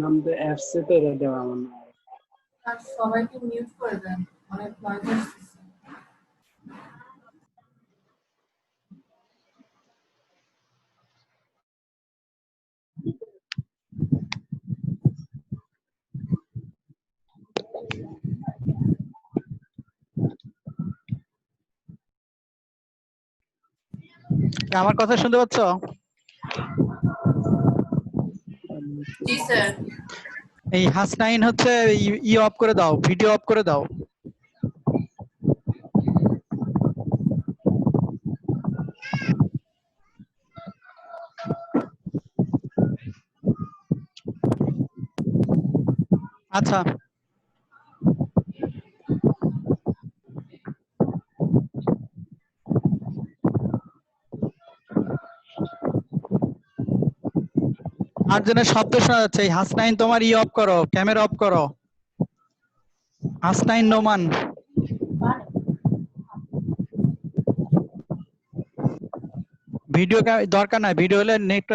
নাম তো অ্যাপসে তো এটা দেওয়া আমার না। আর সবাইকে মিউট করে দেন, অনেক নয়েজ আসছে। আমার কথা শুনতে পাচ্ছ? জি স্যার। এই হাসনাইন হচ্ছে ই অফ করে দাও, ভিডিও অফ করে দাও। আচ্ছা, আর জনের শব্দ শোনা যাচ্ছে। এই হাসনাইন তোমার ই অফ করো, ক্যামেরা অফ করো। হাসনাইন নোমান, ভিডিও দরকার নাই, ভিডিও হলে নেট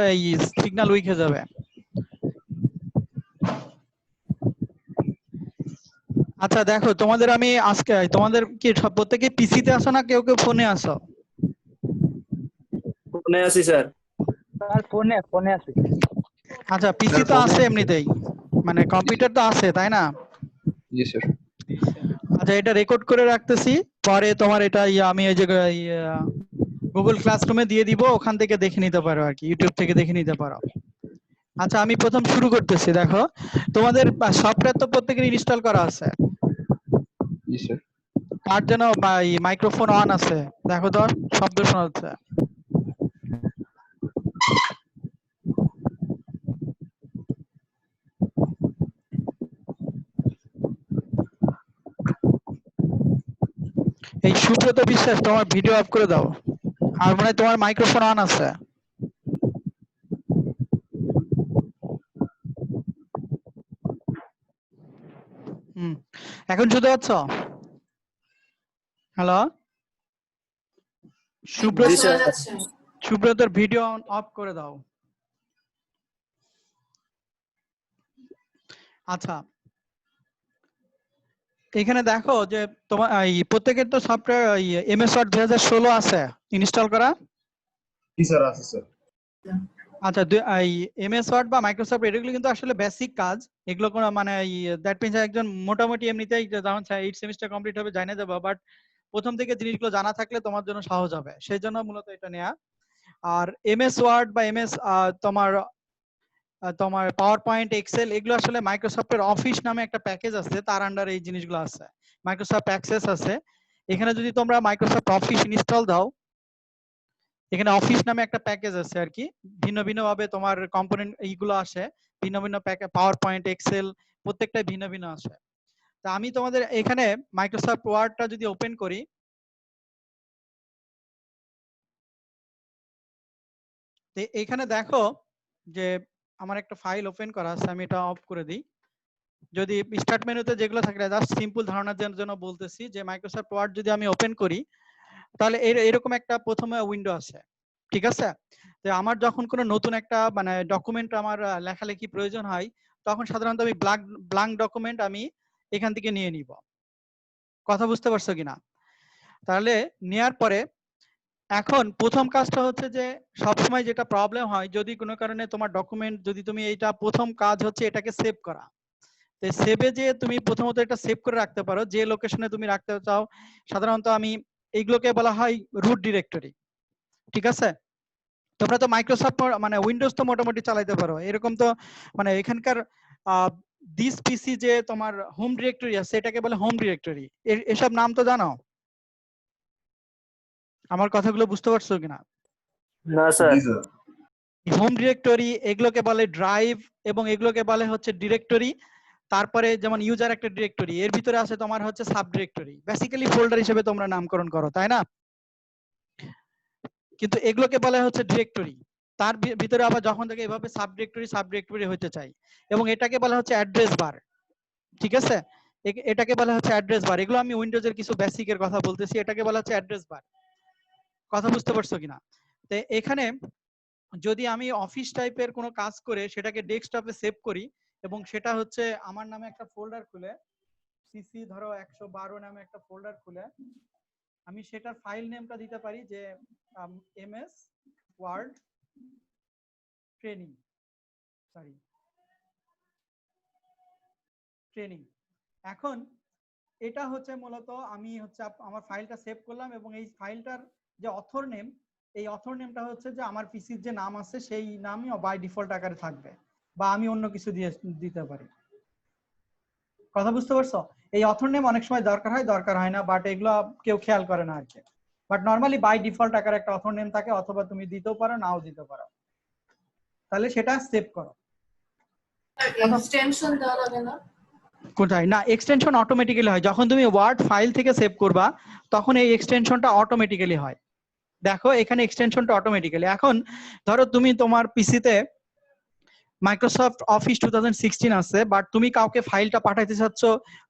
সিগন্যাল উইক হয়ে যাবে। আচ্ছা দেখো, তোমাদের আমি আজকে, তোমাদের কি সব প্রত্যেকে পিসিতে আসো না কেউ কেউ ফোনে আসো? ফোনে আছি স্যার। স্যার ফোনে আছে। আচ্ছা, পিসি তো আছে এমনিতেই, মানে কম্পিউটার তো আছে তাই না? জি স্যার। আচ্ছা, এটা রেকর্ড করে রাখতেছি, পরে তোমার এটা আমি এই যে গুগল ক্লাসরুমে দিয়ে দিব, ওখান থেকে দেখে নিতে পারো আর কি, ইউটিউব থেকে দেখে নিতে পারো। আচ্ছা, আমি প্রথম শুরু করতেছি। দেখো, তোমাদের সফটওয়্যার তো প্রত্যেকের ইনস্টল করা আছে। জি স্যার। কার যেন মাইক্রোফোন অন আছে, দেখো তো শব্দ শোনা যাচ্ছে। এই সুব্রত বিশ্বাস, তোমার ভিডিও অফ করে দাও, আর মনে হয় তোমার মাইক্রোফোন অন আছে। এখন শুনতে পাচ্ছ? হ্যালো, সুব্রত, শোনা যাচ্ছে। সুব্রতর ভিডিও অফ করে দাও। আচ্ছা, এখানে দেখো যে তোমার প্রত্যেকের তো সফটওয়্যার এমএস ওয়ার্ড 2016 আছে ইনস্টল করা। জি স্যার, আছে স্যার। আচ্ছা, এমএস ওয়ার্ড বা মাইক্রোসফট এগুলো কিন্তু আসলে বেসিক কাজ। এগুলো কোনো মানে দ্যাট মিন্স একজন মোটামুটি এমনিতেই যখন 8 সেমিস্টার কমপ্লিট হবে জানা যাবে, বাট প্রথম থেকে জিনিসগুলো জানা থাকলে তোমার জন্য সহজ হবে, সেই জন্য মূলত এটা নেওয়া। আর এমএস ওয়ার্ড বা এমএস তোমার তোমার পাওয়ার পয়েন্ট, এক্সেল, এগুলো আসলে মাইক্রোসফটের অফিস নামে একটা প্যাকেজ আছে, তার আন্ডারে এই জিনিসগুলো আছে। মাইক্রোসফট অ্যাক্সেস আছে, এখানে যদি তোমরা মাইক্রোসফট অফিস ইনস্টল দাও, এখানে অফিস নামে একটা প্যাকেজ আছে আর কি, ভিন্ন ভিন্ন ভাবে তোমার কম্পোনেন্ট এইগুলো আসে, ভিন্ন ভিন্ন পাওয়ার পয়েন্ট, এক্সেল প্রত্যেকটা ভিন্ন ভিন্ন আসে। তা আমি তোমাদের এখানে মাইক্রোসফট ওয়ার্ডটা যদি ওপেন করি, এখানে দেখো যে আমার একটা ফাইল ওপেন করা আছে, আমি এটা অফ করে দিই। যদি স্টার্ট মেনুতে যেগুলো থাকে, জাস্ট সিম্পল ধারণার জন্য বলতেছি যে মাইক্রোসফট ওয়ার্ড যদি আমি ওপেন করি, তাহলে এরকম একটা প্রথমে উইন্ডো আছে, ঠিক আছে? তো আমার যখন কোনো নতুন একটা মানে ডকুমেন্ট আমার লেখালেখি প্রয়োজন হয়, তখন সাধারণত আমি ব্ল্যাঙ্ক ডকুমেন্ট আমি এখান থেকে নিয়ে নিব। কথা বুঝতে পারছো কিনা? তাহলে নেয়ার পরে এখন প্রথম কাজটা হচ্ছে যে সবসময় যেটা প্রবলেম হয়, যদি কোনো কারণে তোমার ডকুমেন্ট, যদি তুমি এইটা প্রথম কাজ হচ্ছে এটাকে সেভ করা, তো সেভে যে তুমি প্রথমত এটা সেভ করে রাখতে পারো যে লোকেশনে তুমি রাখতে চাও। সাধারণত আমি এইগুলোকে বলা হয় রুট ডিরেক্টরি, ঠিক আছে? তোমরা তো মাইক্রোসফট মানে উইন্ডোজ তো মোটামুটি চালাইতে পারো, এরকম তো মানে এখানকার দিস পিসি যে তোমার হোম ডিরেক্টরি আছে এটাকে বলে হোম ডিরেক্টরি, এসব নাম তো জানো? আমার কথাগুলো বুঝতে পারছো কিনা? না স্যার। জি স্যার। হোম ডিরেক্টরি এগুলোকে বলে ড্রাইভ, এবং এগুলোকে বলে হচ্ছে ডিরেক্টরি। তারপরে যেমন ইউজার একটা ডিরেক্টরি, এর ভিতরে আছে তোমার হচ্ছে সাব ডিরেক্টরি, বেসিক্যালি ফোল্ডার হিসেবে তোমরা নামকরণ করো, তাই না? কিন্তু এগুলোকে বলা হচ্ছে ডিরেক্টরি। তার ভিতরে আবার যখন থেকে এভাবে সাব ডিরেক্টরি হতে চাই, এবং এটাকে বলা হচ্ছে অ্যাড্রেস বার, ঠিক আছে? এটাকে বলা হচ্ছে অ্যাড্রেস বার। এগুলো আমি উইন্ডোজের কিছু বেসিকের কথা বলতেছি, এটাকে বলা হচ্ছে অ্যাড্রেস বার। কথা বুঝতে পারছো কিনা? তো এখানে যদি আমি অফিস টাইপের কোনো কাজ করে সেটাকে ডেস্কটপে সেভ করি এবং সেটা হচ্ছে আমার নামে একটা ফোল্ডার খুলে সিসি ধরো 112 নামে একটা ফোল্ডার খুলে আমি সেটার ফাইল নেমটা দিতে পারি যে এমএস ওয়ার্ড ট্রেনিং এখন এটা হচ্ছে মূলত আমি হচ্ছে আমার ফাইলটা সেভ করলাম এবং এই ফাইলটার যে অথর নেম, এই অথর নেমটা হচ্ছে যে আমার পিসির যে নাম আছে সেই নামই বাই ডিফল্ট আকারে থাকবে, বা আমি অন্য কিছু দিয়ে দিতে পারি। কথা বুঝতে পারছো? এই অথর নেম অনেক সময় দরকার হয় না, বাট এগুলো কেউ খেয়াল করে না আর কি। বাট নরমালি বাই ডিফল্ট আকারে একটা অথর নেম থাকে, অথবা তুমি দিতেও পারো নাও দিতে পারো। তাহলে সেটা সেভ করো। এক্সটেনশন দেওয়া লাগে না? কোথায়? না, এক্সটেনশন অটোমেটিক্যালি হয় যখন তুমি ওয়ার্ড ফাইল থেকে সেভ করবা, তখন এই এক্সটেনশনটা অটোমেটিক্যালি হয়। দেখো এখানে এক্সটেনশনটা অটোমেটিক্যালি। এখন ধরো তুমি তোমার পিসিতে মাইক্রোসফট অফিস 2016 আছে, বাট তুমি কাউকে ফাইলটা পাঠাইতে চাচ্ছ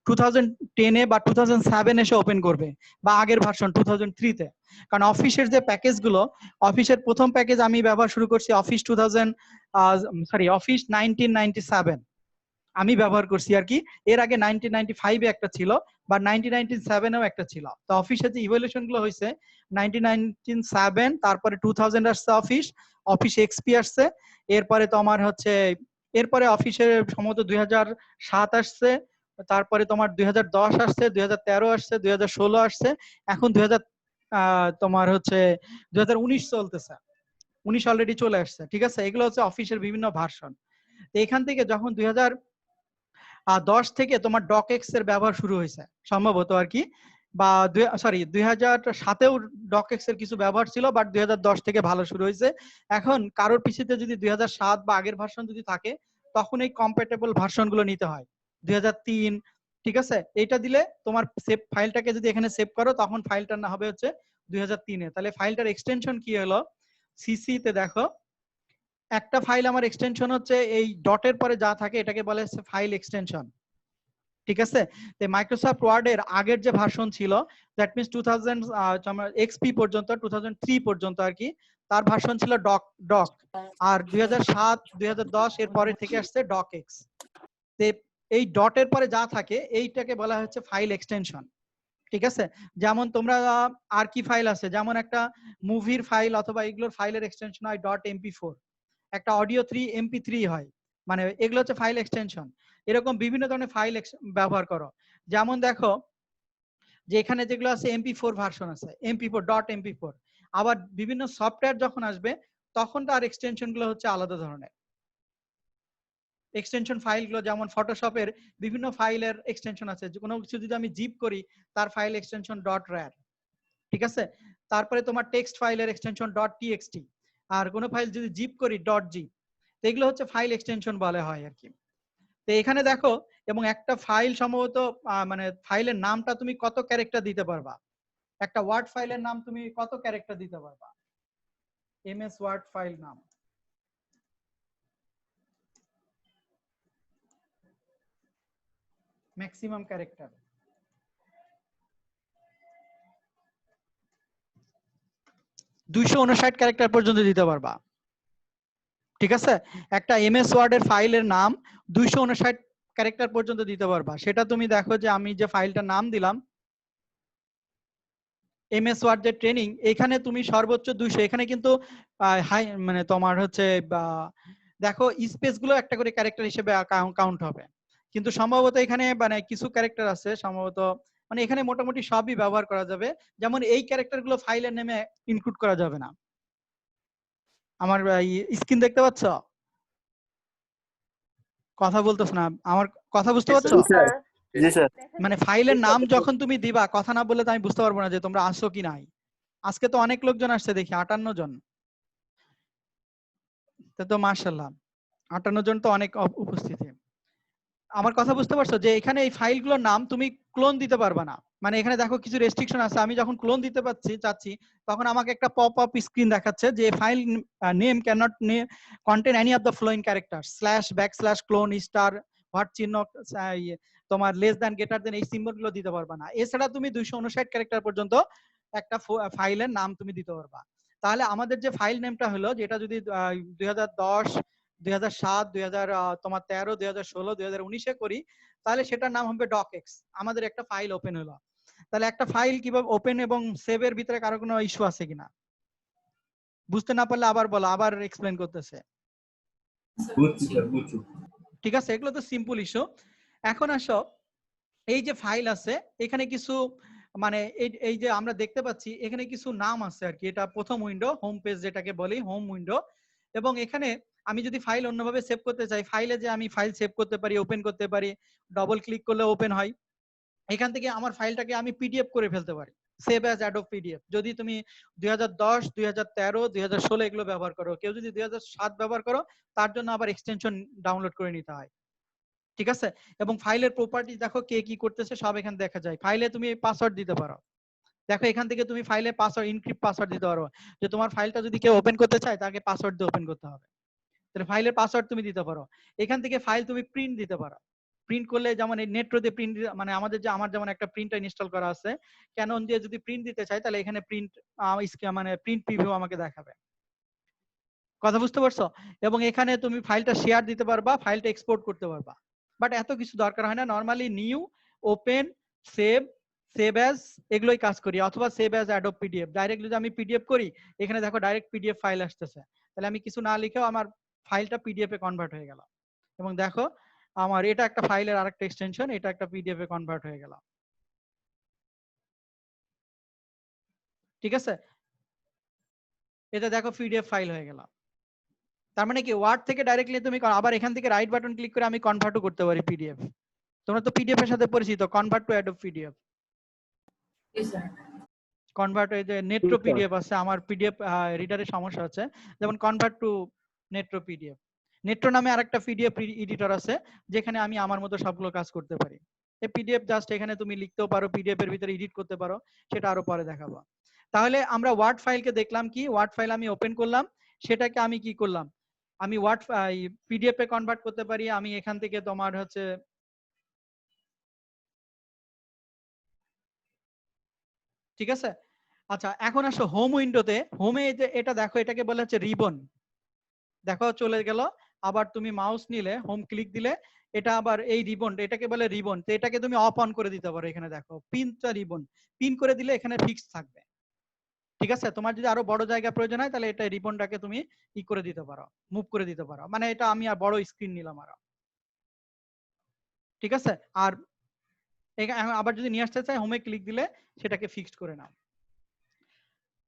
2010 এ বা 2007 এসে ওপেন করবে, বা আগের ভার্সন 2003 তে। কারণ অফিসের যে প্যাকেজগুলো, অফিসের প্রথম প্যাকেজ আমি ব্যবহার শুরু করছি অফিস 1997 আমি ব্যবহার করছি আর কি। এর আগে 1995 এ একটা ছিল, বা 1997 এও একটা ছিল। তো অফিসের যে ইভলিউশন গুলো হয়েছে 1997, তারপরে 2000 আসছে অফিস এক্সপি আসছে, এরপরে তোমার হচ্ছে এরপরে অফিসের সম্ভবত 2007 আসছে, তারপরে তোমার 2010 আসছে, 2013 আসছে, 2016 আসছে, এখন তোমার হচ্ছে 2019 চলতেছে। 19 অলরেডি চলে আসছে, ঠিক আছে। এগুলো হচ্ছে অফিসের বিভিন্ন ভার্সন। তো এখান থেকে যখন 2010 থেকে তোমার ডকএক্স এর ব্যবহার শুরু হয়েছে সম্ভবত আর কি, বা 2007-এও ডকএক্স এর কিছু ব্যবহার ছিল, বাট 2010 থেকে ভালো শুরু হয়েছে। এখন কারোর পিসিতে যদি 2007 বা আগের ভার্সন যদি থাকে, তখন এই কম্প্যাটেবল ভার্সন গুলো নিতে হয় 2003, ঠিক আছে। এটা দিলে তোমার সেভ ফাইলটাকে যদি এখানে সেভ করো, তখন ফাইলটার না হবে হচ্ছে 2003-এ। তাহলে ফাইলটার এক্সটেনশন কি হলো? সিসি তে দেখো একটা ফাইল আমার এক্সটেনশন হচ্ছে এই ডটের পরে যা থাকে এটাকে বলে ফাইল এক্সটেনশন, ঠিক আছে। তো মাইক্রোসফট ওয়ার্ড এর আগের যে ভার্সন ছিল, দ্যাট মিন্স 2000 এক্সপি পর্যন্ত, 2003 পর্যন্ত আর কি, তার ভার্সন ছিল ডক। আর 2007 2010 এর পরে থেকে আসছে ডক এক্স। এই ডটের পরে যা থাকে এইটাকে বলা হচ্ছে ফাইল এক্সটেনশন, ঠিক আছে। যেমন তোমরা আর কি ফাইল আছে, যেমন একটা মুভির ফাইল অথবা এগুলোর ফাইলের এক্সটেনশন হয় .mp4, একটা অডিও 3 mp3 হয়, মানে এগুলো হচ্ছে ফাইল এক্সটেনশন। এরকম বিভিন্ন ধরনের ফাইল ব্যবহার করো। যেমন দেখো যে এখানে যেগুলো আছে mp4 ভার্সন আছে, mp4.mp4। আবার বিভিন্ন সফটওয়্যার যখন আসবে তখন তার এক্সটেনশন গুলো হচ্ছে আলাদা ধরনের এক্সটেনশন ফাইলগুলো। যেমন ফটোশপের বিভিন্ন ফাইলের এক্সটেনশন আছে, যে কোনো কিছু যদি আমি জিপ করি তার ফাইল এক্সটেনশন .rar, ঠিক আছে। তারপরে তোমার টেক্সট ফাইলের এক্সটেনশন .txt, আর কোনো ফাইল যদি জিপ করি .g। তো এগুলো হচ্ছে ফাইল এক্সটেনশন বলা হয় আর কি। তো এখানে দেখো, এবং একটা ফাইল সম্ভবত মানে ফাইলের নামটা তুমি কত ক্যারেক্টার দিতে পারবা, একটা ওয়ার্ড ফাইলের নাম তুমি কত ক্যারেক্টার দিতে পারবা। এমএস ওয়ার্ড ফাইল নাম ম্যাক্সিমাম ক্যারেক্টার 259 ক্যারেক্টার পর্যন্ত দিতে পারবা, ঠিক আছে। একটা এমএস ওয়ার্ড এর ফাইলের নাম 259 ক্যারেক্টার পর্যন্ত দিতে পারবা। সেটা তুমি দেখো যে আমি যে ফাইলটার নাম দিলাম এমএস ওয়ার্ড যে ট্রেনিং, এখানে তুমি সর্বোচ্চ 200, এখানে কিন্তু হাই মানে তোমার হচ্ছে দেখো স্পেস গুলো একটা করে ক্যারেক্টার হিসেবে কাউন্ট হবে, কিন্তু সম্ভবত এখানে মানে কিছু ক্যারেক্টার আছে সম্ভবত, মানে এখানে মোটামুটি সবই ব্যবহার করা যাবে। যেমন এই ক্যারেক্টার গুলো ফাইলের নেমে ইনক্লুড করা যাবে না। আমার স্ক্রিন দেখতে পাচ্ছ? কথা বলতেছ না, আমার কথা বুঝতে পারছো? জি স্যার। মানে ফাইলের নাম যখন তুমি দিবা, কথা না বললে তো আমি বুঝতে পারবো না যে তোমরা আসো কি নাই। আজকে তো অনেক লোকজন আসছে দেখি, 58 জন। তো মাশাআল্লাহ 58 জন তো অনেক উপস্থিতি। আমার কথা বুঝতে পারছো যে এখানে এই ফাইলগুলোর নাম তুমি ক্লোন দিতে পারবা না। মানে এখানে দেখো কিছু রেস্ট্রিকশন আছে। আমি যখন ক্লোন দিতে চাচ্ছি তখন আমাকে একটা পপ আপ স্ক্রিন দেখাচ্ছে যে file name can not contain any of the following character //clone star what চিহ্ন তোমার লেস দ্যান গ্রেটার দেন, এই সিম্বল গুলো দিতে পারবা না। এছাড়া তুমি 259 ক্যারেক্টার পর্যন্ত একটা ফাইলের নাম তুমি দিতে পারবা। তাহলে আমাদের যে ফাইল নেমটা হলো, যেটা যদি 2010 2007 তোমার 13 2016 2019 করি, তাহলে সেটার নাম হবে docx। আমাদের একটা ফাইল ওপেন হলো। তাহলে একটা ফাইল কিভাবে ওপেন এবং সেভের ভিতরে কারো কোনো ইস্যু আছে কিনা? বুঝতে না পারলে আবার বলো, আবার এক্সপ্লেন করতেছে। বুঝছি স্যার, বুঝছি। ঠিক আছে, এগুলো তো সিম্পল ইস্যু। এখন আসো, এই যে ফাইল আছে এখানে কিছু মানে এই যে আমরা দেখতে পাচ্ছি এখানে কিছু নাম আছে আর কি। এটা প্রথম উইন্ডো, হোম পেজ যেটাকে বলি, হোম উইন্ডো। এবং এখানে আমি যদি ফাইল অন্যভাবে সেভ করতে চাই, ফাইলে যে আমি ফাইল সেভ করতে পারি, ওপেন করতে পারি, ডবল ক্লিক করলে ওপেন হয়। এখান থেকে আমার ফাইলটাকে আমি পিডিএফ করে ফেলতে পারি, সেভ অ্যাজ অ্যাডোব পিডিএফ। যদি তুমি 2010 2013 2016 এগুলো ব্যবহার করো, কেউ যদি 2007 ব্যবহার করো, তার জন্য আবার এক্সটেনশন ডাউনলোড করে নিতে হয়। ঠিক আছে, এবং ফাইলের প্রপার্টিজ দেখো কে কি করতেছে সব এখানে দেখা যায়। ফাইলে তুমি পাসওয়ার্ড দিতে পারো, দেখো এখান থেকে তুমি ফাইলে পাসওয়ার্ড, ইনক্রিপ্ট পাসওয়ার্ড দিতে পারো, যে তোমার ফাইলটা যদি কেউ ওপেন করতে চায় তাকে পাসওয়ার্ড দিয়ে ওপেন করতে হবে, তাহলে ফাইলের পাসওয়ার্ড তুমি দিতে পারো। এখান থেকে ফাইল তুমি প্রিন্ট দিতে পারো, প্রিন্ট করলে যেমন এই নেট্রোতে প্রিন্ট, মানে আমাদের যে আমার যেমন একটা প্রিন্টার ইনস্টল করা আছে ক্যানন দিয়ে, যদি প্রিন্ট দিতে চাই তাহলে এখানে প্রিন্ট মানে প্রিন্ট প্রিভিউ আমাকে দেখাবে। কথা বুঝতে পারছো? এবং এখানে তুমি ফাইলটা শেয়ার দিতে পারবা, ফাইলটা এক্সপোর্ট করতে পারবা। বাট এত কিছু দরকার হয় না, normally new, open, save, save as এগুলোই কাজ করি, অথবা save as Adobe PDF. Direct যদি আমি পিডিএফ করি, এখানে দেখো ডাইরেক্ট পিডিএফ ফাইল আসতেছে, তাহলে আমি কিছু না লিখেও আমার ফাইলটা পিডিএফ এ কনভার্ট হয়ে গেল। এবং দেখো আমার এটা একটা ফাইলের আরেকটা এক্সটেনশন, এটা একটা পিডিএফ এ কনভার্ট হয়ে গেল। ঠিক আছে, এটা দেখো পিডিএফ ফাইল হয়ে গেল। তার মানে কি, ওয়ার্ড থেকে ডাইরেক্টলি তুমি আবার এখান থেকে রাইট বাটন ক্লিক করে আমি কনভার্টও করতে পারি পিডিএফ। তোমরা তো পিডিএফ এর সাথে পরিচিত, convert to Adobe PDF, Yes, sir. Convert, এই যে নেট্রো পিডিএফ আছে, আমার পিডিএফ রিডারের সমস্যা আছে, যেমন convert to Nitro PDF. Nitro নামে আরেকটা পিডিএফ এডিটর আছে, যেখানে আমি আমার মতো সবগুলো কাজ করতে পারি। এই পিডিএফ জাস্ট এখানে তুমি লিখতেও পারো, পিডিএফ এর ভিতরে এডিট করতে পারো, সেটা আরো পরে দেখাবো। তাহলে আমরা ওয়ার্ড ফাইলকে দেখলাম কি, ওয়ার্ড ফাইল আমি ওপেন করলাম, সেটাকে আমি কি করলাম, আমি ওয়ার্ড পিডিএফ এ কনভার্ট করতে পারি। আমি এখান থেকে তোমার হচ্ছে ঠিক আছে। আচ্ছা, এখন আসো হোম উইন্ডোতে। হোমে এটা দেখো, এটাকে বলা হচ্ছে রিবন। দেখো চলে গেল, আবার তুমি মাউস নিলে হোম ক্লিক দিলে এটা আবার এই রিবন, এটাকে বলে রিবন। তো এটাকে তুমি অফ অন করে দিতে পারো। এখানে দেখো পিনটা রিবন, পিন করে দিলে এখানে ফিক্স থাকবে। ঠিক আছে, তোমার যদি আরো বড় জায়গা প্রয়োজন হয় তাহলে এটা রিবনটাকে তুমি ই করে দিতে পারো, মুভ করে দিতে পারো। মানে এটা আমি আর বড় স্ক্রিন নিলাম আরো। ঠিক আছে, আর আবার যদি নিয়ে আসতে চাই হোমে ক্লিক দিলে সেটাকে ফিক্সড করে নাও।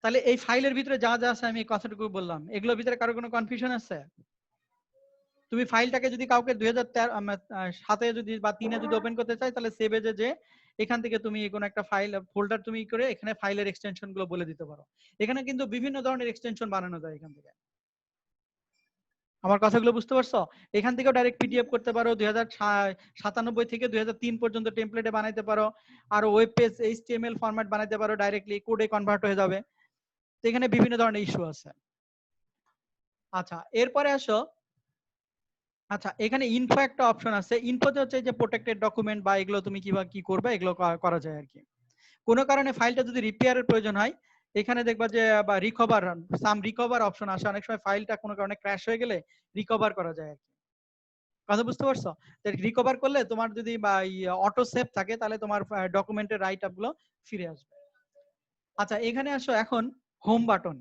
তাহলে এই ফাইলের ভিতরে যা যা আছে আমি এই কথাটুকু বললাম, এগুলোর ভিতরে কারো কোনো কনফিউশন আছে? তুমি ফাইলটাকে যদি কাউকে 2007 যদি বা 3 যদি ওপেন করতে চাই, তাহলে সেভ এজে যে এখান থেকে তুমি কোনো একটা ফাইল ফোল্ডার তুমি করে এখানে ফাইলের এক্সটেনশন গুলো বলে দিতে পারো। এখানে কিন্তু বিভিন্ন ধরনের এক্সটেনশন বানানো যায় এখান থেকে। আমার কথাগুলো বুঝতে পারছো? এখান থেকেও ডাইরেক্ট পিডিএফ করতে পারো, 2097 থেকে 2003 পর্যন্ত টেমপ্লেটে বানাইতে পারো, আর ওয়েব পেজ এইচটিএমএল ফরম্যাট বানাইতে পারো, ডাইরেক্টলি কোডে কনভার্ট হয়ে যাবে। তো এখানে বিভিন্ন ধরনের ইস্যু আছে। আচ্ছা, এরপরে আসো। আচ্ছা, এখানে ইনফো একটা অপশন আছে। ইনফোতে হচ্ছে যে প্রোটেক্টেড ডকুমেন্ট বা এগুলো তুমি কিভাবে কি করবে, এগুলো করা যায় আর কি। কোনো কারণে ফাইলটা যদি রিপেয়ারের প্রয়োজন হয়, এখানে দেখবা যে বা রিকভার অপশন আসে। অনেক সময় ফাইলটা কোনো কারণে ক্র্যাশ হয়ে গেলে রিকভার করা যায় আর কি। কথা বুঝতে পারছো? রিকভার করলে তোমার যদি বা অটো সেভ থাকে, তাহলে তোমার ডকুমেন্টের রাইট আপ গুলো ফিরে আসবে। আচ্ছা, এখানে আসো এখন হোম বাটন।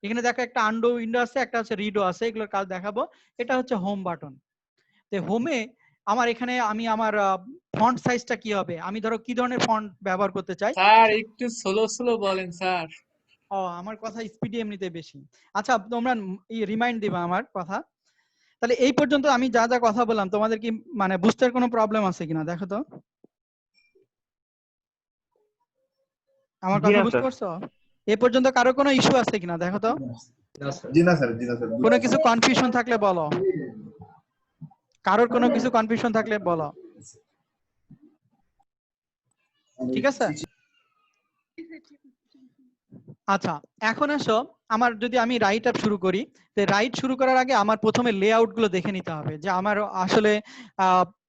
এখানে দেখো একটা আন্ডো উইন্ডো আছে, একটা হচ্ছে রিডো আছে, এগুলোর কাজ দেখাবো। এটা হচ্ছে হোম বাটন। তো হোমে আমার এখানে আমি আমার ফন্ট সাইজটা কি হবে, আমি ধরো কি ধরনের ফন্ট ব্যবহার করতে চাই। স্যার একটু স্লো বলেন স্যার। ও, আমার কথা স্পিডি এমনিতে বেশি। আচ্ছা, তোমরা রিমাইন্ড দিবা আমার কথা। তাহলে এই পর্যন্ত আমি যা যা কথা বললাম, তোমাদের কি মানে বুঝতে কোনো প্রবলেম আছে কিনা দেখো তো। আমার কথা বুঝতে পারছো? এই পর্যন্ত কারো কোনো ইস্যু আছে কিনা দেখো তো। জি না স্যার, জি না স্যার। কোনো কিছু কনফিউশন থাকলে বলো, কারোর কোনো কিছু কনফিউশন থাকলে বলো। ঠিক আছে। আচ্ছা, এখন আসো, আমার যদি আমি রাইট আপ শুরু করি, তো রাইট শুরু করার আগে আমার প্রথমে লেআউট গুলো দেখে নিতে হবে যে আমার আসলে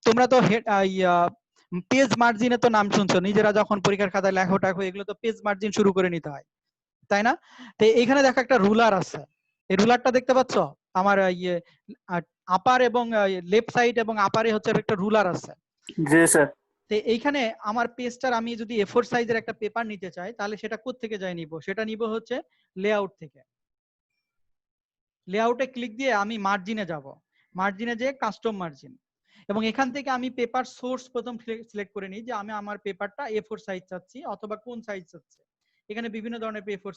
তোমরা তো পেজ মার্জিনে তো নাম শুনছো, নিজেরা যখন পরীক্ষার খাতায় লেখো টাখো, এগুলো তো পেজ মার্জিন শুরু করে নিতে হয়। তাই না? তো এখানে দেখো একটা রুলার আছে, এই রুলারটা দেখতে পাচ্ছ আমার ইয়ে আপার এবং লেফট সাইড এবং আপারে হচ্ছে একটা রুলার আছে। জি স্যার। তো এইখানে আমার পেজটার আমি যদি A4 সাইজের একটা পেপার নিতে চাই তাহলে সেটা কোথা থেকে যাই নিব? সেটা নিব হচ্ছে লেআউট থেকে। লেআউটে ক্লিক দিয়ে আমি মার্জিনে যাব, মার্জিনে যে কাস্টম মার্জিন, এবং এখান থেকে আমি পেপার সোর্স প্রথম সিলেক্ট করে নিই যে আমি আমার পেপারটা A4 সাইজ চাচ্ছি অথবা কোন সাইজ চাচ্ছি। এখানে বিভিন্ন ধরনের A4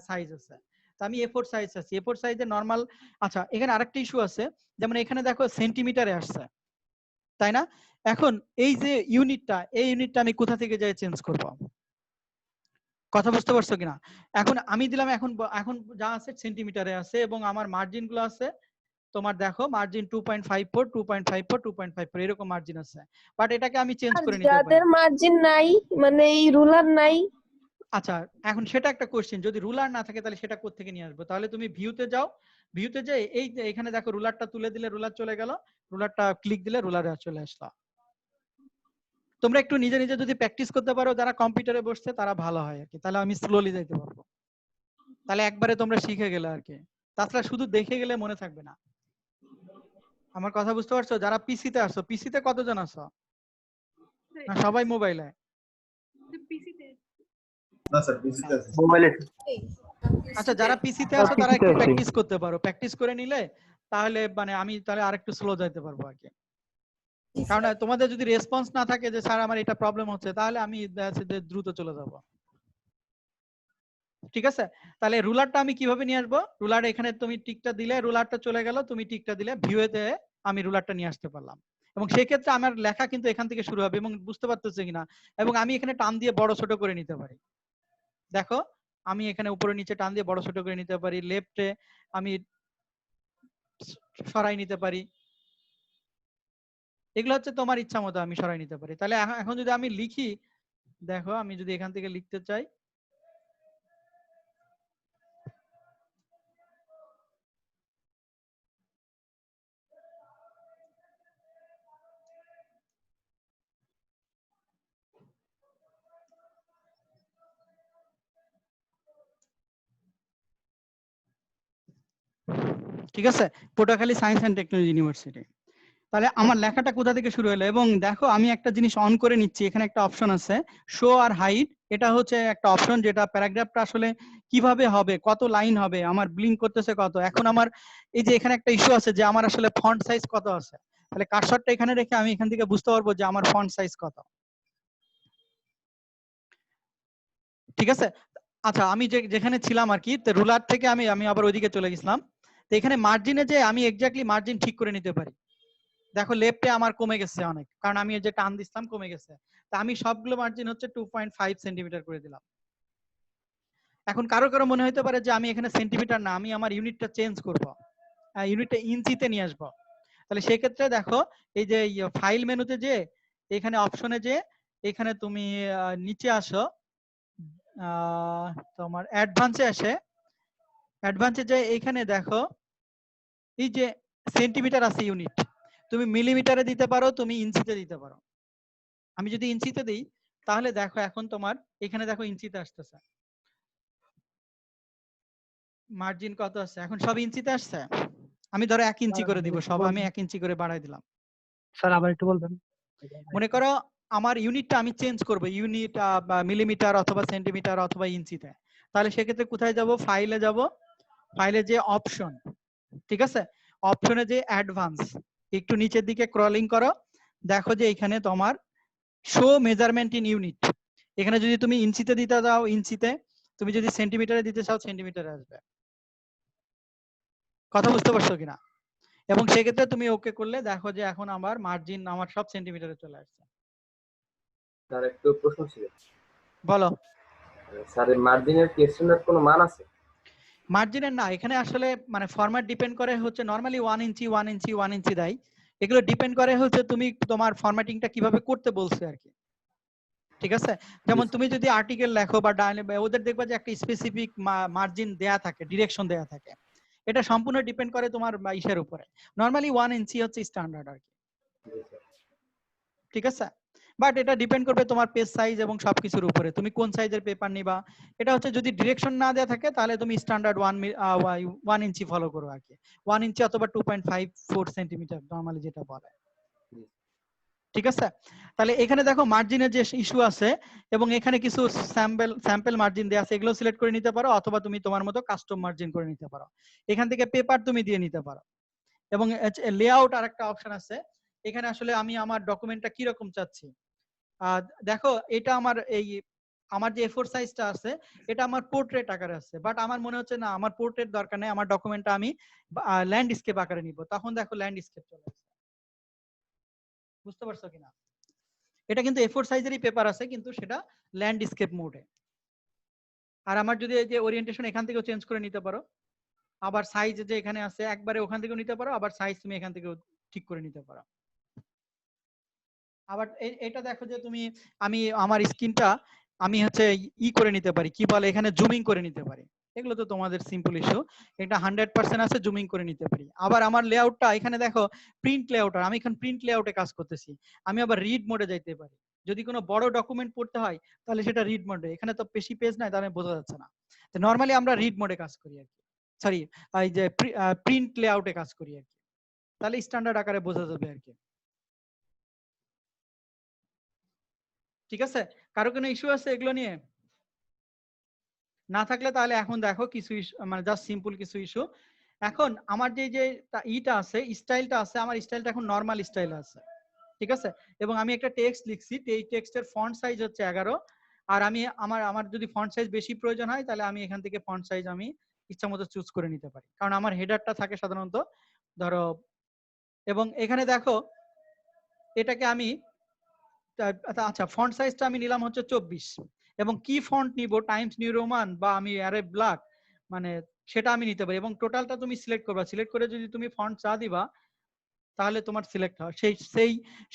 সাইজ আছে, তো আমি A4 সাইজ চাচ্ছি, A4 সাইজের নরমাল। আচ্ছা, এখানে আরেকটা ইস্যু আছে, যেমন এখানে দেখো সেন্টিমিটারে আসছে, তাই না? এখন এই যে ইউনিটটা, এই ইউনিটটা আমি কোথা থেকে যাই চেঞ্জ করব? কথা বুঝতে পারছো কিনা? এখন আমি দিলাম, এখন যা আছে সেন্টিমিটারে আছে এবং আমার মার্জিন গুলো আছে তোমার দেখো মার্জিন 2.54 2.54 2.54 এরকম মার্জিন আছে, বাট এটাকে আমি চেঞ্জ করে নিতে পারি। যাদের মার্জিন নাই মানে এই রুলার নাই। আচ্ছা, এখন সেটা একটা কোশ্চেন, যদি রুলার না থাকে তাহলে সেটা কোথা থেকে নিয়ে আসবো? তাহলে তুমি ভিউতে যাও, ভিউতে যাই এই যে এখানে দেখো রুলারটা তুলে দিলে রুলার চলে গেল, রুলারটা ক্লিক দিলে রুলারে চলে আসলো। তোমরা একটু নিজে নিজে যদি প্র্যাকটিস করতে পারো, যারা কম্পিউটারে বসছে তারা ভালো হয় আর কি, তাহলে আমি স্লোলি যাইতে পারবো, তাহলে একবারে তোমরা শিখে গেলে আর কি। তাছাড়া শুধু দেখে গেলে মনে থাকবে না। আমার কথা বুঝতে পারছো? যারা পিসিতে আসছো, পিসিতে কতজন আছো? না সবাই মোবাইলে? না স্যার পিসিতে আছে। মোবাইলে। আচ্ছা, যারা পিসিতে আছো তারা একটু প্র্যাকটিস করতে পারো, প্র্যাকটিস করে নিলে তাহলে মানে আমি তাহলে আরেকটু স্লো যাইতে পারবো আর কি। কারণ তোমাদের যদি রেসপন্স না থাকে যে স্যার আমার এটা প্রবলেম হচ্ছে, তাহলে আমি দ্রুত চলে যাব। ঠিক আছে, তাহলে রুলারটা আমি কিভাবে নিয়ে আসবো? রুলার এখানে তুমি টিকটা দিলে রুলারটা চলে গেল, তুমি টিকটা দিলে ভিউতে আমি রুলারটা নিয়ে আসতে পারলাম, এবং সেক্ষেত্রে আমার লেখা কিন্তু এখান থেকে শুরু হবে, এবং বুঝতে পারতেছে কিনা, এবং আমি এখানে টান দিয়ে বড় ছোট করে নিতে পারি। দেখো আমি এখানে উপরে নিচে টান দিয়ে বড় ছোট করে নিতে পারি, লেফটে আমি সরাই নিতে পারি, এগুলো হচ্ছে তোমার ইচ্ছা মতো আমি সরাই নিতে পারি। তাহলে এখন যদি আমি লিখি, দেখো আমি যদি এখান থেকে লিখতে চাই, ঠিক আছে, Patuakhali science and technology university. তাহলে আমার লেখাটা কোথা থেকে শুরু হলো, এবং দেখো আমি একটা জিনিস অন করে নিচ্ছি, এখানে একটা অপশন আছে শো আর হাইড, এটা হচ্ছে একটা অপশন যেটা প্যারাগ্রাফটা আসলে কিভাবে হবে, কত লাইন হবে, আমার ব্লিঙ্ক করতেছে কত। এখন আমার এই যে এখানে একটা ইস্যু আছে যে আমার আসলে ফন্ট সাইজ কত আছে, তাহলে কার্সরটা এখানে রেখে আমি এখান থেকে বুঝতে পারবো যে আমার ফন্ট সাইজ কত। ঠিক আছে, আচ্ছা আমি যেখানে ছিলাম আর কি, রুলার থেকে আমি আমি আবার ওইদিকে চলে গেছিলাম। তো এখানে মার্জিনে যে আমি এক্স্যাক্টলি মার্জিন ঠিক করে নিতে পারি। দেখো লেফটে আমার কমে গেছে অনেক, কারণ আমি যে টান দিছিলাম কমে গেছে, তা আমি সবগুলো মার্জিন হচ্ছে 2.5 সেন্টিমিটার করে দিলাম। এখন কারো কারো মনে হতে পারে যে আমি এখানে সেন্টিমিটার না, আমি আমার ইউনিটটা চেঞ্জ করব, ইউনিটটা ইঞ্চিতে নিয়ে আসবো। তাহলে সেই ক্ষেত্রে দেখো এই যে ফাইল মেনুতে যে এখানে অপশনে যে এখানে তুমি নিচে আসো, তোমার অ্যাডভান্সে আসে, অ্যাডভান্সে যে এখানে দেখো এই যে সেন্টিমিটার আছে ইউনিট, তুমি মিলিমিটারে দিতে পারো, তুমি ইঞ্চিতে দিতে পারো। আমি যদি ইঞ্চিতে দিই তাহলে দেখো এখন তোমার এখানে দেখো ইঞ্চিতে আসতেছে, মার্জিন কত আছে এখন সব ইঞ্চিতে আসছে। আমি ধরো 1 ইঞ্চি করে দিব, সব আমি 1 ইঞ্চি করে বাড়াই দিলাম। স্যার আবার একটু বলবেন। মনে করো আমার ইউনিটটা আমি চেঞ্জ করব, ইউনিট বা মিলিমিটার অথবা সেন্টিমিটার অথবা ইঞ্চিতে, তাহলে সেক্ষেত্রে কোথায় যাব? ফাইলে যাব, ফাইলে যে অপশন, ঠিক আছে, অপশনে যে অ্যাডভান্স, একটু নিচের দিকে স্ক্রলিং করো, দেখো যে এখানে তোমার শো মেজারমেন্ট ইন ইউনিট, এখানে যদি তুমি ইঞ্চিতে দিতে যাও ইঞ্চিতে, তুমি যদি সেন্টিমিটারে দিতে চাও সেন্টিমিটারে আসবে। কথা বুঝতে পারছো কিনা? এবং সেক্ষেত্রে তুমি ওকে করলে দেখো যে এখন আমার মার্জিন আমার সব সেন্টিমিটারে চলে আসছে। স্যার একটু প্রশ্ন ছিল। বলো। স্যার মার্জিনের কি স্ট্যান্ডার্ড কোনো মান আছে? মার্জিনের না, এখানে আসলে মানে ফরম্যাট ডিপেন্ড করে হচ্ছে নরমালি 1 ইঞ্চি 1 ইঞ্চি 1 ইঞ্চি দেয়, এগুলো ডিপেন্ড করে হচ্ছে তুমি তোমার ফরম্যাটিংটা কিভাবে করতে বলছে আর কি। ঠিক আছে, যেমন তুমি যদি আর্টিকেল লেখো বা ওদের দেখবা যে একটা স্পেসিফিক মার্জিন দেয়া থাকে, ডিরেকশন দেয়া থাকে, এটা সম্পূর্ণ ডিপেন্ড করে তোমার ইসের উপরে। নরমালি 1 ইঞ্চি হচ্ছে স্ট্যান্ডার্ড আর কি। ঠিক আছে, বাট এটা ডিপেন্ড করবে তোমার পেজ সাইজ এবং সবকিছুর উপরে, তুমি কোন সাইজের পেপার নিবা। এটা হচ্ছে যদি ডিরেকশন না দেওয়া থাকে তাহলে তুমি স্ট্যান্ডার্ড 1 ইঞ্চি ফলো করো আর কি, 1 ইঞ্চি অথবা 2.54 সেন্টিমিটার নরমালি যেটা বলে। ঠিক আছে, তাহলে এখানে দেখো মার্জিনের যে ইস্যু আছে এবং এখানে কিছু স্যাম্পল মার্জিন দেওয়া আছে, এগুলো সিলেক্ট করে নিতে পারো অথবা তুমি তোমার মতো কাস্টম মার্জিন করে নিতে পারো। এখান থেকে পেপার তুমি দিয়ে নিতে পারো। এবং লেআউট আর একটা অপশন আছে, এখানে আসলে আমি আমার ডকুমেন্টটা কি রকম চাচ্ছি। দেখো এটা আমার যে A4 সাইজটা আছে এটা আমার পোর্ট্রেট আকারে আছে, বাট আমার মনে হচ্ছে না আমার পোর্ট্রেট দরকার নেই, আমার ডকুমেন্টটা আমি ল্যান্ডস্কেপ আকারে নিব, তখন দেখো ল্যান্ডস্কেপ চলে আসছে। বুঝতে পারছো কিনা? এটা কিন্তু A4 সাইজেরই পেপার আছে কিন্তু সেটা ল্যান্ডস্কেপ মোডে। আর আমার যদি এই যে ওরিয়েন্টেশন এখান থেকেও চেঞ্জ করে নিতে পারো, আবার সাইজ যে এখানে আছে একবারে ওখান থেকেও নিতে পারো, আবার সাইজ তুমি এখান থেকেও ঠিক করে নিতে পারো। আবার এটা দেখো যে তুমি আমি আমার স্ক্রিনটা আমি হচ্ছে করে নিতে পারি, কি বলে এখানে জুমিং করে নিতে পারি। এগুলো তো তোমাদের সিম্পল ইস্যু, এটা 100% আছে, জুমিং করে নিতে পারি। আবার আমার লেআউটটা এখানে দেখো প্রিন্ট লেআউটার, আমি এখন প্রিন্ট লেআউটে কাজ করতেছি, আমি আবার রিড মোডে যাইতে পারি। যদি কোনো বড় ডকুমেন্ট পড়তে হয় তাহলে সেটা রিড মোডে, এখানে তো বেশি পেজ নাই তাহলে বোঝা যাচ্ছে না। তো নরমালি আমরা রিড মোডে কাজ করি আর কি, সরি এই যে প্রিন্ট লেআউটে কাজ করি আর কি, তাহলে স্ট্যান্ডার্ড আকারে বোঝা যাবে আর কি। ঠিক আছে, কারো কোনো ইস্যু আছে এগুলো নিয়ে? না থাকলে তাহলে এখন দেখো কিছু মানে জাস্ট সিম্পল কিছু ইস্যু। এখন আমার যে ইটা আছে, স্টাইলটা আছে, আমার স্টাইলটা এখন নরমাল স্টাইল আছে। ঠিক আছে, এবং আমি একটা টেক্সট লিখছি, এই টেক্সটের ফন্ট সাইজ হচ্ছে 11, আর আমি আমার যদি ফন্ট সাইজ বেশি প্রয়োজন হয় তাহলে আমি এখান থেকে ফন্ট সাইজ আমি ইচ্ছামতো চুজ করে নিতে পারি, কারণ আমার হেডারটা থাকে সাধারণত ধরো। এবং এখানে দেখো এটাকে আমি আচ্ছা ফন্ট সাইজটা আমি নিলাম হচ্ছে 24, এবং কি ফন্ট নিব, টাইমস নিউ রোমান বা আমি অ্যারে ব্ল্যাক, মানে সেটা আমি নিতে পারি। এবং টোটালটা তুমি সিলেক্ট করবা, সিলেক্ট করে যদি তুমি ফন্ট চা দিবা তাহলে তোমার সিলেক্ট হয়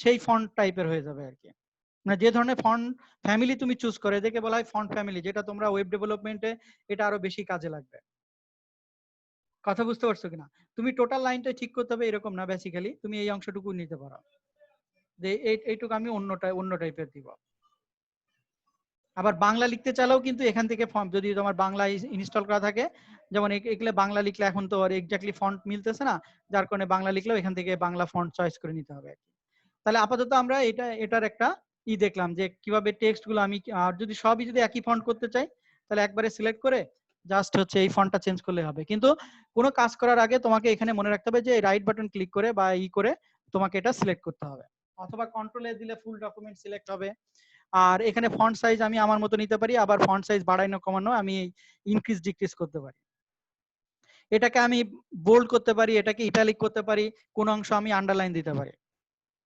সেই ফন্ট টাইপের হয়ে যাবে আর কি। মানে যে ধরনের ফন্ট ফ্যামিলি তুমি চুজ করে, এদেরকে বলা হয় ফন্ট ফ্যামিলি, যেটা তোমরা ওয়েব ডেভেলপমেন্টে এটা আরো বেশি কাজে লাগবে। কথা বুঝতে পারছো কিনা? তুমি টোটাল লাইনটা ঠিক করতে হবে এরকম না, বেসিক্যালি তুমি এই অংশটুকু নিতে পারো যে এইটুকু আমি অন্য টাইপের দিব। আবার বাংলা লিখতে চাইলেও কিন্তু এখান থেকে ফন্ট, যদি তোমার বাংলা ইনস্টল করা থাকে, যেমন এগুলো বাংলা লিখলে এখন তো আর এক্স্যাক্টলি ফন্ট মিলতেছে না, যার কারণে বাংলা লিখলেও এখান থেকে বাংলা ফন্ট চয়েস করে নিতে হবে। তাহলে আপাতত আমরা এটার একটা দেখলাম যে কিভাবে টেক্সট গুলো আমি, আর যদি সবই যদি একই ফন্ট করতে চাই তাহলে একবারে সিলেক্ট করে জাস্ট হচ্ছে এই ফন্টটা চেঞ্জ করলে হবে। কিন্তু কোনো কাজ করার আগে তোমাকে এখানে মনে রাখতে হবে যে রাইট বাটন ক্লিক করে বা করে তোমাকে এটা সিলেক্ট করতে হবে, অথবা কন্ট্রোল এ দিলে ফুল ডকুমেন্ট সিলেক্ট হবে। আর এখানে ফন্ট সাইজ আমি আমার মতো নিতে পারি, আবার ফন্ট সাইজ বাড়ানো কমানো আমি ইনক্রিজ ডিক্রিজ করতে পারি। এটাকে আমি বোল্ড করতে পারি, এটাকে ইটালিক করতে পারি, কোন অংশ আমি আন্ডারলাইন দিতে পারি।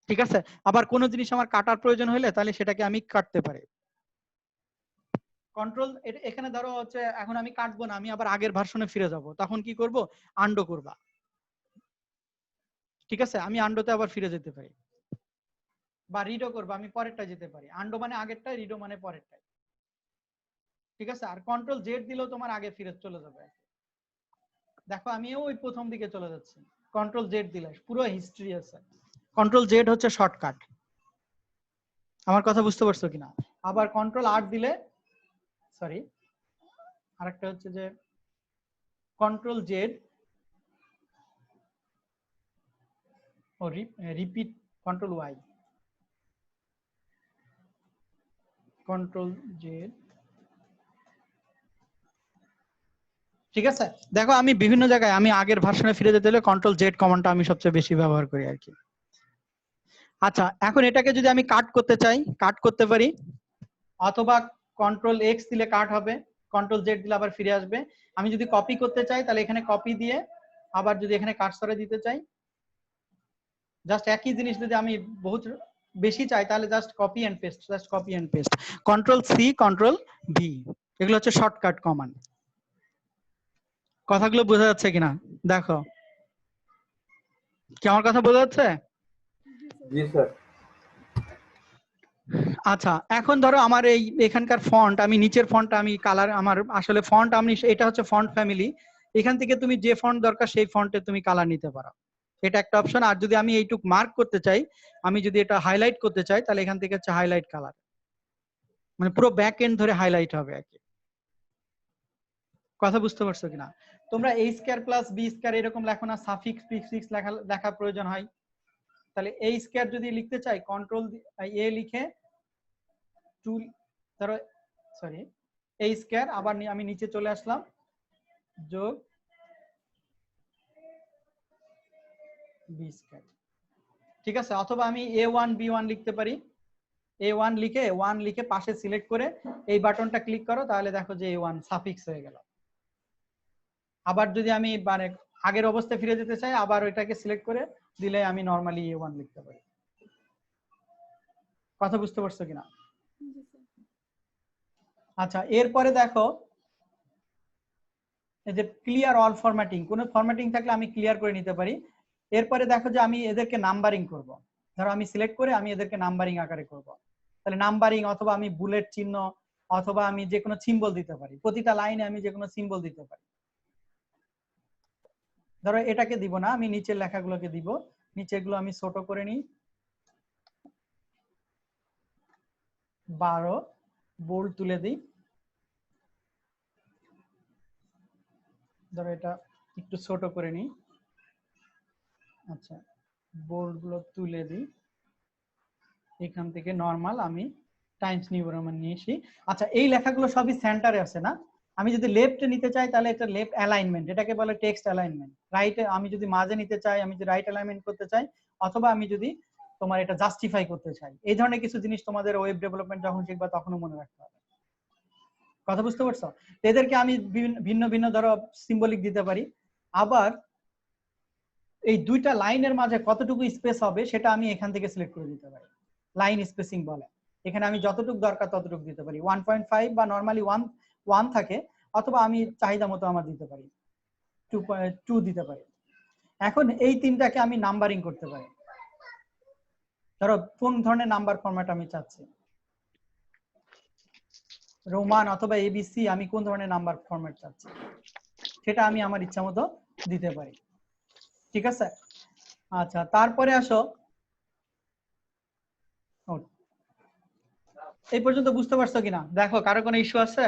ঠিক আছে, আবার কোন জিনিস আমার কাটার প্রয়োজন হলে তাহলে সেটাকে আমি কাটতে পারি। কন্ট্রোল এখানে ধরো হচ্ছে এখন আমি কাটবো না, আমি আবার আগের ভার্সনে ফিরে যাব, তখন কি করব, আন্ডো করবা। ঠিক আছে, আমি আন্ডোতে আবার ফিরে যেতে পারি, বা রিডো করবা, আমি পরেরটা যেতে পারি। আন্ডো মানে আগেরটা, রিডো মানে পরেরটা। ঠিক আছে, আর কন্ট্রোল জেড দিলেও তোমার আগে ফিরে চলে যাবে। দেখো আমিও ওই প্রথম দিকে চলে যাচ্ছি, কন্ট্রোল জেড দিলে পুরো হিস্ট্রি আছে। কন্ট্রোল জেড হচ্ছে শর্টকাট, আমার কথা বুঝতে পারছো কিনা? আবার কন্ট্রোল আর দিলে, সরি আরেকটা হচ্ছে যে কন্ট্রোল জেড ও repeat, control Y, control Z. ঠিক আছে, দেখো আমি বিভিন্ন জায়গায় আমি আগের ভার্সনে ফিরে যেতে হলে কন্ট্রোল জেড কমান্ডটা আমি সবচেয়ে বেশি ব্যবহার করি আর কি। আচ্ছা, এখন এটাকে যদি আমি কাট করতে চাই কাট করতে পারি, অথবা কন্ট্রোল এক্স দিলে কাট হবে, কন্ট্রোল জেড দিলে আবার ফিরে আসবে। আমি যদি কপি করতে চাই তাহলে এখানে কপি দিয়ে, আবার যদি এখানে কার্সরে দিতে চাই, জাস্ট একই জিনিস যদি আমি বহুত বেশি চাই তাহলে just copy and paste, just copy and paste, control C control V, এগুলো হচ্ছে শর্টকাট কমান্ড। কথাগুলো বোঝা যাচ্ছে কিনা দেখো, কি আমার কথা বোঝা যাচ্ছে? জি স্যার। আচ্ছা, এখন ধরো আমার এখানকার ফন্ট, আমি নিচের ফন্ট আমি কালার, আমার আসলে ফন্ট আমি এটা হচ্ছে ফন্ট ফ্যামিলি, এখান থেকে তুমি যে ফন্ট দরকার সেই ফন্টে তুমি কালার নিতে পারো। এটা একটা অপশন। আর যদি আমি এইটুক মার্ক করতে চাই, আমি যদি এটা হাইলাইট করতে চাই, তাহলে এখান থেকে হচ্ছে হাইলাইট কালার, মানে পুরো ব্যাক এন্ড ধরে হাইলাইট হবে আর কি। কথা বুঝতে পারছো কিনা? তোমরা a square plus b square এরকম লেখো না, সাফিক্স প্রিফিক্স লেখা প্রয়োজন হয়। তাহলে a স্কয়ার যদি লিখতে চাই কন্ট্রোল a লিখে 2 ধরো সরি a স্কয়ার, আবার আমি নিচে চলে আসলাম, যোগ b স্কয়ার, ঠিক আছে। অথবা আমি a1 b1 লিখতে পারি, a1 লিখে 1 লিখে পাশে সিলেক্ট করে এই বাটনটা ক্লিক করো, তাহলে দেখো যে a1 সাফিক্স হয়ে গেল। আবার যদি আমি মানে আগের অবস্থায় ফিরে যেতে চাই, আবার ওইটাকে সিলেক্ট করে দিলে আমি নরমালি a1 লিখতে পারি। কথা বুঝতে পারছো কিনা? আচ্ছা, এরপরে দেখো এই যে ক্লিয়ার অল ফরম্যাটিং, কোনো ফরম্যাটিং থাকলে আমি ক্লিয়ার করে নিতে পারি। এরপরে দেখো যে আমি এদেরকে নাম্বারিং করব। ধরো আমি সিলেক্ট করে আমি এদেরকে নাম্বারিং আকারে করব, তাহলে নাম্বারিং, অথবা আমি বুলেট চিহ্ন, অথবা আমি যে কোনো সিম্বল দিতে পারি, প্রতিটা লাইনে আমি যে কোনো সিম্বল দিতে পারি। ধরো এটাকে দিব না, আমি নিচের লেখাগুলোকে দিব, নিচেরগুলো আমি ছোট করে নিই, 12 বোল্ড তুলে দিই। ধরো এটা একটু ছোট করে নিই, আচ্ছা বোল্ড গুলো তুলে দিই, এখান থেকে নরমাল আমি টাইমস নিউ রোমান নিয়েছি। আচ্ছা, এই লেখাগুলো সবই সেন্টারে আছে না? আমি যদি লেফটে নিতে চাই তাহলে এটা লেফট অ্যালাইনমেন্ট, এটাকে বলে টেক্সট অ্যালাইনমেন্ট। রাইটে আমি যদি মাঝে নিতে চাই, আমি যদি রাইট অ্যালাইনমেন্ট করতে চাই, অথবা আমি যদি তোমার এটা জাস্টিফাই করতে চাই, এই ধরনের কিছু জিনিস তোমাদের ওয়েব ডেভেলপমেন্ট যখন শিখবা তখনও মনে রাখতে হবে। কথা বুঝতে পারছো? এদেরকে আমি ভিন্ন ভিন্ন ধরো সিম্বলিক দিতে পারি। আবার এই দুইটা লাইনের মাঝে কতটুকু স্পেস হবে সেটা আমি এখান থেকে সিলেক্ট করে দিতে পারি, লাইন স্পেসিং বলে। এখানে আমি যতটুকু দরকার ততটুকু দিতে পারি, 1.5 বা নরমালি 1 থাকে, অথবা আমি চাহিদা মতো আমার দিতে পারি 2 দিতে পারি। এখন এই তিনটাকে আমি নাম্বারিং করতে পারি। ধরো কোন ধরনের নাম্বার ফরম্যাট আমি চাচ্ছি, রোমান অথবা এবিসি, আমি কোন ধরনের নাম্বার ফরম্যাট চাচ্ছি সেটা আমি আমার ইচ্ছা মতো দিতে পারি, ঠিক আছে। আচ্ছা, তারপরে আসো, এই পর্যন্ত বুঝতে পারছো কিনা দেখো, কারো কোনো ইস্যু আছে?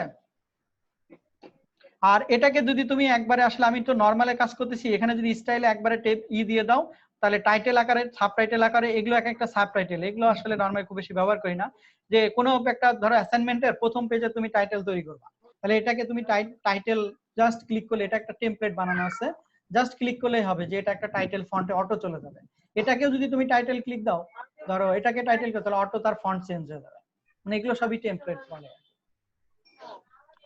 আর এটাকে যদি তুমি একবারে, আসলে আমি তো নরমালে কাজ করতেছি, এখানে যদি স্টাইলে একবারে টেপ দিয়ে দাও, তাহলে টাইটেল আকারে, সাবটাইটেল আকারে, এগুলো এক একটা সাবটাইটেল, এগুলো আসলে নরমালি খুব বেশি ব্যবহার করি না। যে কোনো একটা ধরো অ্যাসাইনমেন্টের প্রথম পেজে তুমি টাইটেল তৈরি করবা, তাহলে এটাকে তুমি টাইটেল জাস্ট ক্লিক করলে, এটা একটা টেমপ্লেট বানানো আছে, জাস্ট ক্লিক করলেই হবে যে এটা একটা টাইটেল ফন্টে অটো চলে যাবে। এটাকেও যদি তুমি টাইটেল ক্লিক দাও, ধরো এটাকে টাইটেল করতে, তাহলে অটো তার ফন্ট চেঞ্জ হয়ে যাবে। মানে এগুলো সবই টেমপ্লেট বলে।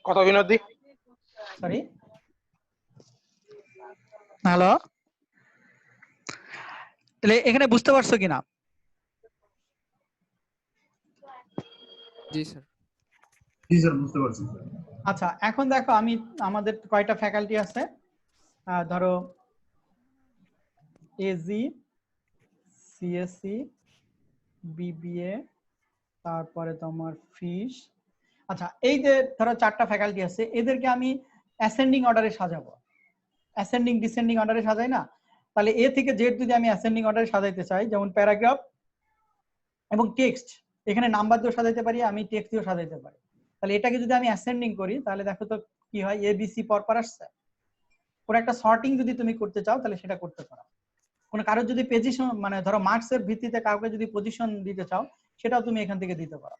কত বিনোদী? সরি, হ্যালো, তাহলে এখানে বুঝতে পারছো কিনা? জি স্যার। জি স্যার, বুঝতে পারছি স্যার। আচ্ছা, এখন দেখো আমি আমাদের কয়টা ফ্যাকাল্টি আছে, ধরো এজি, সিএসসি, বিবিএ, তারপরে তোমার ফিশ। আচ্ছা, এই যে ধরো 4টা ফ্যাকাল্টি আছে, এদেরকে আমি অ্যাসেন্ডিং অর্ডারে সাজাবো। অ্যাসেন্ডিং ডিসেন্ডিং অর্ডারে সাজাই না? তাহলে এ থেকে জেড যদি আমি অ্যাসেন্ডিং অর্ডারে সাজাইতে চাই, যেমন প্যারাগ্রাফ এবং টেক্সট, এখানে নাম্বার দিয়েও সাজাইতে পারি, আমি টেক্সট দিয়েও সাজাইতে পারি। তাহলে এটাকে যদি আমি অ্যাসেন্ডিং করি, তাহলে দেখো তো কি হয়, এবিসি পরপর আসছে। কোনো একটা সর্টিং যদি তুমি করতে চাও, তাহলে সেটা করতে পারো। কোনো কারোর যদি পজিশন, মানে ধরো মার্কসের ভিত্তিতে কাউকে যদি পজিশন দিতে চাও, সেটাও তুমি এখান থেকে দিতে পারো।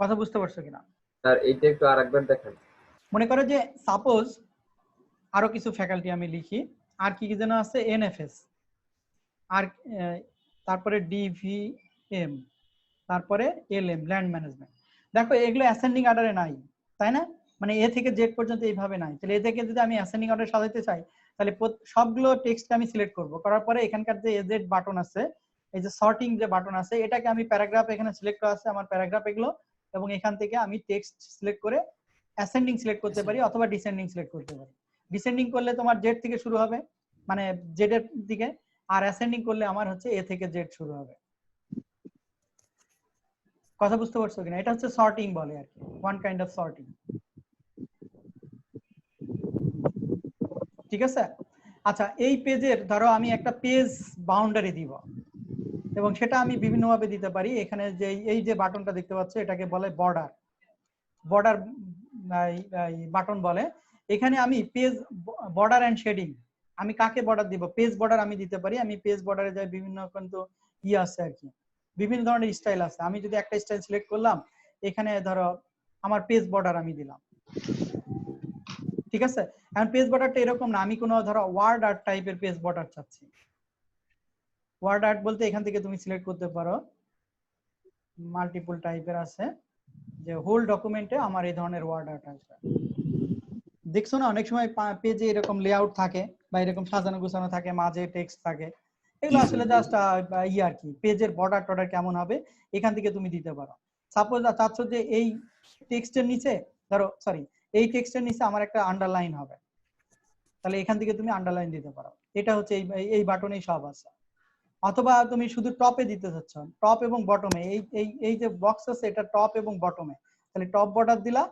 কথা বুঝতে পারছো কিনা? স্যার এইটা একটু আরেকবার দেখেন। মনে করো যে সাপোজ আরো কিছু ফ্যাকাল্টি আমি লিখি, আর কি কি যেন আছে, এনএফএস, আর তারপরে ডিভিএম, তারপরে এলএম, ল্যান্ড ম্যানেজমেন্ট। দেখো এগুলো অ্যাসেন্ডিং অর্ডারে নাই, তাই না? মানে এ থেকে জেড পর্যন্ত এইভাবে নাই। তাহলে এ থেকে যদি আমি অ্যাসেন্ডিং অর্ডারে সাজাতে চাই, তাহলে সবগুলো টেক্সট আমি সিলেক্ট করব, করার পরে এখানকার যে এজেড বাটন আছে, এই যে সর্টিং যে বাটন আছে, এটাকে আমি প্যারাগ্রাফ, এখানে সিলেক্ট করা আছে আমার প্যারাগ্রাফ এগুলো, এবং এখান থেকে আমি টেক্সট সিলেক্ট করে অ্যাসেন্ডিং সিলেক্ট করতে পারি, অথবা ডিসেন্ডিং সিলেক্ট করতে পারি। ডিসেন্ডিং করলে তোমার জেড থেকে শুরু হবে, মানে জেড এর দিকে, আর অ্যাসেন্ডিং করলে আমার হচ্ছে এ থেকে জেড শুরু হবে। কথা বুঝতে পারছো কিনা? এটা হচ্ছে সর্টিং বলে আর কি, ওয়ান কাইন্ড অফ সর্টিং, ঠিক আছে। আচ্ছা, এই পেজের ধরো আমি একটা পেজ বাউন্ডারি দিব এবং সেটা আমি বিভিন্ন ভাবে দিতে পারি। এখানে যে এই যে বাটনটা দেখতে পাচ্ছ এটাকে বলে বর্ডার বাটন বলে। এখানে আমি পেজ বর্ডার এন্ড শেডিং, আমি কাকে বর্ডার দিব? পেজ বর্ডার আমি দিতে পারি। আমি পেজ বর্ডারে যাই, বিভিন্ন কিন্তু আছে আর কি, বিভিন্ন ধরনের স্টাইল আছে। আমি যদি একটা স্টাইল সিলেক্ট করলাম, এখানে ধরো আমার পেজ বর্ডার আমি দিলাম, ঠিক আছে। এখন পেজ বর্ডারটা এরকম না, আমি কোনো ধরো ওয়ার্ড আর্ট টাইপের পেজ বর্ডার চাচ্ছি। ওয়ার্ড আর্ট বলতে এখান থেকে তুমি সিলেক্ট করতে পারো, মাল্টিপল টাইপের আছে, যে হোল ডকুমেন্টে আমার এই ধরনের ওয়ার্ড আর্ট আছে। দেখছো না অনেক সময় পেজে এরকম লেআউট থাকে বা এরকম সাজানো গোছানো থাকে, মাঝে টেক্সট থাকে, এগুলো আসলে জাস্ট আর কি পেজের বর্ডার টর্ডার কেমন হবে এখান থেকে তুমি দিতে পারো। সাপোজ চাচ্ছ যে এই টেক্সটের নিচে ধরো এই টেক্সটের নিচে আমার একটা আন্ডারলাইন হবে, তাহলে এখান থেকে তুমি আন্ডারলাইন দিতে পারো। এটা হচ্ছে এই বাটনেই সব আছে। অথবা তুমি শুধু টপে দিতে চাচ্ছ, টপ এবং বটমে, এই যে বক্স আছে এটা টপ এবং বটমে, তাহলে টপ বর্ডার দিলা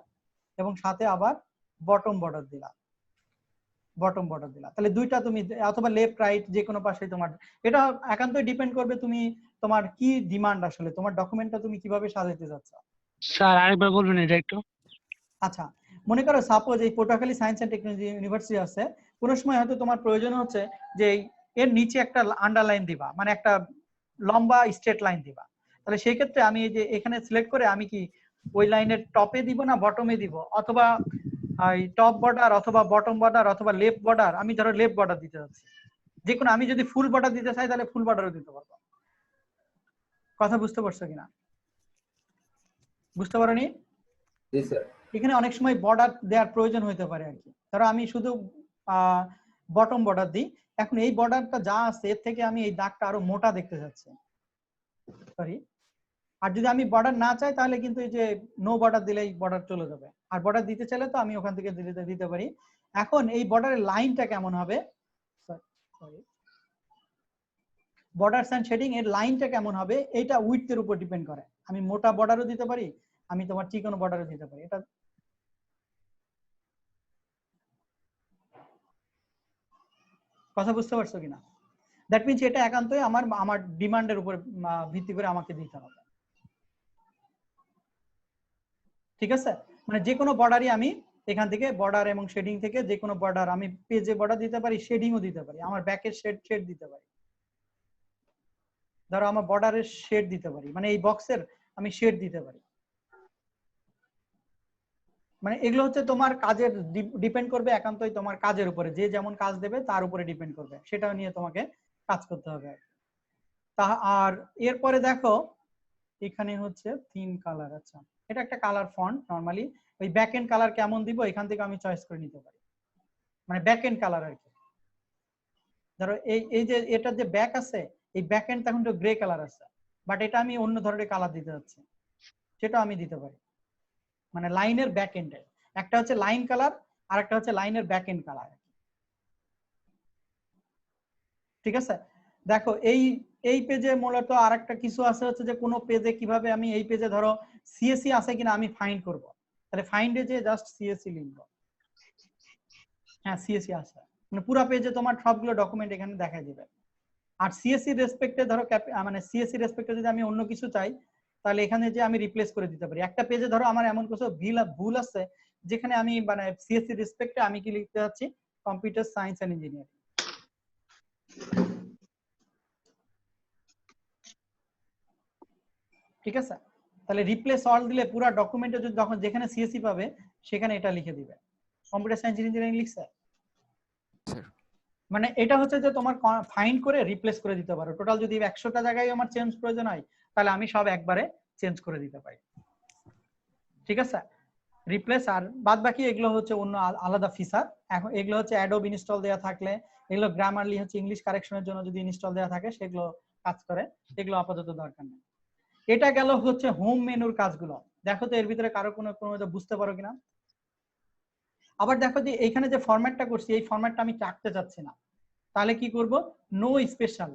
এবং সাথে আবার বটম বর্ডার দিলা, তাহলে দুইটা তুমি, অথবা লেফট রাইট যে কোনো পাশে তোমার, এটা একান্তই ডিপেন্ড করবে তুমি তোমার কি ডিমান্ড, আসলে তোমার ডকুমেন্টটা তুমি কিভাবে সাজাতে চাচ্ছ। স্যার আরেকবার বলবেন এটা একটু। আচ্ছা, মনে করো সাপোজ এই Patuakhali science and technology university আছে, কোনো সময় হয়তো তোমার প্রয়োজন হচ্ছে যে এর নিচে একটা আন্ডারলাইন দিবা, মানে একটা লম্বা স্ট্রেট লাইন দিবা। তাহলে সেই ক্ষেত্রে আমি এই যে এখানে সিলেক্ট করে আমি কি ওই লাইনের টপে দিব না বটমে দিব, অথবা টপ বর্ডার অথবা বটম বর্ডার অথবা লেফট বর্ডার, আমি ধরো লেফট বর্ডার দিতে যাচ্ছি। যে কোনো, আমি যদি ফুল বর্ডার দিতে চাই তাহলে ফুল বর্ডারও দিতে পারবো। কথা বুঝতে পারছো কিনা? বুঝতে পারোনি? জি স্যার। এখানে অনেক সময় বর্ডার দেওয়ার প্রয়োজন হতে পারে আর কি। ধরো আমি শুধু বটম বর্ডার দিই, এখন এই বর্ডারটা যা আছে এর থেকে আমি এই দাগটা আরো মোটা দেখতে চাচ্ছি, সরি। আর যদি আমি বর্ডার না চাই তাহলে কিন্তু এই যে নো বর্ডার দিলেই বর্ডার চলে যাবে, আর বর্ডার দিতে চাইলে তো আমি ওখান থেকে দিতে পারি। এখন এই বর্ডারের লাইনটা কেমন হবে, বর্ডারস এন্ড শেডিং এর লাইনটা কেমন হবে এটা উইডথের উপর ডিপেন্ড করে। আমি মোটা বর্ডারও দিতে পারি, আমি তোমার চিকন বর্ডারও দিতে পারি। এটা কথা বুঝতে পারছো কিনা? দ্যাট মিনস এটা একান্তই আমার ডিমান্ডের উপর ভিত্তি করে আমাকে দিতে হবে, ঠিক আছে। মানে যে কোনো বর্ডারই আমি এখান থেকে বর্ডার এবং শেডিং থেকে যে কোনো বর্ডার, আমি পেজে বর্ডার দিতে পারি, শেডিংও দিতে পারি, আমার ব্যাকের শেড দিতে পারি। ধরো আমার বর্ডারের শেড দিতে পারি, মানে এই বক্সের আমি শেড দিতে পারি। মানে এগুলো হচ্ছে তোমার কাজের ডিপেন্ড করবে, একান্তই তোমার কাজের উপরে, যে যেমন কাজ দেবে তার উপরে ডিপেন্ড করবে, সেটা নিয়ে তোমাকে কাজ করতে হবে। আর এরপরে দেখো এখানে হচ্ছে থিম কালার। আচ্ছা, এটা একটা কালার ফন্ট, নরমালি ওই ব্যাক এন্ড কালার কেমন দিব এখান থেকে আমি চয়েস করে নিতে পারি, মানে ব্যাক এন্ড কালার আর কি। ধরো এই যে এটা যে ব্যাক আছে, এই ব্যাক এন্ড তখন তো গ্রে কালার আছে, বাট এটা আমি অন্য ধরনের কালার দিতে যাচ্ছি, সেটা আমি দিতে পারি। মানে লাইনের ব্যাক এন্ডে একটা হচ্ছে লাইন কালার আর একটা হচ্ছে লাইনের ব্যাক এন্ড কালার, ঠিক আছে। দেখো এই পেজে মূলত আরেকটা কিছু আছে হচ্ছে যে কোনো পেজে কিভাবে আমি এই পেজে ধরো সিএসসি আছে কিনা আমি ফাইন্ড করব, তাহলে ফাইন্ডে যে জাস্ট সিএসসি লিখব, হ্যাঁ সিএসসি আছে, মানে পুরো পেজে তোমার সবগুলো ডকুমেন্ট এখানে দেখাই দিবে। আর সিএসসি রেসপেক্টে ধরো মানে সিএসসি রেসপেক্টে যদি আমি অন্য কিছু চাই তাহলে এখানে যে আমি রিপ্লেস করে দিতে পারি। একটা পেজে ধরো আমার এমন কিছু ভুল আছে যেখানে আমি মানে সিএসসি রেসপেক্টে আমি কি লিখতে যাচ্ছি, কম্পিউটার সায়েন্স এন্ড ইঞ্জিনিয়ারিং, ঠিক আছে। তাহলে রিপ্লেস অল দিলে পুরো ডকুমেন্টে যদি যখন যেখানে সিএসসি পাবে সেখানে এটা লিখে দিবে কম্পিউটার সায়েন্স ইঞ্জিনিয়ারিং লিখছে। মানে এটা হচ্ছে যে তোমার ফাইন্ড করে রিপ্লেস করে দিতে পারো। টোটাল যদি 100টা জায়গায় আমার চেঞ্জ প্রয়োজন হয় তাহলে আমি সব একবারে চেঞ্জ করে দিতে পারি, ঠিক আছে। রিপ্লেস আর বাদ বাকি এগুলো হচ্ছে অন্য আলাদা ফিচার। এখন এগুলো হচ্ছে অ্যাডোব ইনস্টল দেওয়া থাকলে, এগুলো গ্রামারলি হচ্ছে ইংলিশ কারেকশনের জন্য যদি ইনস্টল দেওয়া থাকে সেগুলো কাজ করে, এগুলো আপাতত দরকার নেই। এটা গেল হচ্ছে হোম মেনুর কাজগুলো। দেখো তো এর ভিতরে কারো কোনো বুঝতে পারো কিনা। আবার দেখো যে এইখানে যে ফরম্যাটটা করছি এই ফরম্যাটটা আমি রাখতে চাচ্ছি না, তাহলে কি করব, নো স্পেশাল।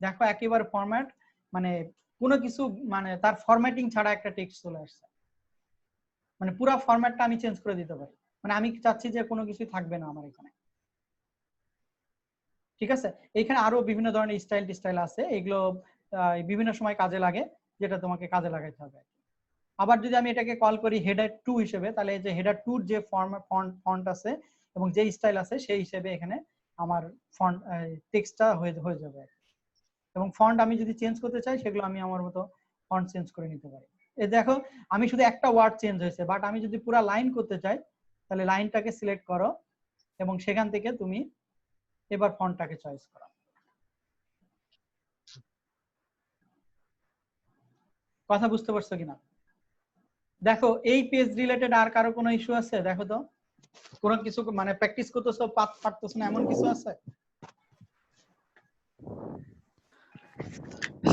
দেখো একেবারে ফরম্যাট মানে কোনো কিছু মানে তার ফরম্যাটিং ছাড়া একটা টেক্সট চলে আসছে, মানে পুরো ফরম্যাটটা আমি চেঞ্জ করে দিতে পারি। মানে আমি চাচ্ছি যে কোনো কিছু থাকবে না আমার এখানে, ঠিক আছে, এখানে আরো বিভিন্ন ধরনের স্টাইল আছে, এগুলো বিভিন্ন সময় কাজে লাগে, যেটা তোমাকে কাজে লাগাইতে হবে। আবার যদি আমি এটাকে কল করি হেডার 2 হিসেবে, তাহলে এই যে হেডার 2 যে ফন্ট আছে এবং যে স্টাইল আছে সেই হিসেবে এখানে আমার ফন্ট টেক্সটটা হয়ে যাবে। এবং ফন্ট আমি যদি চেঞ্জ করতে চাই সেগুলো আমি আমার মতো ফন্ট চেঞ্জ করে নিতে পারি। এই দেখো আমি শুধু একটা ওয়ার্ড চেঞ্জ হয়েছে, বাট আমি যদি পুরো লাইন করতে চাই তাহলে লাইনটাকে সিলেক্ট করো এবং সেখান থেকে তুমি এবার ফন্টটাকে চয়েস করো। কথা বুঝতে পারছো কিনা? দেখো এই পেজ রিলেটেড আর কারো কোনো ইস্যু আছে? দেখো তো কোনো কিছু মানে প্র্যাকটিস করতেছো পারতেছো না এমন কিছু আছে?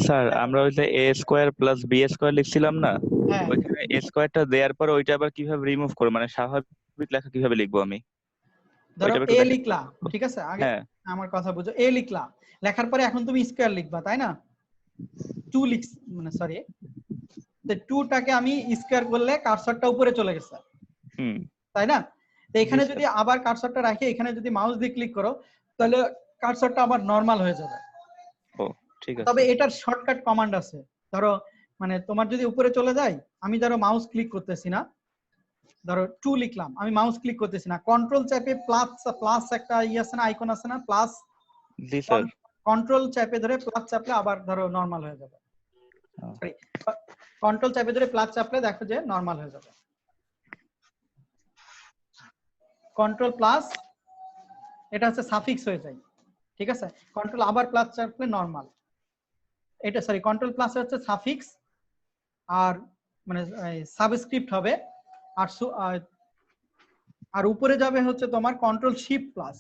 স্যার আমরা ওই যে a square plus b square লিখছিলাম না, হ্যাঁ, ওইখানে a স্কয়ারটা দেওয়ার পর ওইটা আবার কিভাবে রিমুভ করব, মানে স্বাভাবিক লেখা কিভাবে লিখবো আমি? ধরো ওইটা একটু এ দেখেন। লিখলা, ঠিক আছে, আগে হ্যাঁ আমার কথা বুঝো, এ লিখলা, লেখার পরে এখন তুমি স্কয়ার লিখবা, তাই না? 2 লিখ, মানে সরি, তো 2টাকে আমি স্কয়ার করলে কার্সরটা উপরে চলে গেছে, হুম তাই না? তো এখানে জি, স্যার। যদি আবার কার্সরটা রাখি, এখানে যদি মাউস দিয়ে ক্লিক করো তাহলে কার্সরটা আবার নরমাল হয়ে যাবে। ও ঠিক আছে। তবে এটার শর্টকাট কমান্ড আছে। ধরো মানে তোমার যদি উপরে চলে যায়, আমি ধরো মাউস ক্লিক করতেছি না, ধরো 2 লিখলাম, আমি মাউস ক্লিক করতেছি না, কন্ট্রোল চাপে প্লাস একটা আছে না, আইকন আছে না প্লাস, জি স্যার। কন্ট্রোল চাপে ধরে প্লাস চাপলে আবার ধরো নরমাল হয়ে যাবে। সরি, কন্ট্রোল চাপে ধরে প্লাস চাপলে দেখো যে নরমাল হয়ে যাবে। কন্ট্রোল প্লাস এটা হচ্ছে সাফিক্স হয়ে যায়, ঠিক আছে? কন্ট্রোল আবার প্লাস চাপলে নরমাল। এটা সরি, কন্ট্রোল প্লাস হচ্ছে সাফিক্স, আর মানে সাবস্ক্রিপ্ট হবে, আর উপরে যাবে হচ্ছে তোমার control shift plus,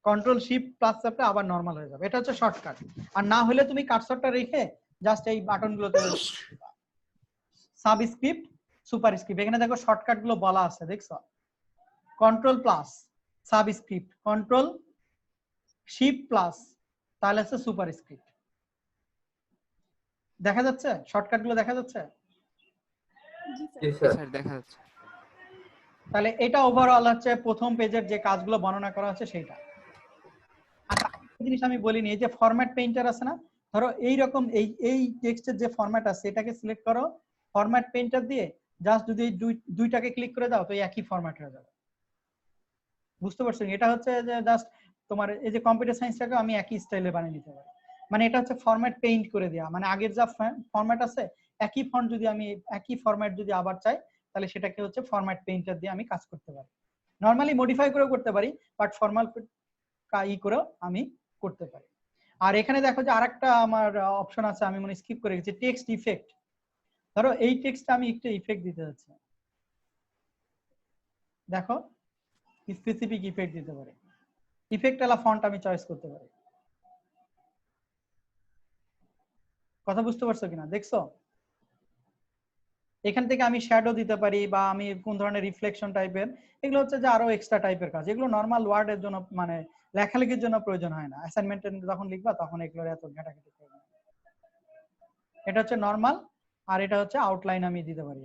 control shift plus চাপলে আবার নরমাল হয়ে যাবে। এটা হচ্ছে শর্টকাট। আর না হলে তুমি কার্সরটা রেখে জাস্ট এই বাটনগুলোতে সাবস্ক্রিপ্ট, সুপারস্ক্রিপ্ট, এখানে দেখো শর্টকাট গুলো বলা আছে, দেখছো? Control plus subscript, control shift plus, তাহলে হচ্ছে সুপারস্ক্রিপ্ট। দেখা যাচ্ছে শর্টকাট গুলো? দেখা যাচ্ছে? জি জি স্যার। স্যার দেখা যাচ্ছে। তাহলে এটা ওভারঅল হচ্ছে প্রথম পেজের যে কাজগুলো বর্ণনা করা আছে সেইটা। আর একটা জিনিস আমি বলিনি, এই যে ফরম্যাট পেইন্টার আছে না, ধরো এইরকম এই টেক্সটের যে ফরম্যাট আছে এটাকে সিলেক্ট করো, ফরম্যাট পেইন্টার দিয়ে জাস্ট যদি দুইটাকে ক্লিক করে দাও তো একই ফরম্যাট হয়ে যাবে। বুঝতে পারছো? এটা হচ্ছে যে জাস্ট তোমার এই যে কম্পিউটার সায়েন্সটাকে আমি একই স্টাইলে বানিয়ে নিতে পারি, মানে এটা হচ্ছে ফরম্যাট পেইন্ট করে দেওয়া, মানে আগের যা ফরম্যাট আছে একই ফন্ট যদি আমি একই ফরম্যাট যদি আবার চাই তাহলে সেটাকে হচ্ছে ফরম্যাট পেইন্টার দিয়ে আমি কাজ করতে পারি। নরমালি মডিফাই করেও করতে পারি, বাট ফর্মাল করেও আমি করতে পারি। আর এখানে দেখো যে আরেকটা আমার অপশন আছে, আমি মনে স্কিপ করে গেছি, টেক্সট ইফেক্ট। ধরো এই টেক্সটে আমি একটু ইফেক্ট দিতে যাচ্ছি, দেখো স্পেসিফিক ইফেক্ট দিতে পারি, ইফেক্ট আলা ফন্ট আমি চয়েস করতে পারি। কথা বুঝতে পারছো কিনা? দেখছো? এখান থেকে আমি শ্যাডো দিতে পারি, বা আমি কোন ধরনের রিফ্লেকশন টাইপের, এগুলো হচ্ছে যে আরো এক্সট্রা টাইপের কাজ, এগুলো নরমাল ওয়ার্ডের জন্য মানে লেখালেখির জন্য প্রয়োজন হয় না, অ্যাসাইনমেন্টে যখন লিখবা তখন এগুলোর এত ঘাটাঘাটি করবে না। এটা হচ্ছে নরমাল, আর এটা হচ্ছে আউটলাইন আমি দিতে পারি।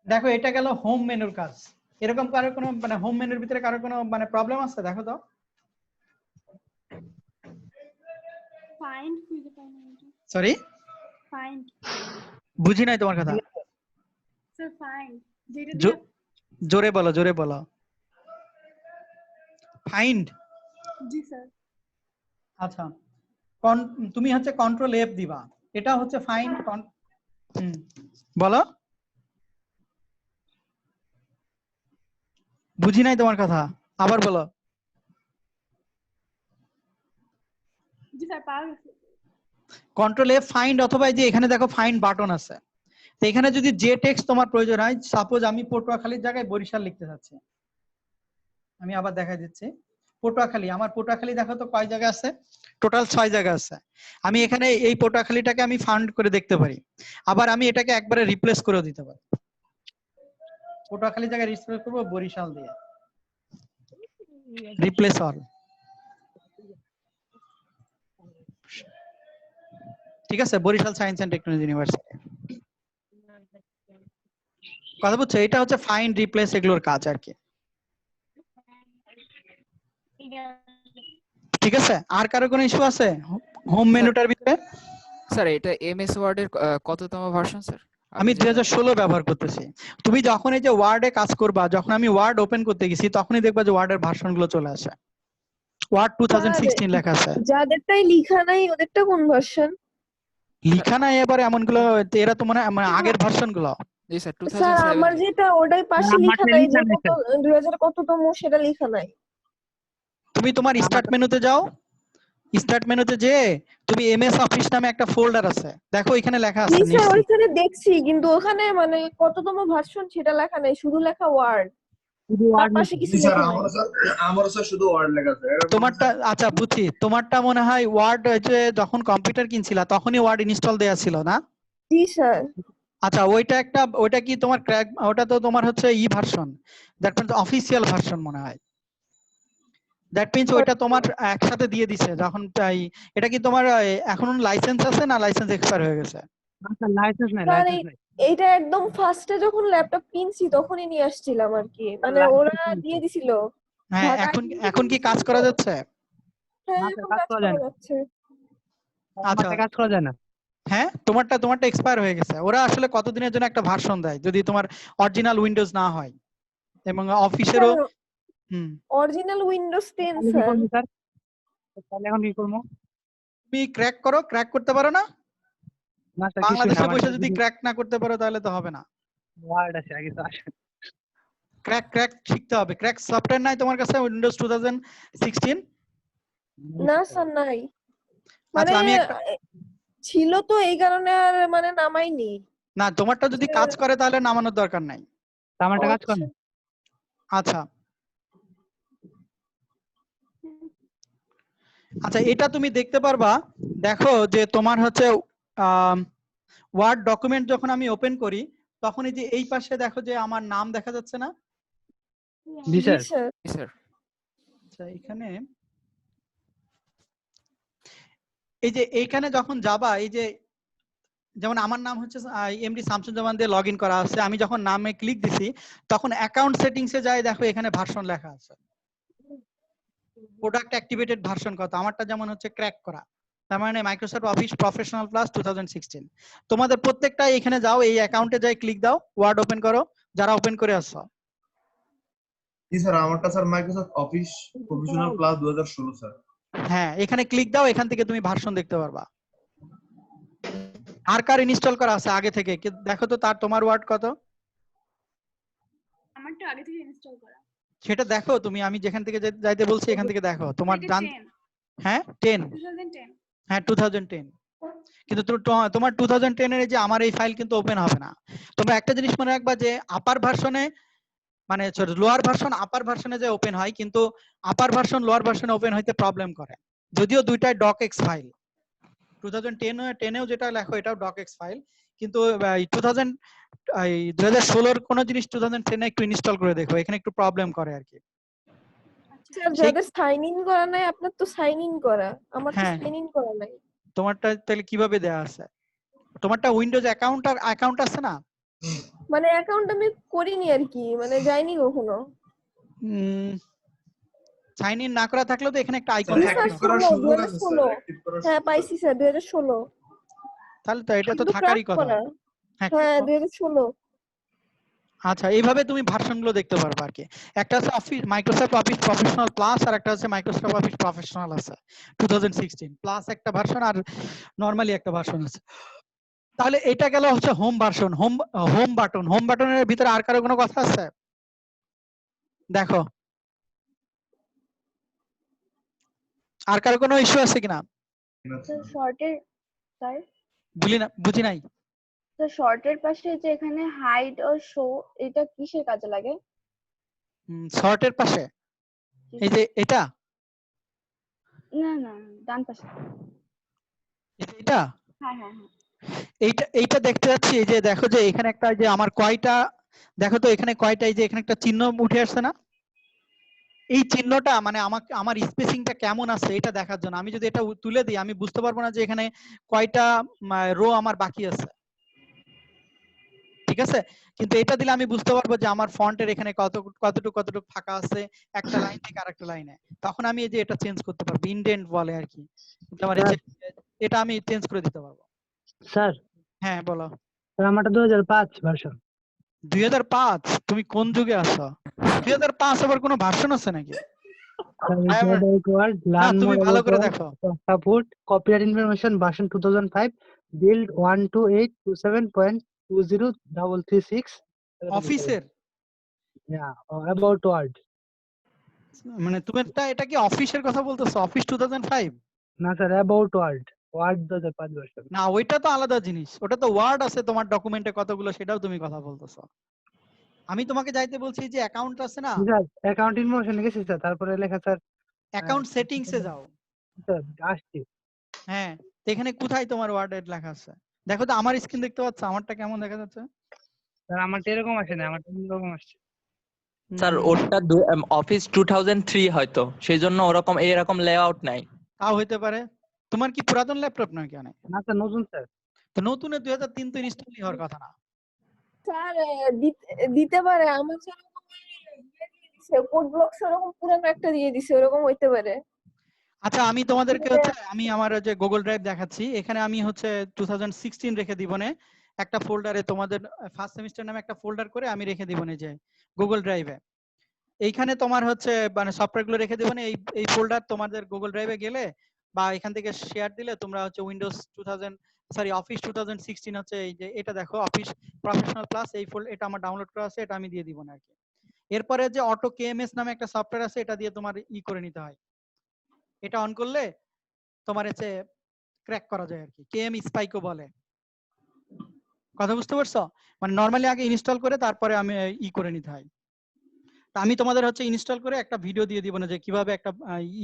দেখো এটা গেল হোম মেনুর কাজ। এরকম কারো কোনো মানে হোম মেনুর ভিতরে কারো কোনো মানে প্রবলেম আছে? দেখো তো। ফাইন্ড খুঁজে পাই না এটা। সরি, ফাইন্ড বুঝি নাই তোমার কথা। স্যার ফাইন্ড যেটা দিয়ে জোরে বলো, জোরে বলো। ফাইন্ড? জি স্যার। আচ্ছা, তুমি হচ্ছে কন্ট্রোল এফ দিবা, এটা হচ্ছে ফাইন্ড। বলো, বুঝি নাই তোমার কথা, আবার বলো। জি স্যার পাওয়া গেছে। কন্ট্রোল এফ ফাইন্ড, অথবা এই যে এখানে দেখো ফাইন্ড বাটন আছে, তো এখানে যদি যে টেক্সট তোমার প্রয়োজন হয়, সাপোজ আমি পটুয়াখালীর জায়গায় বরিশাল লিখতে চাচ্ছি, আমি আবার দেখা দিচ্ছি পটুয়াখালী, আমার পটুয়াখালী দেখো তো কয় জায়গা আছে, টোটাল 6 জায়গা আছে। আমি এখানে এই পটুয়াখালীটাকে আমি ফাইন্ড করে দেখতে পারি, আবার আমি এটাকে একবারে রিপ্লেস করে দিতে পারি, পটুয়াখালী জায়গায় রিপ্লেস করব বরিশাল দিয়ে, রিপ্লেস অল। ঠিক আছে, Barishal science and technology university. কথা বুঝছো? এটা হচ্ছে ফাইন্ড, রিপ্লেস এগুলোর কাজ আর কি। ঠিক আছে, আর কারো কোনো ইস্যু আছে হোম মেনুটার ভিতরে? স্যার এটা এমএস ওয়ার্ড এর কততম ভার্সন স্যার? আমি 2016 ব্যবহার করতেছি। তুমি যখন এই যে ওয়ার্ডে কাজ করবা, যখন আমি ওয়ার্ড ওপেন করতে গেছি তখনই দেখবা যে ওয়ার্ডের ভার্সন গুলো চলে আসে। ওয়ার্ড 2016 লেখা আছে। যাদেরটাই লিখা নাই ওদেরটা কোন ভার্সন? লিখা নাই এবারে এমনগুলো, এরা তো মানে আগের ভার্সন গুলো। জি স্যার স্যার আমার 2007 যেটা ওটাই পাশে লেখা নাই যে কত 2000 কততম সেটা লেখা নাই। তুমি তোমার স্টার্ট মেনুতে যাও, স্টার্ট মেনুতে যে তুমি এমএস অফিস নামে একটা ফোল্ডার আছে, দেখো এখানে লেখা আছে জি স্যার নিশ্চয়ই। ওইখানে দেখছি, কিন্তু ওখানে মানে কততম ভার্সন সেটা লেখা নাই, শুধু লেখা ওয়ার্ড। তার পাশে কিছু জি স্যার, লেখা নাই। আমারও স্যার শুধু ওয়ার্ড লেখা আছে। তোমারটা আচ্ছা বুঝছি, তোমারটা মনে হয় ওয়ার্ড যে যখন কম্পিউটার কিনছিলা তখনই ওয়ার্ড ইনস্টল দেয়া ছিল না? জি স্যার। আচ্ছা ওইটা কি তোমার ক্র্যাক? ওটা তো তোমার হচ্ছে ই version, that means official version মনে হয়। দ্যাট মিন্স ওইটা তোমার একসাথে দিয়ে দিছে যখন তাই। এটা কি তোমার এখন লাইসেন্স আছে না লাইসেন্স এক্সপায়ার হয়ে গেছে? লাইসেন্স নাই, স্যার লাইসেন্স নাই। এইটা একদম ফার্স্টে যখন ল্যাপটপ কিনছি তখনই নিয়ে আসছিলাম আর কি, মানে ওরা দিয়ে দিছিল। হ্যাঁ, ঢাকায় এখন কি কাজ করা যাচ্ছে? হ্যাঁ না, এখন কাজ কাজ করা করা যায় না। যাচ্ছে। আচ্ছা কাজ করা যায় না। হ্যাঁ, তোমারটা এক্সপায়ার হয়ে গেছে। ওরা আসলে কতদিনের জন্য একটা ভার্সন দেয় যদি তোমার অরিজিনাল উইন্ডোজ না হয়, এবং অফিসেরও। অরিজিনাল উইন্ডোজ 10 তাহলে কি স্যার। করবো স্যার? তাহলে এখন কি করবো? তুমি ক্র্যাক করতে পারো না? না স্যার, কিছু না। বাংলাদেশে আমার বসে যদি ক্র্যাক না করতে পারো তাহলে তো হবে না। ওয়ার্ড আছে, আগে তো আসে। ক্র্যাক শিখতে হবে। ক্র্যাক সফটওয়্যার নাই তোমার কাছে উইন্ডোজ 2016? না স্যার নাই, মানে আচ্ছা আমি একটা, ছিল তো এই কারণে আর মানে নামাইনি। না তোমারটা যদি কাজ করে তাহলে নামানোর দরকার নাই। আমারটা কাজ করে না। আচ্ছা আচ্ছা, এটা তুমি দেখতে পারবা। দেখো যে তোমার হচ্ছে ওয়ার্ড ডকুমেন্ট যখন আমি ওপেন করি তখন এই যে এই পাশে দেখো যে আমার নাম দেখা যাচ্ছে না? জি স্যার। জি স্যার। আচ্ছা এখানে এই যে এইখানে যখন যাবা, এই যে যেমন আমার নাম হচ্ছে এমডি শামসুজ্জামান দিয়ে লগইন করা আছে, আমি যখন নামে ক্লিক দিছি তখন অ্যাকাউন্ট সেটিংসে যাই, দেখো এখানে ভার্সন লেখা আছে, প্রোডাক্ট অ্যাক্টিভেটেড ভার্সন কত। আমারটা যেমন হচ্ছে ক্র্যাক করা, তার মানে মাইক্রোসফট অফিস প্রফেশনাল প্লাস 2016। তোমাদের প্রত্যেকটা এখানে যাও, এই অ্যাকাউন্টে যাই ক্লিক দাও, ওয়ার্ড ওপেন করো যারা ওপেন করে আসছো। জি স্যার, আমারটা sir Microsoft office professional plus 2016 sir. হ্যাঁ, এখানে ক্লিক দাও, এখান থেকে তুমি ভার্সন দেখতে পারবা। আর কার ইনস্টল করা আছে আগে থেকে দেখো তো, তার তোমার ওয়ার্ড কত? আমারটা আগে থেকে ইনস্টল করা। সেটা দেখো তুমি, আমি যেখান থেকে যাইতে বলছি এখান থেকে দেখো তোমার এটা ডান। 10, হ্যাঁ 10, 2010। হ্যাঁ 2010। কিন্তু তোমার 2010 এর যে আমার এই ফাইল কিন্তু ওপেন হবে না। তোমরা একটা জিনিস মনে রাখবা যে আপার ভার্সনে মানে লোয়ার ভার্সন আপার ভার্সনে যে ওপেন হয়, কিন্তু আপার ভার্সন লোয়ার ভার্সনে ওপেন হইতে প্রবলেম করে, যদিও দুইটাই ডকএক্স ফাইল। 2010এও যেটা লেখো এটাও ডকএক্স ফাইল, কিন্তু 2016 কোন জিনিস 2010 এ একটু ইনস্টল করে দেখো, এখানে একটু প্রবলেম করে আর কি। স্যার যাদের সাইন ইন করা নাই, আপনার তো সাইন ইন করা, আমার তো হ্যাঁ। সাইন ইন করা নাই। তোমারটা তাহলে কিভাবে দেয়া আছে? তোমারটা উইন্ডোজ অ্যাকাউন্ট আছে না? মানে অ্যাকাউন্ট আমি করিনি আর কি, মানে যাইনি কখনো। সাইন ইন না করা থাকলেও তো এখানে একটা আইকন জি থাকবে। স্যার 2016। হ্যাঁ পাইছি স্যার 2016। তাহলে তো এটা তো কিন্তু থাকারই crack কথা। করা। হ্যাঁ 2016। আচ্ছা, এইভাবে তুমি ভার্সন গুলো দেখতে পারবে আর কি। একটা আছে office Microsoft office professional plus, আর একটা আছে মাইক্রোসফট অফিস প্রফেশনাল আছে 2016 প্লাস একটা ভার্সন, আর নরমালি একটা ভার্সন আছে। তাহলে এটা গেল হচ্ছে হোম ভার্সন। হোম বাটনের ভিতরে আর কারো কোনো কথা আছে? দেখো আর কারো কোনো ইস্যু আছে কিনা? শর্টের স্যার বুঝি নাই। তো শর্টের পাশে যে এখানে হাইড ও শো, এটা কিসের কাজে লাগে? শর্টের পাশে এই যে এটা, না না ডান পাশে। এটা হ্যাঁ হ্যাঁ হ্যাঁ। এইটা দেখতে যাচ্ছি, এই যে দেখো যে এখানে একটা যে আমার কয়টা, দেখো তো এখানে কয়টা, এই যে এখানে একটা চিহ্ন উঠে আসছে না? এই চিহ্নটা মানে আমার স্পেসিংটা কেমন আছে এটা দেখার জন্য। আমি যদি এটা তুলে দিই আমি বুঝতে পারবো না যে এখানে কয়টা রো আমার বাকি আছে। ঠিক আছে, কিন্তু এটা দিলে আমি বুঝতে পারবো যে আমার ফন্টের এখানে কতটুকু ফাঁকা আছে একটা লাইন থেকে আরেকটা লাইনে, তখন আমি এই যে এটা চেঞ্জ করতে পারবো, ইনডেন্ট বলে আর কি, আমার এটা আমি চেঞ্জ করে দিতে পারবো। স্যার হ্যাঁ বলো। স্যার আমারটা 2005 ভার্সন। 2005? তুমি কোন যুগে আছো? 2005 আবার কোনো ভার্সন আছে নাকি? না তুমি ভালো করে দেখো। Support copyright information version 2005 build 12827.20336 অফিসের about word। মানে তুমি এটা কি অফিসের কথা বলতেছো? অফিস 2005? না স্যার about word 2005 ভার্সন। না ওইটা তো আলাদা জিনিস, ওটা তো ওয়ার্ড আছে তোমার ডকুমেন্টে কতগুলো, সেটাও তুমি কথা বলতেছো। আমি তোমাকে যাইতে বলছি যে অ্যাকাউন্ট আছে না, স্যার অ্যাকাউন্ট ইনফরমেশন গেছি স্যার, তারপরে লেখা স্যার অ্যাকাউন্ট সেটিংস এ যাও। স্যার আসছি। হ্যাঁ এখানে কোথায় তোমার ওয়ার্ড লেখা আছে? দেখো তো আমার স্ক্রিন দেখতে পাচ্ছ, আমারটা কেমন দেখা যাচ্ছে? স্যার আমারটা এরকম আসে না, আমারটা এরকম আসছে। স্যার ওটা অফিস 2003 হয়তো, সেই জন্য ওরকম এরকম লেআউট নাই। তাও হইতে পারে। তোমার কি পুরাতন ল্যাপটপ নাকি? না স্যার নতুন স্যার। তো নতুনে 2003 তো ইনস্টলই হওয়ার কথা না। স্যার দিতে পারে, আমার সেরকম দিছে কোড ব্লক সেরকম পুরানো একটা দিয়ে দিছে, ওরকম হইতে পারে। আচ্ছা আমি তোমাদেরকে আমি আমার যে গুগল ড্রাইভ দেখাচ্ছি, এখানে আমি 2016 রেখে দিব না একটা ফোল্ডারে, তোমাদের ফার্স্ট সেমিস্টার নামে একটা ফোল্ডার করে আমি রেখে দিব না যে গুগল ড্রাইভে। এইখানে তোমার মানে সফটওয়্যার গুলো রেখে দিব না, এই ফোল্ডার তোমাদের গুগল ড্রাইভে গেলে বা এখান থেকে শেয়ার দিলে তোমরা উইন্ডোজ অফিস 2016 এই যে এটা দেখো অফিস প্রফেশনাল প্লাস, এই এটা আমার ডাউনলোড করা আছে, এটা আমি দিয়ে দিব না আর কি। এরপরে যে অটো কেএমএস নামে একটা সফটওয়্যার আছে, এটা দিয়ে তোমার করে নিতে হয়, এটা অন করলে তোমার ক্র্যাক করা যায় আর কি, কেএম স্পাইকও বলে। কথা বুঝতে পারছো? মানে নরমালি আগে ইনস্টল করে তারপরে আমি করে নিতে হয়। তা আমি তোমাদের ইনস্টল করে একটা ভিডিও দিয়ে দিব না যে কিভাবে একটা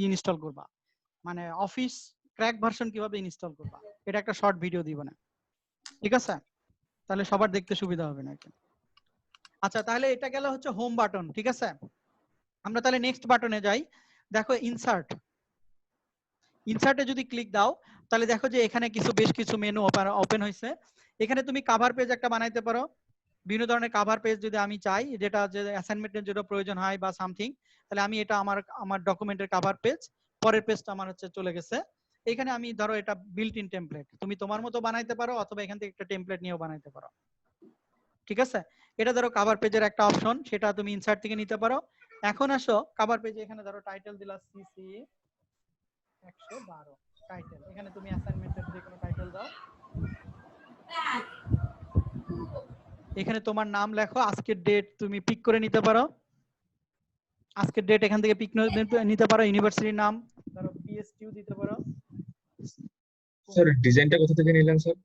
ইনস্টল করবা, মানে অফিস ক্র্যাক ভার্সন কিভাবে ইনস্টল করবা, এটা একটা শর্ট ভিডিও দিব না, ঠিক আছে? তাহলে সবার দেখতে সুবিধা হবে নাকি। আচ্ছা তাহলে এটা গেল হোম বাটন, ঠিক আছে? আমরা তাহলে নেক্সট বাটনে যাই। দেখো ইনসার্টে যদি ক্লিক দাও তাহলে দেখো যে এখানে বেশ কিছু মেনু ওপেন হয়েছে। এখানে তুমি কভার পেজ একটা বানাইতে পারো, বিভিন্ন ধরনের কভার পেজ যদি আমি চাই, যেটা যে অ্যাসাইনমেন্টের জন্য প্রয়োজন হয় বা সামথিং, তাহলে আমি এটা আমার ডকুমেন্টের কভার পেজ, পরের পেজটা আমার চলে গেছে। এখানে আমি ধরো এটা বিল্ট ইন টেমপ্লেট, তুমি তোমার মতো বানাইতে পারো অথবা এখান থেকে একটা টেমপ্লেট নিয়েও বানাইতে পারো, ঠিক আছে? এটা ধরো কভার পেজের একটা অপশন, সেটা তুমি ইনসার্ট থেকে নিতে পারো। এখন আসো কভার পেজে, এখানে ধরো টাইটেল দিলা সিসি 112 টাইটেল, এখানে তুমি অ্যাসাইনমেন্টের যে কোনো টাইটেল দাও, এখানে তোমার নাম লেখো, আজকের ডেট তুমি পিক করে নিতে পারো, আজকের ডেট এখান থেকে পিক নিতে পারো, ইউনিভার্সিটির নাম ধরো পিএসটিউ দিতে পারো। স্যার ডিজাইনটা কোথা থেকে নিলেন স্যার?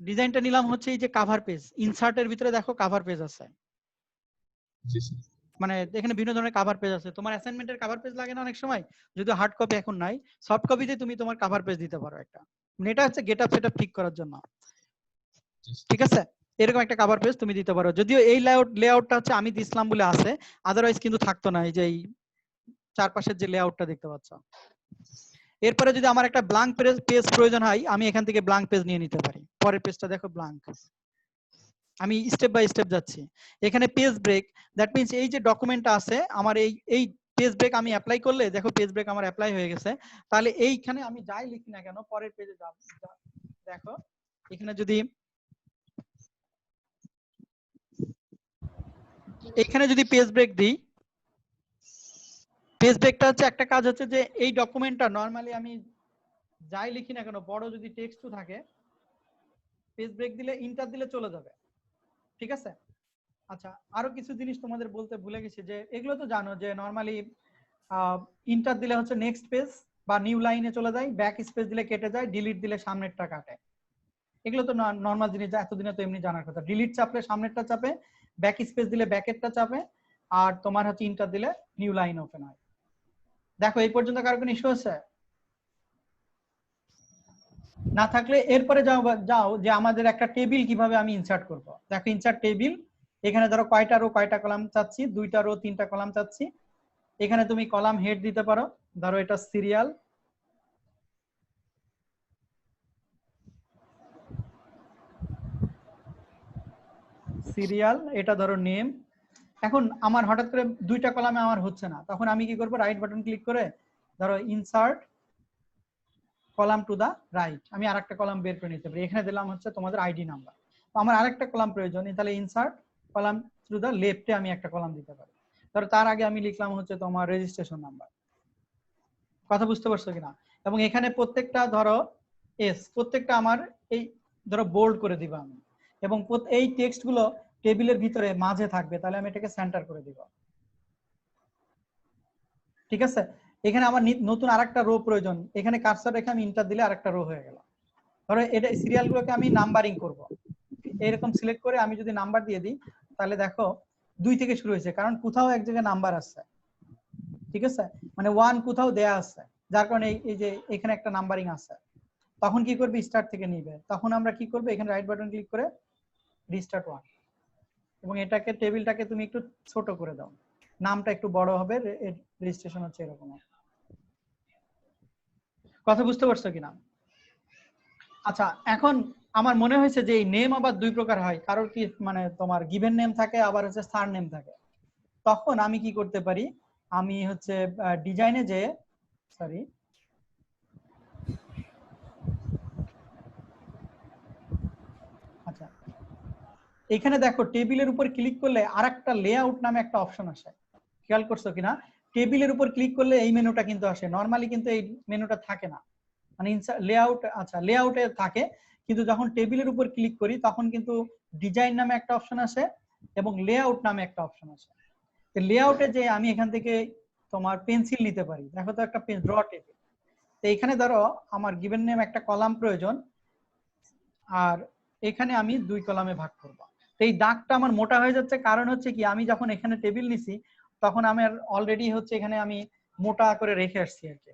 ডিজাইনটা নিলাম এই যে কভার পেজ, ইনসার্টের ভিতরে দেখো কভার পেজ আছে, জি স্যার। মানে এখানে বিভিন্ন ধরনের কভার পেজ আছে। তোমার অ্যাসাইনমেন্টের কভার পেজ লাগে না অনেক সময়, যদি হার্ড কপি এখন নাই, সফট কপিতে তুমি তোমার কভার পেজ দিতে পারো একটা, মানে এটা গেটআপ সেটআপ ঠিক করার জন্য, ঠিক আছে? এরকম একটা কভার পেজ তুমি দিতে পারো, যদিও এই লেআউটটা আমি দিছিলাম বলে আছে, আদারওয়াইজ কিন্তু থাকতো না, এই যে এই চারপাশের যে লেআউটটা দেখতে পাচ্ছ। এরপরে যদি আমার একটা ব্ল্যাঙ্ক পেজ প্রয়োজন হয়, আমি এখান থেকে ব্ল্যাঙ্ক পেজ নিয়ে নিতে পারি। পরের পেজটা দেখো ব্ল্যাঙ্ক, আমি স্টেপ বাই স্টেপ যাচ্ছি। এখানে পেজ ব্রেক, দ্যাট মিন্স এই যে ডকুমেন্টটা আছে আমার, এই পেজ ব্রেক আমি অ্যাপ্লাই করলে দেখো পেজ ব্রেক আমার অ্যাপ্লাই হয়ে গেছে। তাহলে এইখানে আমি যাই লিখি না কেন, পরের পেজে যাব, দেখো এখানে যদি পেজ ব্রেক দিই, পেজ ব্রেকটা একটা কাজ যে এই ডকুমেন্টটা নরমালি আমি যাই লিখি না কেন, বড় যদি টেক্সটও থাকে, পেজ ব্রেক দিলে ইন্টার দিলে চলে যাবে, ঠিক আছে? আচ্ছা আরো কিছু জিনিস তোমাদের বলতে ভুলে গেছি, যে এগুলো তো জানো যে নরমালি ইন্টার দিলে নেক্সট পেজ বা নিউ লাইনে চলে যায়, ব্যাক স্পেস দিলে কেটে যায়, ডিলিট দিলে সামনেরটা কাটে। এগুলো তো নরমাল জিনিস, এতদিনে তো এমনি জানার কথা। ডিলিট চাপলে সামনেরটা চাপে, ব্যাক স্পেস দিলে ব্যাকেরটা চাপে, আর তোমার ইন্টার দিলে নিউ লাইন ওপেন হয়। দেখো এই পর্যন্ত কারো কোনো ইস্যু আছে? না থাকলে এরপরে যাও যে আমাদের একটা টেবিল কিভাবে আমি ইনসার্ট করব। দেখো ইনসার্ট টেবিল, এখানে ধরো কয়টা রো কয়টা কলাম চাচ্ছি, 2টা রো 3টা কলাম চাচ্ছি। এখানে তুমি কলাম হেড দিতে পারো, ধরো এটা সিরিয়াল, সিরিয়াল, এটা ধরো নেম। এখন আমার হঠাৎ করে দুইটা কলামে আমার হচ্ছে না, তখন আমি কি করব, রাইট বাটন ক্লিক করে ধরো insert column to the right, আমি আরেকটা কলাম বের করে নিতে পারি। এখানে দিলাম হচ্ছে তোমাদের আইডি নাম্বার, আমার আরেকটা কলাম প্রয়োজন, তাহলে ইনসার্ট কলাম টু দা লেফটে আমি একটা কলাম দিতে পারি। ধরো তার আগে আমি লিখলাম হচ্ছে তোমার রেজিস্ট্রেশন নাম্বার। কথা বুঝতে পারছো কিনা? এবং এখানে প্রত্যেকটা ধরো প্রত্যেকটা আমার এই ধরো বোল্ড করে দিবা আমি, এবং এই টেক্সট গুলো টেবিলের ভিতরে মাঝে থাকবে, তাহলে আমি এটাকে সেন্টার করে দিব। ঠিক আছে, এখানে আমার নতুন আরেকটা রো প্রয়োজন, এখানে কার্সর রেখে আমি ইন্টার দিলে আরেকটা রো হয়ে গেল। ধরো এটা সিরিয়াল গুলোকে আমি নাম্বারিং করব, এরকম সিলেক্ট করে আমি যদি নাম্বার দিয়ে দিই, তাহলে দেখো 2 থেকে শুরু হয়েছে, কারণ কোথাও এক জায়গায় নাম্বার আছে। ঠিক আছে, মানে 1 কোথাও দেয়া আছে, যার কারণে এই যে এখানে একটা নাম্বারিং আছে। তখন কি করবে, স্টার্ট থেকে নিবে, তখন আমরা কি করব, এখানে রাইট বাটন ক্লিক করে রিস্টার্ট 1, এবং এটাকে টেবিলটাকে তুমি একটু ছোট করে দাও, নামটা একটু বড় হবে, রেজিস্ট্রেশন হচ্ছে এরকম। কথা বুঝতে পারছো কিনা? আচ্ছা, এখন আমার মনে হয়েছে যে এই নেম আবার 2 প্রকার হয়, কারোর কি মানে তোমার গিভেন নেম থাকে, আবার হচ্ছে সার নেম থাকে। তখন আমি কি করতে পারি, আমি হচ্ছে ডিজাইনে যে সরি আচ্ছা, এখানে দেখো টেবিলের উপর ক্লিক করলে আরেকটা লেআউট নামে একটা অপশন আসে, খেয়াল করছো কিনা? টেবিলের উপর ক্লিক করলে এই মেনুটা কিন্তু আসে, নরমালি কিন্তু এই মেনুটা থাকে না, মানে লেআউট, আচ্ছা লেআউটে থাকে, কিন্তু যখন টেবিলের উপর ক্লিক করি তখন কিন্তু ডিজাইন নামে একটা অপশন আসে এবং লেআউট নামে একটা অপশন আসে। তো লেআউটে যে আমি এখান থেকে তোমার পেন্সিল নিতে পারি, দেখো তো একটা ড্র টেবিল, তো এখানে ধরো আমার গিভেন নেম একটা কলাম প্রয়োজন, আর এখানে আমি 2 কলামে ভাগ করব। তো এই দাগটা আমার মোটা হয়ে যাচ্ছে, কারণ হচ্ছে কি আমি যখন এখানে টেবিল নিছি তখন আমার অলরেডি হচ্ছে এখানে আমি মোটা করে রেখে আসছি আর কি।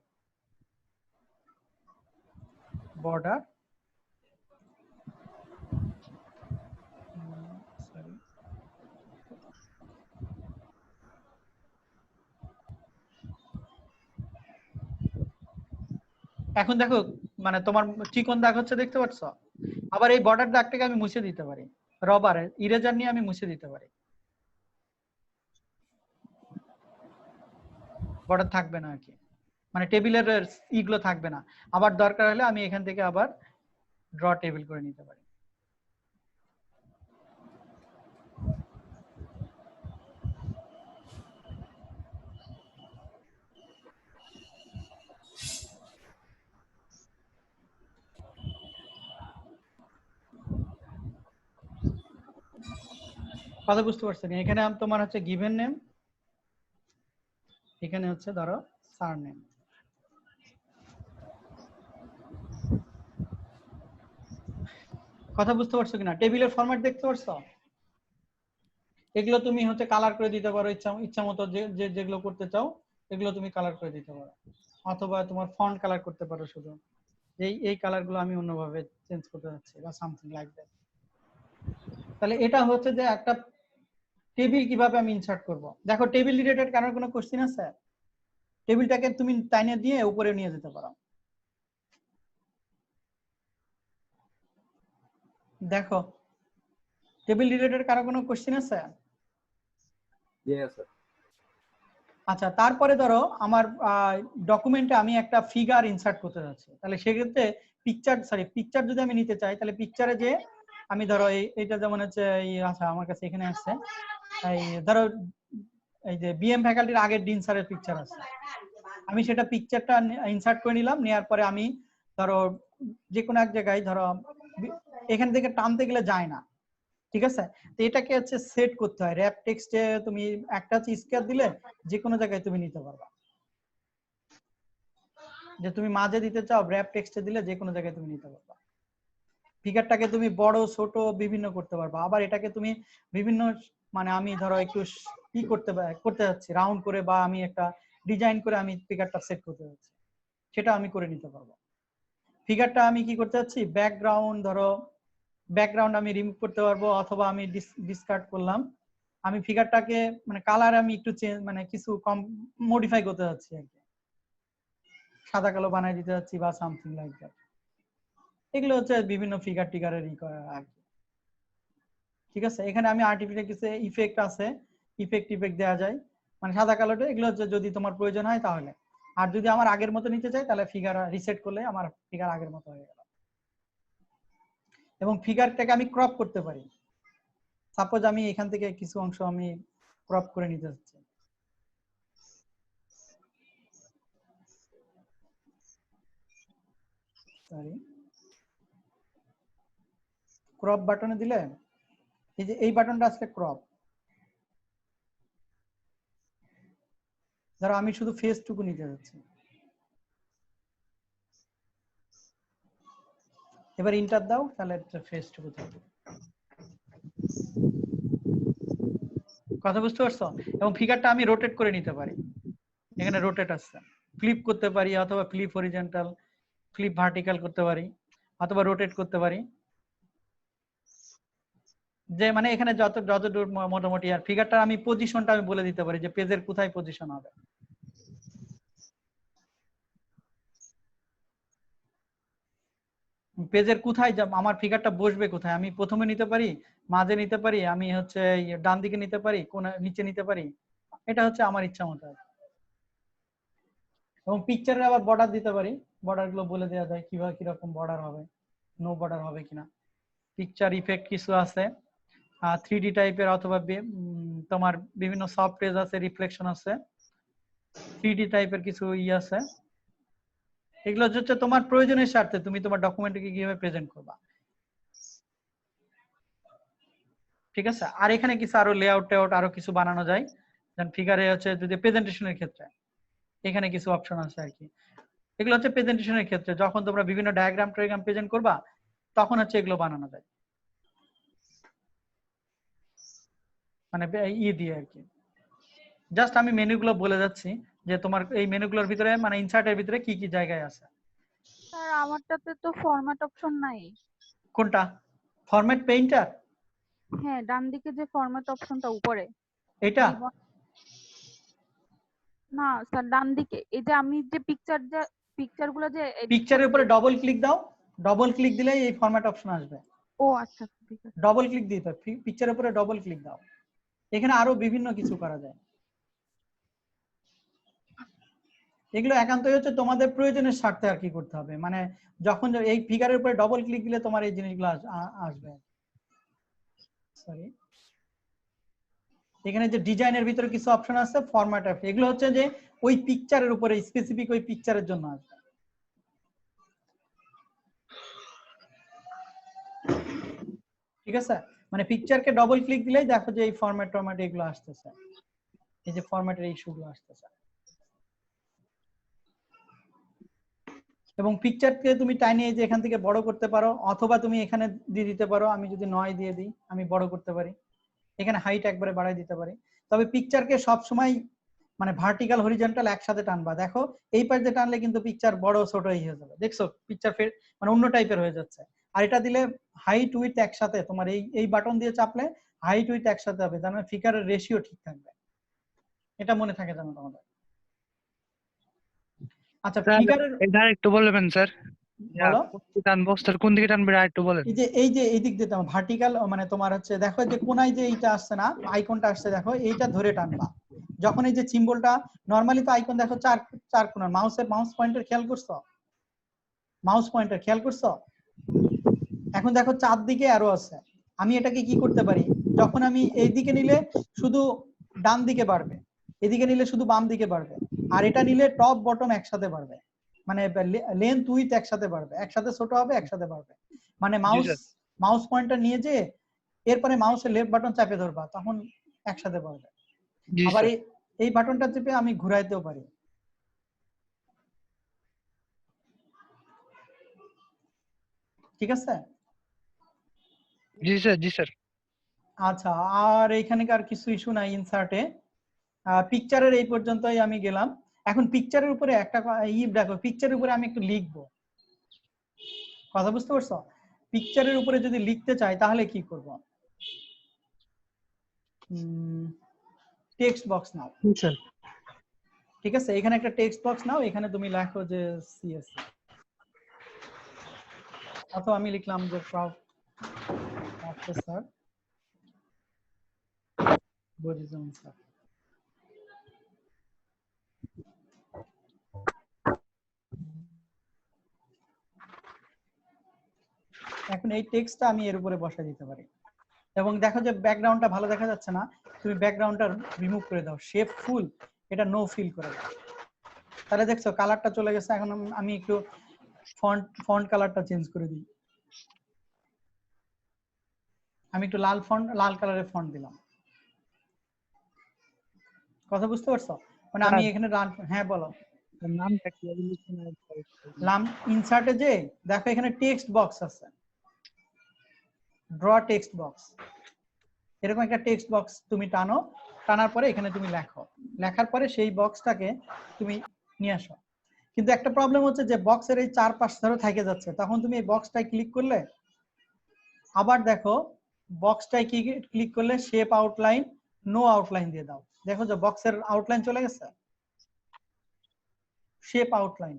বর্ডার এখন দেখো মানে তোমার চিকন দাগ হচ্ছে, দেখতে পাচ্ছ? আবার এই বর্ডার দাগটাকে আমি মুছে দিতে পারি, রবার ইরেজার নিয়ে আমি মুছে দিতে পারি, বর্ডার থাকবে না আর কি, মানে টেবিলের ইগুলো থাকবে না। আবার দরকার হলে আমি এখান থেকে আবার ড্র টেবিল করে নিতে পারি। কথা বুঝতে পারছেন? এখানে তোমার হচ্ছে গিভেন নেম, এখানে হচ্ছে ধরো সার নেম। কথা বুঝতে পারছো কিনা? টেবিলের ফরম্যাট দেখতে পারছো? এগুলো তুমি হচ্ছে কালার করে দিতে পারো ইচ্ছা মতো, যেগুলো করতে চাও এগুলো তুমি কালার করে দিতে পারো, অথবা তোমার ফন্ট কালার করতে পারো শুধু, এই কালার গুলো আমি অন্যভাবে চেঞ্জ করতে যাচ্ছি বা সামথিং লাইক দ্যাট। তাহলে এটা হচ্ছে যে একটা টেবিল কিভাবে আমি ইনসার্ট করব। দেখো টেবিল রিলেটেড কারোর কোনো কোশ্চেন আছে? টেবিলটাকে তুমি টাইনে দিয়ে উপরে নিয়ে যেতে পারো। দেখো টেবিল রিলেটেড কারো কোনো কোশ্চেন আছে? আচ্ছা, তারপরে ধরো আমার ডকুমেন্টে আমি একটা ফিগার ইনসার্ট করতে যাচ্ছি, তাহলে সেক্ষেত্রে পিকচার যদি আমি নিতে চাই, তাহলে পিকচারে যে আমি ধরো এইটা যেমন হচ্ছে আচ্ছা আমার কাছে এখানে আছে, এই ধরো এই যে বিএম ফ্যাকাল্টির আগের ডিন স্যারের পিকচার আছে, আমি সেটা পিকচারটা ইনসার্ট করে নিলাম, নেওয়ার পরে আমি ধরো যে কোনো এক জায়গায় ধরো এখান থেকে টানতে গেলে যায় না, ঠিক আছে? তো এটাকে হচ্ছে সেট করতে হয়, র‍্যাপ টেক্সটে তুমি একটা স্কেয়ার দিলে যে কোনো জায়গায় তুমি নিতে পারবা, যে তুমি মাঝে দিতে চাও র‍্যাপ টেক্সটে দিলে যে কোনো জায়গায় তুমি নিতে পারবা। ফিগারটাকে তুমি বড় ছোট বিভিন্ন করতে পারবা, আবার এটাকে তুমি বিভিন্ন মানে আমি ধরো একটু কি করতে যাচ্ছি রাউন্ড করে, বা আমি একটা ডিজাইন করে আমি ফিগারটা সেট করতে যাচ্ছি, সেটা আমি করে নিতে পারবো। ফিগারটা আমি কি করতে যাচ্ছি, ব্যাকগ্রাউন্ড আমি রিমুভ করতে পারবো, অথবা আমি ডিসকার্ড করলাম, আমি ফিগারটাকে মানে কালার আমি একটু চেঞ্জ মানে কিছু কম মডিফাই করতে যাচ্ছি আর কি, সাদা কালো বানাই দিতে যাচ্ছি বা সামথিং লাইক দ্যাট। এগুলো হচ্ছে বিভিন্ন ফিগার টিগারের ই করা আর কি। ঠিক আছে, এখানে আমি আর্টিফিশিয়াল কিছু ইফেক্ট আছে, ইফেক্ট দেওয়া যায়, মানে সাদা কালোটা, এগুলো যদি তোমার প্রয়োজন হয় তাহলে। আর যদি আমার আগের মতো নিতে চাই তাহলে ফিগার রিসেট করলে আমার ফিগার আগের মতো হয়ে গেল। এবং ফিগারটাকে আমি ক্রপ করতে পারি। সাপোজ আমি এখান থেকে কিছু অংশ আমি ক্রপ করে নিতে চাচ্ছি, সরি, ক্রপ বাটনে দিলে এই যে এই বাটনটা আসলে ক্রপ, ধরো আমি শুধু ফেসটুকু নিতে যাচ্ছি, এবার ইন্টার দাও, তাহলে ফেসটুকু থাকবে। কথা বুঝতে পারছো? এবং ফিগারটা আমি রোটেট করে নিতে পারি, এখানে রোটেট আছে, ফ্লিপ করতে পারি, অথবা ফ্লিপ হরিজন্টাল, ফ্লিপ ভার্টিক্যাল করতে পারি, অথবা রোটেট করতে পারি, যে মানে এখানে যতদূর মোটামুটি। আর ফিগারটা আমি পজিশনটা আমি বলে দিতে পারি যে পেজের কোথায় পজিশন হবে। পেজের কোথায় আমার ফিগারটা বসবে কোথায়, আমি প্রথমে নিতে পারি, মাঝে নিতে পারি, আমি হচ্ছে ডান দিকে নিতে পারি, কোন নিচে নিতে পারি, এটা হচ্ছে আমার ইচ্ছা মতো। এবং পিকচারে আবার বর্ডার দিতে পারি, বর্ডার গুলো বলে দেওয়া যায় কিভাবে কিরকম বর্ডার হবে, নো বর্ডার হবে কিনা। পিকচার ইফেক্ট কিছু আছে, 3D টাইপের, অথবা তোমার বিভিন্ন সফট পেজ আছে, রিফ্লেকশন আছে, 3D টাইপের কিছু আছে। এগুলো হচ্ছে তোমার প্রয়োজনের স্বার্থে তুমি তোমার ডকুমেন্টকে কিভাবে প্রেজেন্ট করবা, ঠিক আছে। আর এখানে কিছু আরো লেআউট টেআউট আরো কিছু বানানো যায়, যেমন ফিগারে হচ্ছে যদি প্রেজেন্টেশনের ক্ষেত্রে এখানে কিছু অপশন আছে আর কি। এগুলো হচ্ছে প্রেজেন্টেশনের ক্ষেত্রে, যখন তোমরা বিভিন্ন ডায়াগ্রাম প্রেজেন্ট করবা তখন হচ্ছে এগুলো বানানো যায়, মানে দিয়ে আর কি। জাস্ট আমি মেনুগুলো বলে যাচ্ছি যে তোমার এই মেনুগুলোর ভিতরে মানে ইনসার্টের ভিতরে কি কি জায়গায় আছে। স্যার আমারটাতে তো ফরম্যাট অপশন নাই। কোনটা? Format painter? হ্যাঁ, ডান দিকে যে ফরম্যাট অপশনটা উপরে, এটা না স্যার, ডান দিকে এই যে আমি যে পিকচারগুলো যে পিকচারের উপরে ডবল ক্লিক দাও, ডবল ক্লিক দিলেই এই ফরম্যাট অপশন আসবে। ও আচ্ছা, ঠিক আছে। ডবল ক্লিক দিতে হবে, পিকচারের উপরে ডবল ক্লিক দাও, এখানে আরো বিভিন্ন কিছু করা যায়। এগুলো একান্তই হচ্ছে তোমাদের প্রয়োজনের স্বার্থে আর কি করতে হবে, মানে যখন এই ফিগারের উপরে ডবল ক্লিক দিলে তোমার এই জিনিসগুলো আসবে। সরি, এখানে যে ডিজাইনের ভিতরে কিছু অপশন আছে, ফরম্যাট অফ, এগুলো হচ্ছে যে ওই পিকচারের উপরে স্পেসিফিক ওই পিকচারের জন্য আসবে। ঠিক আছে, মানে পিকচারকে ডবল ক্লিক দিলেই দেখো যে এই ফরম্যাট এগুলো আসতেছে, এই যে ফরম্যাটের ইস্যুগুলো আসতেছে। এবং পিকচারকে তুমি টাইনে যে এখান থেকে বড় করতে পারো, অথবা তুমি এখানে দিয়ে দিতে পারো, আমি যদি 9 দিয়ে দিই আমি বড় করতে পারি, এখানে হাইট একবারে বাড়াই দিতে পারি। তবে পিকচারকে সব সময় মানে ভার্টিক্যাল হরিজন্টাল একসাথে টানবা, দেখো এই পাশে টানলে কিন্তু পিকচার বড় ছোট হয়ে যাবে, দেখছো পিকচার মানে অন্য টাইপের হয়ে যাচ্ছে। আর এটা দিলে হাইট উইথ একসাথে, তোমার এই বাটন দিয়ে চাপলে হাইট উইথ একসাথে হবে, তার মানে ফিগারের রেশিও ঠিক থাকবে, এটা মনে থাকে জানো তোমাদের। আচ্ছা, ফিগারের এটা একটু বলবেন স্যার, বলো টানবো স্যার, কোন দিকে টানবে আর একটু বলেন। এই যে এই দিক দিয়ে ভার্টিক্যাল, মানে তোমার হচ্ছে দেখো যে কোনায় যে এইটা আসছে না, আইকনটা আসছে, দেখো এইটা ধরে টানবা। যখন এই যে সিম্বলটা, নরমালি তো আইকন দেখো চার কোণার, মাউস পয়েন্টার খেয়াল করছো, মাউস পয়েন্টার খেয়াল করছো, এখন দেখো চারদিকে অ্যারো আছে। আমি এটাকে কি করতে পারি, যখন আমি এই দিকে নিলে শুধু ডান দিকে বাড়বে, এদিকে নিলে শুধু বাম দিকে বাড়বে, আর এটা নিলে টপ বটম একসাথে বাড়বে, মানে লেন্থ উইথ একসাথে বাড়বে, একসাথে ছোট হবে একসাথে বাড়বে। মানে মাউস পয়েন্টার নিয়ে যে এরপরে মাউসের লেফট বাটন চাপে ধরবা, তখন একসাথে বাড়বে। আবার এই বাটনটা চেপে আমি ঘুরাইতেও পারি। ঠিক আছে? জি স্যার, জি স্যার। আচ্ছা, আর এখানকার কিছু ইস্যু নাই ইনসার্টে। পিকচারের এই পর্যন্তই আমি গেলাম। এখন পিকচারের উপরে একটা দেখো, পিকচারের উপরে আমি একটু লিখবো, কথা বুঝতে পারছো? পিকচারের উপরে যদি লিখতে চাই তাহলে কি করব? টেক্সট বক্স নাও। ঠিক আছে, এখানে একটা টেক্সট বক্স নাও, এখানে তুমি লেখো যে সিএসসি, অথবা আমি লিখলাম যে প্রফেসর বুঝেছেন স্যার। এখন এই টেক্সটটা আমি এর উপরে বসাই দিতে পারি এবং দেখো যে ব্যাকগ্রাউন্ডটা ভালো দেখা যাচ্ছে না, তুমি ব্যাকগ্রাউন্ডটা রিমুভ করে দাও, শেপ ফুল এটা নো ফিল করে দাও। তাহলে দেখছো কালারটা চলে গেছে। এখন আমি একটু ফন্ট কালারটা চেঞ্জ করে দিই। আমি একটু লাল কালারের ফন্ট দিলাম। কথা বুঝতে পারছো? মানে আমি এখানে হ্যাঁ বলো নামটা কি আমি লিখতে না নাম ইনসার্টে যে দেখো এখানে টেক্সট বক্স আছে, ড্র টেক্সট বক্স, এরকম একটা টেক্সট বক্স তুমি টানার পরে এখানে তুমি লেখার পরে সেই বক্সটাকে তুমি নিয়ে আসো। কিন্তু একটা প্রবলেম হচ্ছে যে বক্সের এই চারপাশ ধরো থেকে যাচ্ছে, তখন তুমি এই বক্সটায় ক্লিক করলে আবার দেখো বক্সটায় ক্লিক করলে শেপ আউটলাইন নো আউটলাইন দিয়ে দাও, দেখো যে বক্সের আউটলাইন চলে গেছে, শেপ আউটলাইন।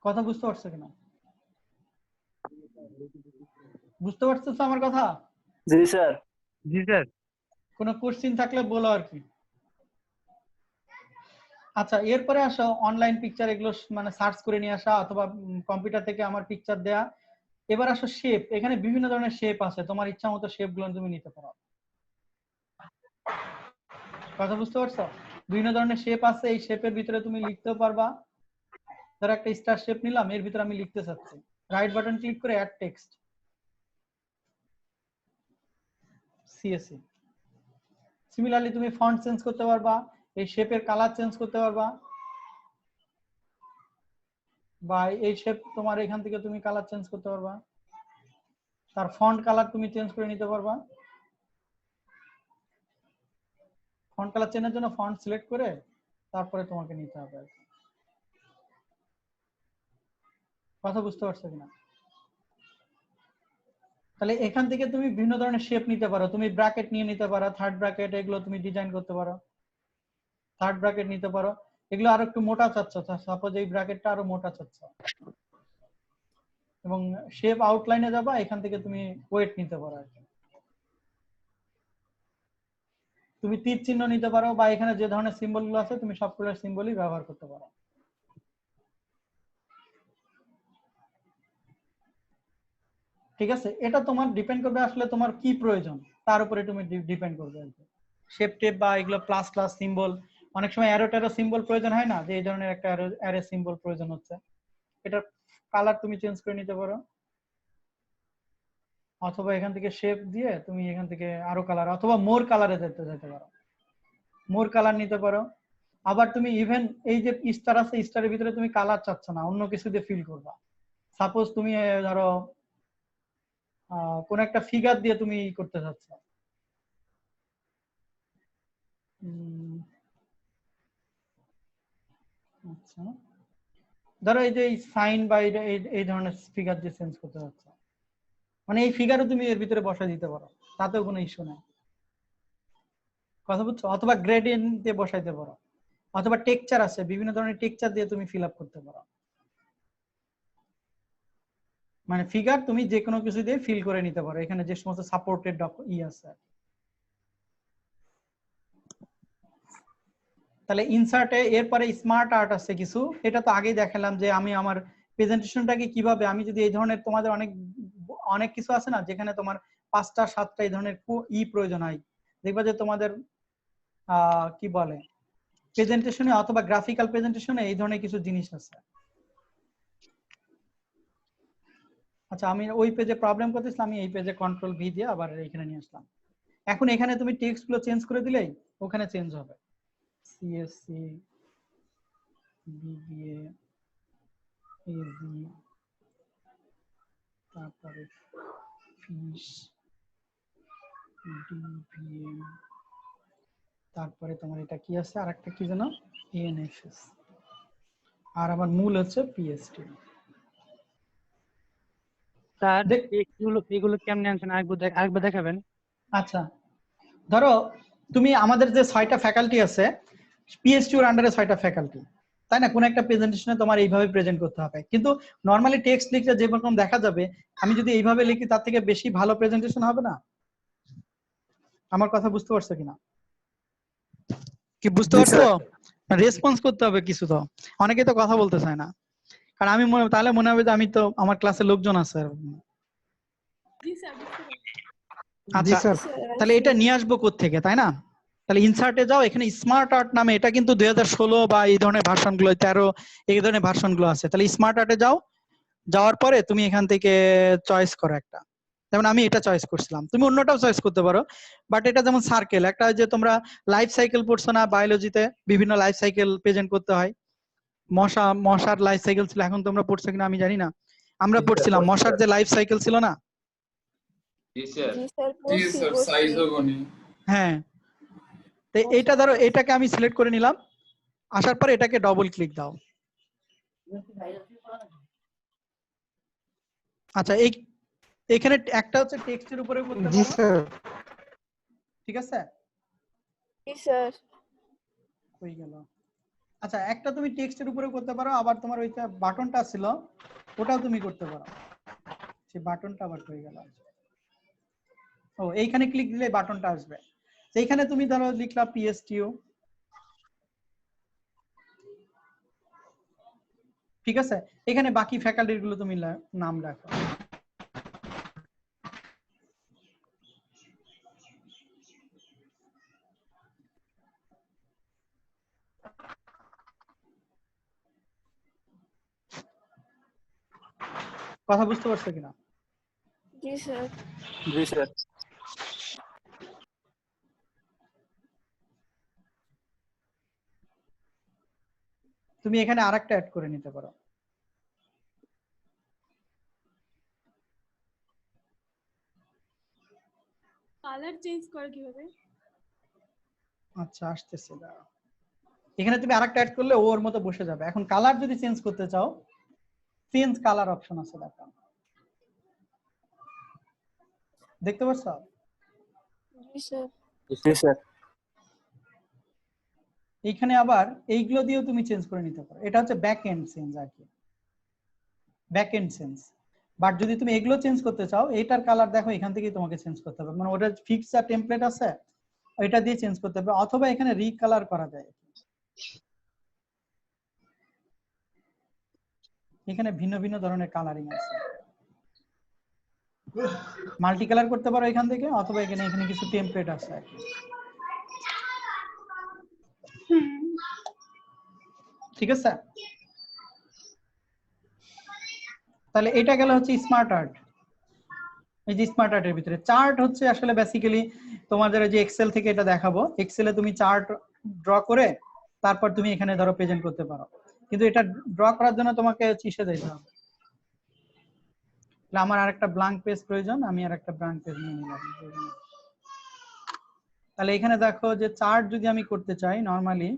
কথা বুঝতে পারছো কিনা? বুঝতে পারছো তো আমার কথা? জি স্যার। জি স্যার। কোনো কোশ্চেন থাকলে বলো আর কি। আচ্ছা এরপরে আসো অনলাইন পিকচার, এগুলো মানে সার্চ করে নিয়ে আসা অথবা কম্পিউটার থেকে আমার পিকচার দেয়া। এবার আসো শেপ, এখানে বিভিন্ন ধরনের শেপ আছে, তোমার ইচ্ছা মতো শেপ গুলো তুমি নিতে পারো। কথা বুঝতে পারছো? বিভিন্ন ধরনের শেপ আছে, এই শেপের ভিতরে তুমি লিখতেও পারবা। ধরো একটা স্টার শেপ নিলাম, এর ভিতরে আমি লিখতে চাচ্ছি, রাইট বাটন ক্লিক করে অ্যাড টেক্সট, সিএসসি। সিমিলারলি তুমি ফন্ট চেঞ্জ করতে পারবা, এই শেপের কালার চেঞ্জ করতে পারবা, বা এই শেপ তোমার এখান থেকে তুমি কালার চেঞ্জ করতে পারবা, তার ফন্ট কালার তুমি চেঞ্জ করে নিতে পারবা। ফন্ট কালার চেঞ্জের জন্য ফন্ট সিলেক্ট করে তারপরে তোমাকে নিতে হবে। কথা বুঝতে পারছো কিনা? তাহলে এখান থেকে তুমি বিভিন্ন ধরনের শেপ নিতে পারো, তুমি ব্র্যাকেট নিয়ে নিতে পারো, থার্ড ব্র্যাকেট, এগুলো তুমি ডিজাইন করতে পারো। থার্ড ব্র্যাকেট নিতে পারো, এগুলো আরো একটু মোটা চাচ্ছ, সাপোজ এই ব্র্যাকেটটা আরো মোটা চাচ্ছ, এবং শেপ আউটলাইনে যাবা, এখান থেকে তুমি ওয়েট নিতে পারো আর কি। তুমি তীর চিহ্ন নিতে পারো, বা এখানে যে ধরনের সিম্বল গুলো আছে তুমি সবগুলো সিম্বলই ব্যবহার করতে পারো। ঠিক আছে, এটা তোমার ডিপেন্ড করবে আসলে তোমার কি প্রয়োজন, তার উপরে তুমি ডিপেন্ড করবে আর কি। শেপ টেপ বা এগুলো প্লাস প্লাস সিম্বল, অনেক সময় অ্যারো ট্যারো সিম্বল প্রয়োজন হয় না, যে এই ধরনের একটা অ্যারো সিম্বল প্রয়োজন হচ্ছে, এটা কালার তুমি চেঞ্জ করে নিতে পারো, অথবা এখান থেকে শেপ দিয়ে তুমি এখান থেকে আরো কালার অথবা মোর কালারে যেতে পারো, মোর কালার নিতে পারো। আবার তুমি ইভেন এই যে স্টার আছে, স্টারের ভিতরে তুমি কালার চাচ্ছ না, অন্য কিছু দিয়ে ফিল করবা। সাপোজ তুমি ধরো কোন একটা ফিগার দিয়ে তুমি করতে চাচ্ছ, আচ্ছা ধরো এই যে সাইন বা এই ধরনের ফিগার দিয়ে চেঞ্জ করতে চাচ্ছ, মানে এই ফিগারও তুমি এর ভিতরে বসাই দিতে পারো, তাতেও কোনো ইস্যু নাই। কথা বুঝছো? অথবা গ্রেডিয়েন্ট দিয়ে বসাইতে পারো, অথবা টেক্সচার আছে, বিভিন্ন ধরনের টেক্সচার দিয়ে তুমি ফিল আপ করতে পারো। মানে ফিগার তুমি যে কোনো কিছু দিয়ে ফিল করে নিতে পারো, এখানে যে সমস্ত সাপোর্টেড আছে। তাহলে ইনসার্টে এরপরে স্মার্ট আর্ট আছে কিছু, এটা তো আগেই দেখালাম যে আমি আমার প্রেজেন্টেশনটাকে কিভাবে, আমি যদি এই ধরনের তোমাদের অনেক কিছু আছে না যেখানে তোমার 5টা 7টা এই ধরনের প্রয়োজন হয়, দেখবা যে তোমাদের কি বলে প্রেজেন্টেশনে অথবা গ্রাফিক্যাল প্রেজেন্টেশনে এই ধরনের কিছু জিনিস আছে। আচ্ছা আমি ওই পেজে প্রবলেম করতেছিলাম, আমি এই পেজে কন্ট্রোল ভি দিয়ে আবার এখানে নিয়ে আসলাম। এখন এখানে তুমি টেক্সট গুলো চেঞ্জ করে দিলেই ওখানে চেঞ্জ হবে। সিএসসি বিবিএ এজি, তারপরে ফিশ ডিভিএম, তারপরে তোমার এটা কি আছে আরেকটা কি জানো এএনএফএস, আর আমার মূল হচ্ছে পিএসটি। স্যার এগুলো কেমনে আনছেন আরেকবার দেখাবেন? আচ্ছা ধরো তুমি আমাদের যে 6টা ফ্যাকাল্টি আছে, পিএসটি এর আন্ডারে 6টা ফ্যাকাল্টি, তাই না? কোন একটা প্রেজেন্টেশনে তোমার এইভাবে প্রেজেন্ট করতে হবে, কিন্তু নরমালি টেক্সট লিখলে যেরকম দেখা যাবে, আমি যদি এইভাবে লিখি তার থেকে বেশি ভালো প্রেজেন্টেশন হবে না? আমার কথা বুঝতে পারছো কিনা? কি বুঝতে পারছো? রেসপন্স করতে হবে কিছু, তো অনেকে তো কথা বলতে চায় না, কারণ আমি তাহলে মনে হবে যে আমি তো, আমার ক্লাসে লোকজন আছে। জি স্যার বুঝতে পারছি। আচ্ছা, তাহলে এটা নিয়ে আসবো কোত্থেকে, তাই না? তাহলে ইনসার্টে যাও, এখানে স্মার্ট আর্ট নামে, এটা কিন্তু 2016 বা এই ধরনের ভার্সন গুলো, 13 এই ধরনের ভার্সন গুলো আছে। তাহলে স্মার্ট আর্টে যাও, যাওয়ার পরে তুমি এখান থেকে চয়েস করো একটা, যেমন আমি এটা চয়েস করছিলাম, তুমি অন্যটাও চয়েস করতে পারো, বাট এটা যেমন সার্কেল একটা, যে তোমরা লাইফ সাইকেল পড়ছো না বায়োলজিতে, বিভিন্ন লাইফ সাইকেল প্রেজেন্ট করতে হয়, মশার লাইফ সাইকেল ছিল, এখন তোমরা পড়ছো কিনা আমি জানি না, আমরা পড়ছিলাম মশার যে লাইফ সাইকেল ছিল না। হ্যাঁ, তো এইটা ধরো, এটাকে আমি সিলেক্ট করে নিলাম, আসার পর এটাকে ডবল ক্লিক দাও। আচ্ছা, এখানে একটা হচ্ছে টেক্সটের উপরে করতে পারো। জি স্যার। ঠিক আছে। জি স্যার। কই গেল? আচ্ছা, একটা তুমি টেক্সটের উপরে করতে পারো, আবার তোমার ওইটা বাটনটা ছিল ওটাও তুমি করতে পারো। সেই বাটনটা আবার কই গেল? ও, এইখানে ক্লিক দিলে বাটনটা আসবে। এইখানে তুমি ধরো লিখলা PSTU, ঠিক আছে। এখানে বাকি ফ্যাকাল্টির গুলো তুমি নাম রাখো। কথা বুঝতে পারছো কিনা? জি স্যার। জি স্যার। তুমি এখানে আরেকটা অ্যাড করে নিতে পারো। কালার চেঞ্জ করে কিভাবে? আচ্ছা, আসতেছে, দাঁড়াও। এখানে তুমি আরেকটা অ্যাড করলে ওর মতো বসে যাবে। এখন কালার যদি চেঞ্জ করতে চাও, চেঞ্জ কালার অপশন আছে, দেখো, দেখতে পাচ্ছ? জি স্যার। জি স্যার। এইখানে আবার এইগুলো দিয়েও তুমি চেঞ্জ করে নিতে পারো। এটা হচ্ছে ব্যাক এন্ড চেঞ্জ আর কি, ব্যাক এন্ড চেঞ্জ। বাট যদি তুমি এগুলো চেঞ্জ করতে চাও, এটার কালার দেখো, এখান থেকেই তোমাকে চেঞ্জ করতে হবে, মানে ওটার ফিক্স আর টেমপ্লেট আছে, ওইটা দিয়ে চেঞ্জ করতে হবে, অথবা এখানে রিকালার করা যায়। এখানে ভিন্ন ভিন্ন ধরনের কালারিং আছে, মাল্টি কালার করতে পারো এখান থেকে, অথবা এখানে কিছু টেমপ্লেট আছে আর কি। ঠিক আছে। তাহলে এটা গেল হচ্ছে স্মার্ট আর্ট। এই যে স্মার্ট আর্টের ভিতরে চার্ট হচ্ছে আসলে বেসিক্যালি তোমাদের যে এক্সেল থেকে এটা দেখাবো, এক্সেলে তুমি চার্ট ড্র করে তারপর তুমি এখানে ধরো প্রেজেন্ট করতে পারো, কিন্তু এটা ড্র করার জন্য তোমাকে চিশে দিতে হবে। আমার আরেকটা ব্ল্যাঙ্ক পেজ প্রয়োজন, আমি আরেকটা ব্ল্যাঙ্ক পেজ নিয়ে নিলাম। তাহলে এখানে দেখো যে চার্ট যদি আমি করতে চাই, নরমালি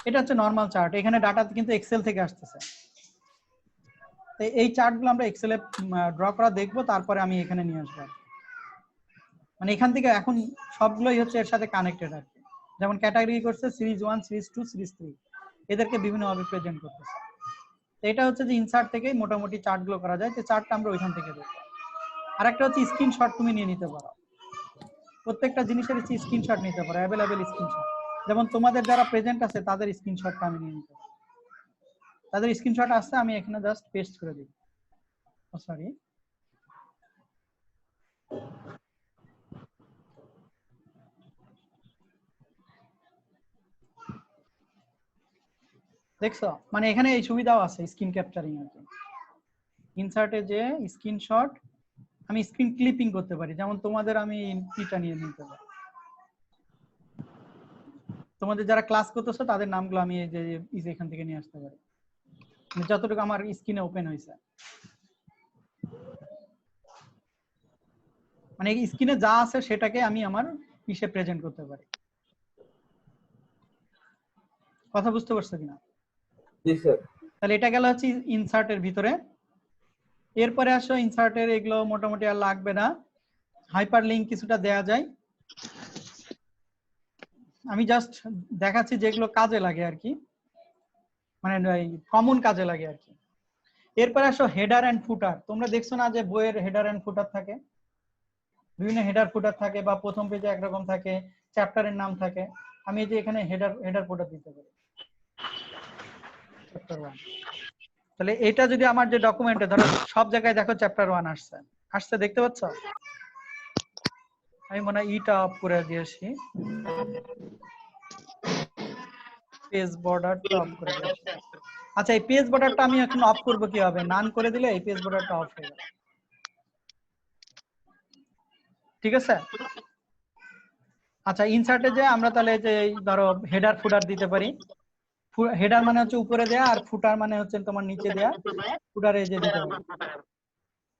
এটা হচ্ছে নরমাল চার্ট, এখানে ডাটা কিন্তু এক্সেল থেকে আসতেছে। এই চার্টগুলো আমরা এক্সেলে ড্র করা দেখবো, তারপরে আমি এখানে নিয়ে আসবো। মানে এখান থেকে এখন সবগুলোই হচ্ছে এর সাথে কানেক্টেড আর কি। যেমন ক্যাটাগরি করছে সিরিজ 1, সিরিজ 2, সিরিজ 3, এদেরকে বিভিন্নভাবে প্রেজেন্ট করতেছে। এটা হচ্ছে যে ইনসার্ট থেকে মোটামুটি চার্টগুলো করা যায়, তো চার্টটা আমরা ওইখান থেকে দেখবো। আরেকটা হচ্ছে স্ক্রিনশট তুমি নিয়ে নিতে পারো, প্রত্যেকটা জিনিসের স্ক্রিনশট নিতে পারো, অ্যাভেলেবেল স্ক্রিনশট। যেমন তোমাদের যারা প্রেজেন্ট আছে তাদের স্ক্রিনশটটা আমি নিয়ে নিতে পারি, তাদের স্ক্রিনশট আসছে, আমি এখানে জাস্ট পেস্ট করে দিই। ও সরি, দেখছো? মানে এখানে এই সুবিধাও আছে স্ক্রিন ক্যাপচারিং আর কি। ইনসার্টে যে স্ক্রিনশট, আমি স্ক্রিন ক্লিপিং করতে পারি, যেমন তোমাদের আমি পিটা নিয়ে নিতে পারি, তোমাদের যারা ক্লাস করতেছো তাদের নামগুলো আমি এই যে এখান থেকে নিয়ে আসতে পারি, যতটুকু আমার স্ক্রিনে ওপেন হয়েছে। মানে স্ক্রিনে যা আছে সেটাকে আমি আমার ইসে প্রেজেন্ট করতে পারি। কথা বুঝতে পারছো কিনা? জি স্যার। তাহলে এটা গেল হচ্ছে ইনসার্টের ভিতরে। এরপরে আসো ইনসার্টের এগুলো মোটামুটি আর লাগবে না, হাইপার লিঙ্ক কিছুটা দেয়া যায়। আমি জাস্ট দেখাচ্ছি যেগুলো কাজে লাগে আর কি, মানে কমন কাজে লাগে আর কি। এরপরে আসো হেডার এন্ড ফুটার। তোমরা দেখছো না যে বইয়ের হেডার এন্ড ফুটার থাকে, বিভিন্ন হেডার ফুটার থাকে, বা প্রথম পেজে একরকম থাকে, চ্যাপ্টারের নাম থাকে। আমি এই যে এখানে হেডার ফুটার দিতে পারি চ্যাপ্টার 1। তাহলে এটা যদি আমার যে ডকুমেন্টে ধরো সব জায়গায় দেখো চ্যাপ্টার 1 আসছে দেখতে পাচ্ছ? আমি মনে হয় ইটা অফ করে দিয়েছি, পেজ বর্ডারটা অফ করে দিয়েছি। আচ্ছা, এই পেজ বর্ডারটা আমি এখন অফ করব কিভাবে? নান করে দিলে এই পেজ বর্ডারটা অফ হয়ে যাবে। ঠিক আছে? আচ্ছা, ইনসার্টে যে আমরা তাহলে যে ধরো হেডার ফুটার দিতে পারি। হেডার মানে হচ্ছে উপরে দেয়া, আর ফুটার মানে হচ্ছে তোমার নিচে দেয়া। ফুটারে যে দিতে পারি,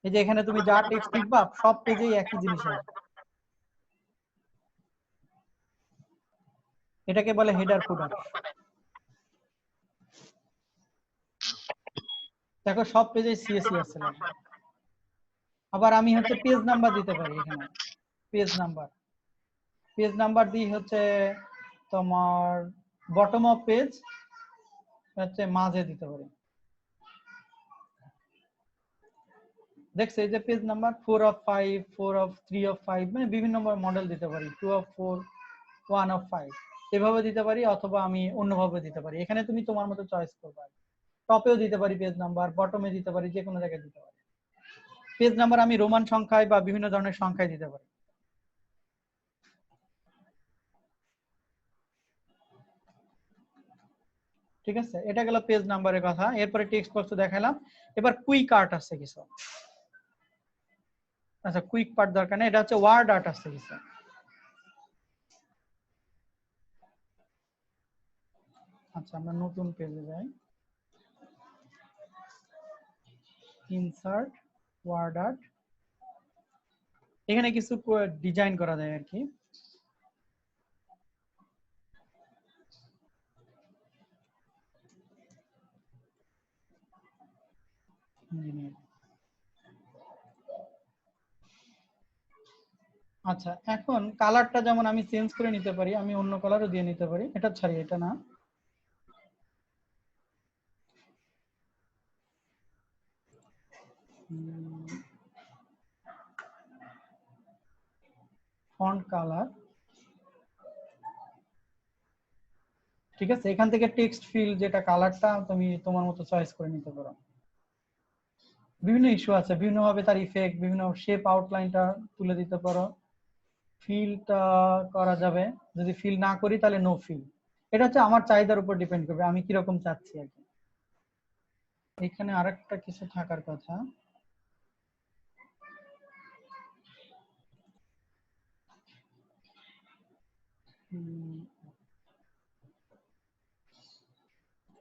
এই যে এখানে তুমি যা টেক্সট লিখবা সব পেজেই একই জিনিস আসবে, এটাকে বলে হেডার ফুটার। দেখো সব পেজে সিএসসি আসছে। আবার আমি হচ্ছে পেজ নাম্বার দিতে পারি এখানে, পেজ নাম্বার দিই হচ্ছে তোমার বটম অফ পেজ হচ্ছে মাঝে দিতে পারি। দেখছো এই যে page number 4 of 5, 4 of 3 of 5, মানে বিভিন্ন মডেল দিতে পারি, 2 of 4, 1 of 5 এভাবে দিতে পারি, অথবা আমি অন্যভাবে দিতে পারি। এখানে তুমি তোমার মতো চয়েস করবে। টপেও দিতে পারি পেজ নাম্বার, বটমে দিতে পারি, যে কোনো জায়গায় দিতে পারি। পেজ নাম্বার আমি রোমান সংখ্যায় বা বিভিন্ন ধরনের সংখ্যায় দিতে পারি। ঠিক আছে, এটা গেল পেজ নাম্বারের কথা। এরপরে টেক্সট বক্স দেখালাম। এবার কুইক আর্ট আছে কিছু। আচ্ছা, কুইক পার্ট দরকার নেই, এটা হচ্ছে ওয়ার্ড আর্ট আছে কিছু। আচ্ছা, আমরা নতুন পেজে যাই, ইনসার্ট, ওয়ার্ড আর্ট। এখানে কিছু ডিজাইন করা যায় আর কি। আচ্ছা, এখন কালারটা যেমন আমি চেঞ্জ করে নিতে পারি, আমি অন্য কালারও দিয়ে নিতে পারি। এটা ছাড়ি, এটা না। ফন্ট কালার, ঠিক আছে। এখান থেকে টেক্সট ফিল, যেটা কালারটা তুমি তোমার মতো চয়েস করে নিতে পারো। বিভিন্ন ইস্যু আছে, বিভিন্ন ভাবে তার ইফেক্ট, বিভিন্ন শেপ, আউটলাইনটা তুলে দিতে পারো। ফিলটা করা যাবে, যদি ফিল না করি তাহলে নো ফিল। এটা হচ্ছে আমার চাহিদার উপর ডিপেন্ড করবে, আমি কিরকম চাচ্ছি আর কি। এখানে আরেকটা কিছু থাকার কথা,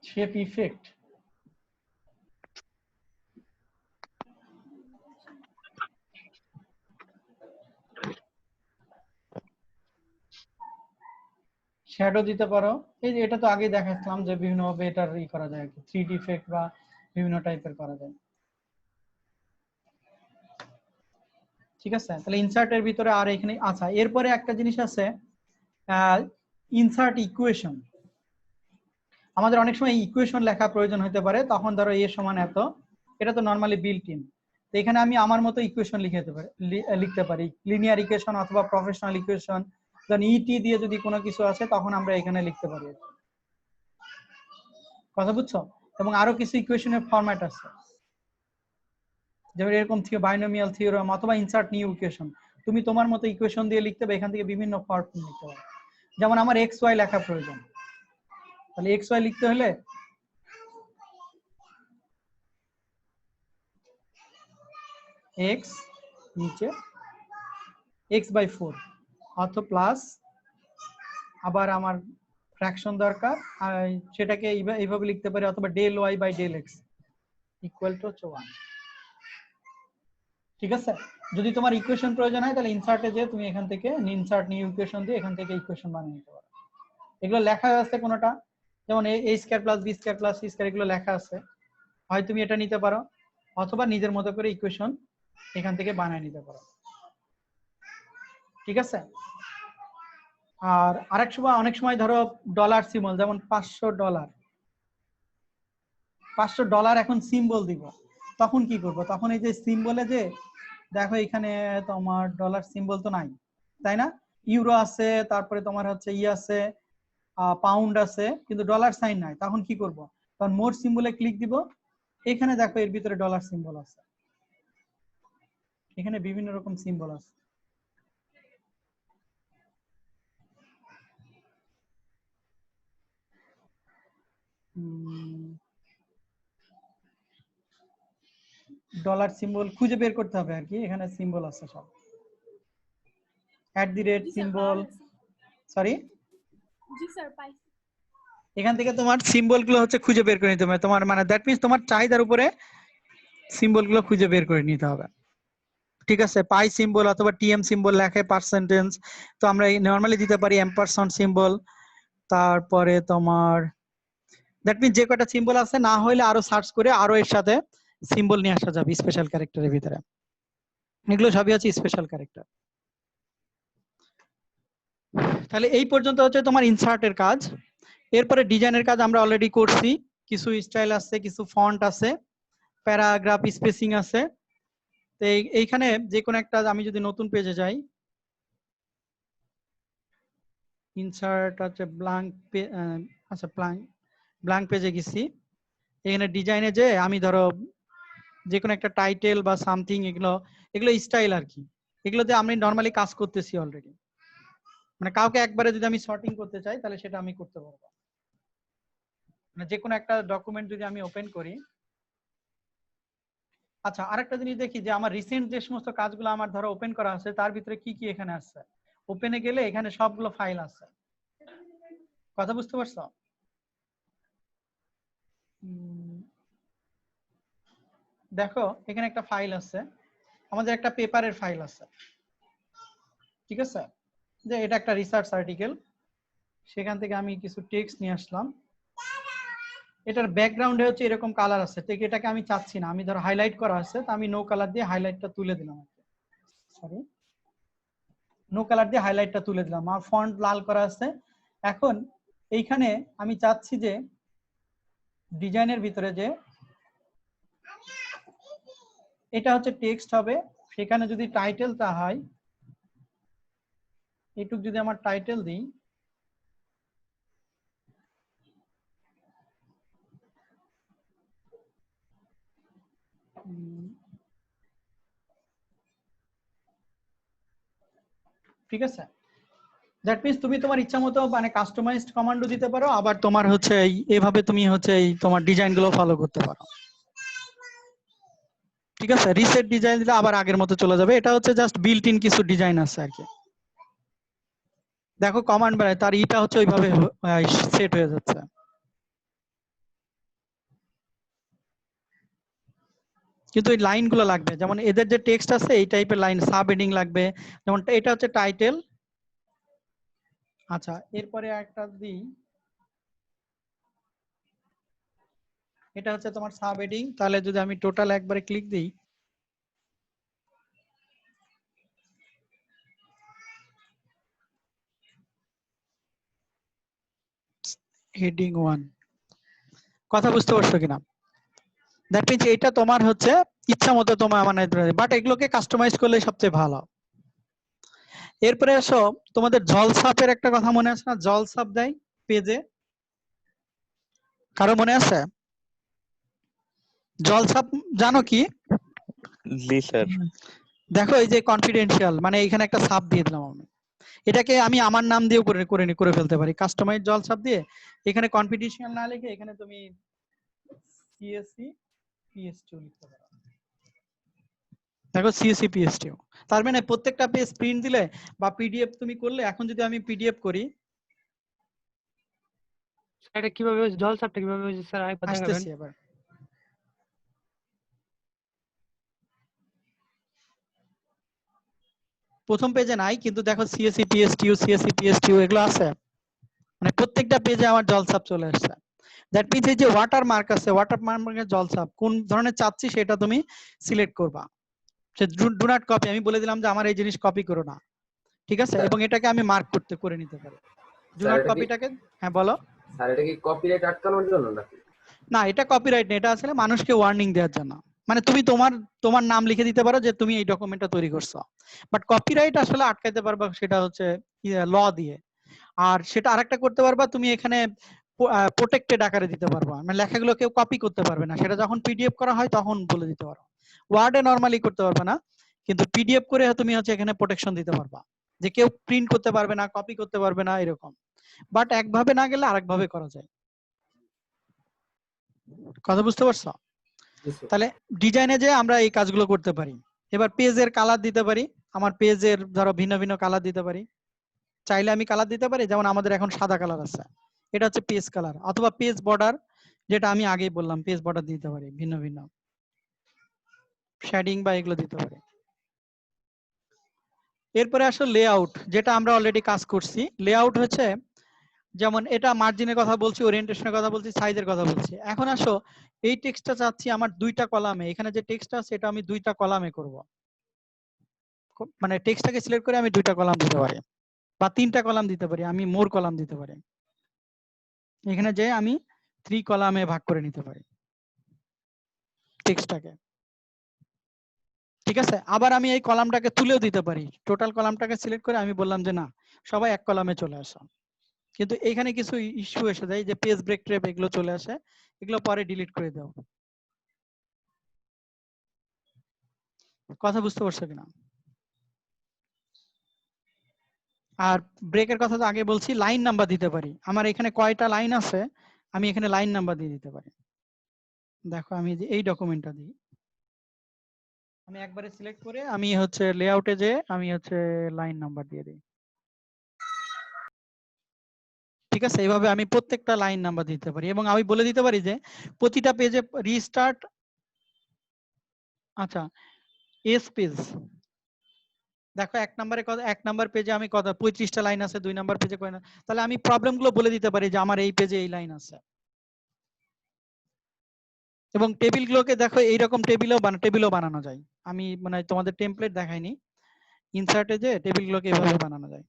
শেপ ইফেক্ট। শ্যাডো দিতে পারো। এই যে এটা তো আগে দেখাচ্ছিলাম যে বিভিন্ন ভাবে এটার ই করা যায় আর কি, 3D ইফেক্ট বা বিভিন্ন টাইপের করা যায়। ঠিক আছে, তাহলে ইনসার্টের ভিতরে আর এখানে আচ্ছা, এরপরে একটা জিনিস আছে, ইনসার্ট ইকুয়েশন। আমাদের অনেক সময় ইকুয়েশন লেখা প্রয়োজন হতে পারে, তখন ধরো এ সমান এত, এটা তো নরমালি বিল্ট ইন। তো এখানে আমি আমার মতো ইকুয়েশন লিখতে পারি, লিনিয়ার ইকুয়েশন অথবা প্রফেশনাল ইকুয়েশন, দেন ইটি দিয়ে যদি কোনো কিছু আছে তখন আমরা এখানে লিখতে পারি। কথা বুঝছো? এবং আরো কিছু ইকুয়েশনের ফরম্যাট আছে, যেমন এরকম থেকে বাইনোমিয়াল থিওরেম অথবা ইনসার্ট নিউ ইকুয়েশন। তুমি তোমার মতো ইকুয়েশন দিয়ে লিখতে হবে, এখান থেকে বিভিন্ন ফর্ম লিখতে পারো। যেমন আমার এক্স ওয়াই লেখা প্রয়োজন, তাহলে এক্স ওয়াই লিখতে হলে এক্স নিচে x/4 অথবা প্লাস, আবার আমার ফ্র্যাকশন দরকার, আর সেটাকে এইভাবে লিখতে পারি, অথবা del y/del x equal to 1। ঠিক আছে, যদি তোমার ইকুয়েশন প্রয়োজন হয় তাহলে ইনসার্টে যে তুমি এখান থেকে ইনসার্ট নিউ ইকুয়েশন দিয়ে এখান থেকে ইকুয়েশন বানিয়ে নিতে পারো। এগুলো লেখা আছে কোনটা, যেমন a² + b² + c², এগুলো লেখা আছে। হয় তুমি এটা নিতে পারো, অথবা নিজের মতো করে ইকুয়েশন এখান থেকে বানিয়ে নিতে পারো। ঠিক আছে, আর আরেক সময় অনেক সময় ধরো ডলার সিম্বল, যেমন $500, $500 এখন সিম্বল দিব, তখন কি করব? তখন এই যে সিম্বলে যে দেখো এখানে তোমার ডলার সিম্বল তো নাই, তাই না? ইউরো আছে, তারপরে তোমার হচ্ছে আছে, পাউন্ড আছে, কিন্তু ডলার সাইন নাই। তখন কি করব? তখন মোর সিম্বলে ক্লিক দিব, এখানে দেখো এর ভিতরে ডলার সিম্বল আছে, এখানে বিভিন্ন রকম সিম্বল আছে। ডলার সিম্বল খুঁজে বের করতে হবে আর কি, এখানে সিম্বল আছে সব, @ সিম্বল, সরি জি স্যার পাইছি। এখান থেকে তোমার সিম্বল গুলো হচ্ছে খুঁজে বের করে নিতে হবে, তোমার মানে দ্যাট মিন্স তোমার চাহিদার উপরে সিম্বল গুলো খুঁজে বের করে নিতে হবে, ঠিক আছে? পাই সিম্বল অথবা টিএম সিম্বল লেখে, পার্সেন্টেজ তো আমরা নরমালি দিতে পারি এম্পারসেন্ট সিম্বল, তারপরে তোমার দ্যাট মিন্স যে কয়টা সিম্বল আছে, না হলে আরো সার্চ করে আরো এর সাথে সিম্বল নিয়ে আসা যাবে স্পেশাল ক্যারেক্টারের ভিতরে। এগুলো সবই হচ্ছে স্পেশাল ক্যারেক্টার। তাহলে এই পর্যন্ত হচ্ছে তোমার ইনসার্টের কাজ। এরপরে ডিজাইনের কাজ আমরা অলরেডি করছি, কিছু স্টাইল আছে, কিছু ফন্ট আছে, প্যারাগ্রাফ স্পেসিং আছে। তো এইখানে যে কোনো একটা, আমি যদি নতুন পেজে যাই, ইনসার্ট আছে ব্ল্যাঙ্ক, আচ্ছা ব্ল্যাঙ্ক পেজে গেছি, এখানে ডিজাইনে যে আমি ধরো যে কোনো একটা টাইটেল বা সামথিং, এগুলো স্টাইল আর কি, এগুলোতে আমি নরমালি কাজ করতেছি অলরেডি। মানে কাউকে একবারে যদি আমি সর্টিং করতে চাই তাহলে সেটা আমি করতে পারবো। মানে যে কোনো একটা ডকুমেন্ট যদি আমি ওপেন করি, আচ্ছা আরেকটা জিনিস দেখি যে আমার রিসেন্ট যে সমস্ত কাজগুলো আমার ধরো ওপেন করা আছে তার ভিতরে কি কি এখানে আছে। ওপেনে গেলে এখানে সবগুলো ফাইল আছে, কথা বুঝতে পারছো? দেখো এখানে একটা ফাইল আছে, আমাদের একটা পেপারের ফাইল আছে, ঠিক আছে? যে এটা একটা রিসার্চ আর্টিকেল, সেখান থেকে আমি কিছু টেক্সট নিয়ে আসলাম, এটার ব্যাকগ্রাউন্ডে হচ্ছে এরকম কালার আছে, তো এটাকে আমি চাচ্ছি না, আমি ধরো হাইলাইট করা আছে, তো আমি নো কালার দিয়ে হাইলাইটটা তুলে দিলাম, সরি নো কালার দিয়ে হাইলাইটটা তুলে দিলাম, আর ফন্ট লাল করা আছে। এখন এইখানে আমি চাচ্ছি যে ডিজাইনের ভিতরে যে এটা হচ্ছে টেক্সট হবে, সেখানে যদি টাইটেলটা হয়, এইটুক যদি আমার টাইটেল দিই, ঠিক আছে? দ্যাট মিন্স তুমি তোমার ইচ্ছা মতো মানে কাস্টমাইজড কমান্ডও দিতে পারো, আবার তোমার হচ্ছে এইভাবে তুমি হচ্ছে এই তোমার ডিজাইন গুলো ফলো করতে পারো, ঠিক আছে? রিসেট ডিজাইন দিলে আবার আগের মতো চলে যাবে, এটা হচ্ছে জাস্ট বিল্ট ইন কিছু ডিজাইন আছে আর কি। দেখো কমান্ড বাড়ায় তার ইটা হচ্ছে ওইভাবে সেট হয়ে যাচ্ছে। কিন্তু এই লাইনগুলো লাগবে, যেমন এদের যে টেক্সট আছে এই টাইপের লাইন, সাব হেডিং লাগবে, যেমন এটা হচ্ছে টাইটেল। আচ্ছা এরপরে একটা দিই, এটা হচ্ছে তোমার সাব হেডিং, তাহলে যদি আমি টোটাল একবারে ক্লিক দিই, হেডিং 1, কথা বুঝতে পারছো কিনা? দ্যাট মিন্স এটা তোমার হচ্ছে ইচ্ছা মতো তোমার মানে, বাট এগুলোকে কাস্টমাইজ করলে সবচেয়ে ভালো। এরপরে আসো তোমাদের জলছাপের একটা কথা মনে আছে না? জলছাপ দেয় পেজে, কারো মনে আছে? জলছাপ জানো কি? জি স্যার। দেখো এই যে কনফিডেন্সিয়াল, মানে এখানে একটা ছাপ দিয়ে দিলাম আমি, এটাকে আমি আমার নাম দিয়েও করে ফেলতে পারি, কাস্টমাইজ জলছাপ দিয়ে। এখানে কনফিডেন্সিয়াল না লিখে এখানে তুমি সিএসসি পিএসটিও লিখতে পারো। দেখো সিএসসি পিএসটিও, তার মানে প্রত্যেকটা পেজ প্রিন্ট দিলে বা পিডিএফ তুমি করলে, এখন যদি আমি পিডিএফ করি, এটা কিভাবে জলছাপটা কিভাবে হয়েছে স্যার আরেকবার দেখাবেন? আসতেছি এবার। প্রথম পেজে নাই, কিন্তু দেখো সিএসসি পিএসটিও এগুলো আছে, মানে প্রত্যেকটা পেজে আমার জলছাপ চলে আসছে। দ্যাট মিন্স এই যে ওয়াটার মার্ক আছে, ওয়াটার মার্কের জলছাপ কোন ধরনের চাচ্ছি সেটা তুমি সিলেক্ট করবা। সে ডু নট কপি, আমি বলে দিলাম যে আমার এই জিনিস কপি করো না, ঠিক আছে, এবং এটাকে আমি মার্ক করে নিতে পারি। ডু স্যার নট এটা কি কপিটাকে, হ্যাঁ বলো। স্যার এটা কি কপিরাইট আটকানোর জন্য নাকি? না, এটা কপিরাইট না, এটা আসলে মানুষকে ওয়ার্নিং দেওয়ার জন্য। মানে তুমি তোমার তোমার নাম লিখে দিতে পারো যে তুমি এই ডকুমেন্টটা তৈরি করছো, বাট কপিরাইট আসলে আটকাইতে পারবা সেটা হচ্ছে ল দিয়ে। আর সেটা আরেকটা করতে পারবা, তুমি এখানে প্রোটেক্টেড আকারে দিতে পারবা, মানে লেখাগুলো কেউ কপি করতে পারবে না, সেটা যখন পিডিএফ করা হয় তখন বলে দিতে পারো। ওয়ার্ডে নরমালি করতে পারবে না, কিন্তু পিডিএফ করে তুমি হচ্ছে এখানে প্রোটেকশন দিতে পারবা, যে কেউ প্রিন্ট করতে পারবে না, কপি করতে পারবে না এরকম। বাট একভাবে না গেলে আরেকভাবে করা যায়। কথা বুঝতে পারছো? তাহলে ডিজাইনে যে আমরা এই কাজগুলো করতে পারি। এবার পেজের কালার দিতে পারি, আমার পেজের ধরো ভিন্ন ভিন্ন কালার দিতে পারি, চাইলে আমি কালার দিতে পারি, যেমন আমাদের এখন সাদা কালার আছে, এটা হচ্ছে পেজ কালার, অথবা পেজ বর্ডার, যেটা আমি আগেই বললাম পেজ বর্ডার দিতে পারি, ভিন্ন ভিন্ন শেডিং বা এগুলো দিতে পারি। এরপরে আসলে লেআউট, যেটা আমরা অলরেডি কাজ করছি। লেআউট হচ্ছে যেমন এটা মার্জিনের কথা বলছি, ওরিয়েন্টেশনের কথা বলছি, সাইজের কথা বলছি। এখন আসো এই টেক্সটটা চাচ্ছি আমার দুইটা কলামে, এখানে যে টেক্সট আছে এটা আমি দুইটা কলামে করব, মানে টেক্সটটাকে সিলেক্ট করে আমি দুইটা কলাম দিতে পারি বা তিনটা কলাম দিতে পারি, আমি মোর কলাম দিতে পারি। এখানে যে আমি 3 কলামে ভাগ করে নিতে পারি টেক্সটটাকে, ঠিক আছে। আবার আমি এই কলামটাকে তুলেও দিতে পারি, টোটাল কলামটাকে সিলেক্ট করে আমি বললাম যে না সবাই এক কলামে চলে আসো, কিন্তু এখানে কিছু ইস্যু এসে যায়, যে পেজ ব্রেক ট্রেপ এগুলো চলে আসে, এগুলো পরে ডিলিট করে দাও। কথা বুঝতে পারছো কিনা? আর ব্রেকের কথা তো আগে বলছি, লাইন নাম্বার দিতে পারি, আমার এখানে কয়টা লাইন আছে আমি এখানে লাইন নাম্বার দিয়ে দিতে পারি। দেখো আমি যে এই ডকুমেন্টটা দিই, আমি একবারে সিলেক্ট করে আমি হচ্ছে লেআউটে যে আমি হচ্ছে লাইন নাম্বার দিয়ে দিই, ঠিক আছে। এইভাবে আমি প্রত্যেকটা লাইন নাম্বার দিতে পারি, এবং আমি বলে দিতে পারি যে প্রতিটা পেজে রিস্টার্ট, আচ্ছা এস পেজ, দেখো এক নাম্বার পেজে আমি কত 35টা লাইন আছে, 2 নাম্বার পেজে কয় না, তাহলে আমি প্রবলেম গুলো বলে দিতে পারি যে আমার এই পেজে এই লাইন আছে। এবং টেবিল গুলোকে দেখো এইরকম টেবিলও বানানো যায়, আমি মানে তোমাদের টেমপ্লেট দেখাইনি, ইনসার্টে যে টেবিল গুলোকে এভাবে বানানো যায়।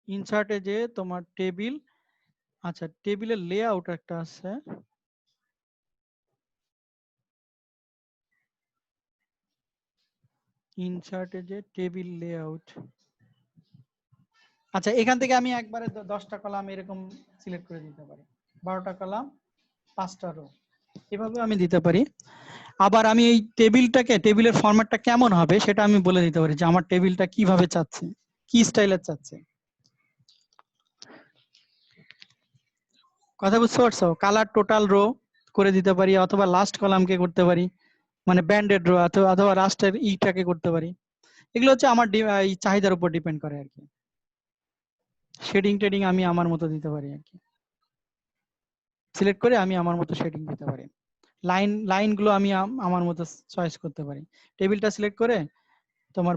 ইনসার্টে যে তোমার টেবিল, আচ্ছা টেবিলের লেআউট একটা আছে, ইনসার্টে যে টেবিল লেআউট, আচ্ছা এখান থেকে আমি একবারে 10টা কলাম এরকম সিলেক্ট করে দিতে পারি, 12টা কলাম 5টা রো, এভাবে আমি দিতে পারি। আবার আমি এই টেবিলের ফরম্যাটটা কেমন হবে সেটা আমি বলে দিতে পারি, যে আমার টেবিলটা কিভাবে চাচ্ছে, কি স্টাইলের চাচ্ছে। কথা বুঝতে পারছো? কালার টোটাল রো করে দিতে পারি, অথবা লাস্ট কলামকে করতে পারি, মানে ব্যান্ডেড রো, অথবা লাস্টের ইটাকে করতে পারি। এগুলো হচ্ছে আমার এই চাহিদার উপর ডিপেন্ড করে আর কি। শেডিং টেডিং আমি আমার মতো দিতে পারি আর কি, সিলেক্ট করে আমি আমার মতো শেডিং দিতে পারি। লাইনগুলো আমি আমার মতো চয়েস করতে পারি। টেবিলটা সিলেক্ট করে তোমার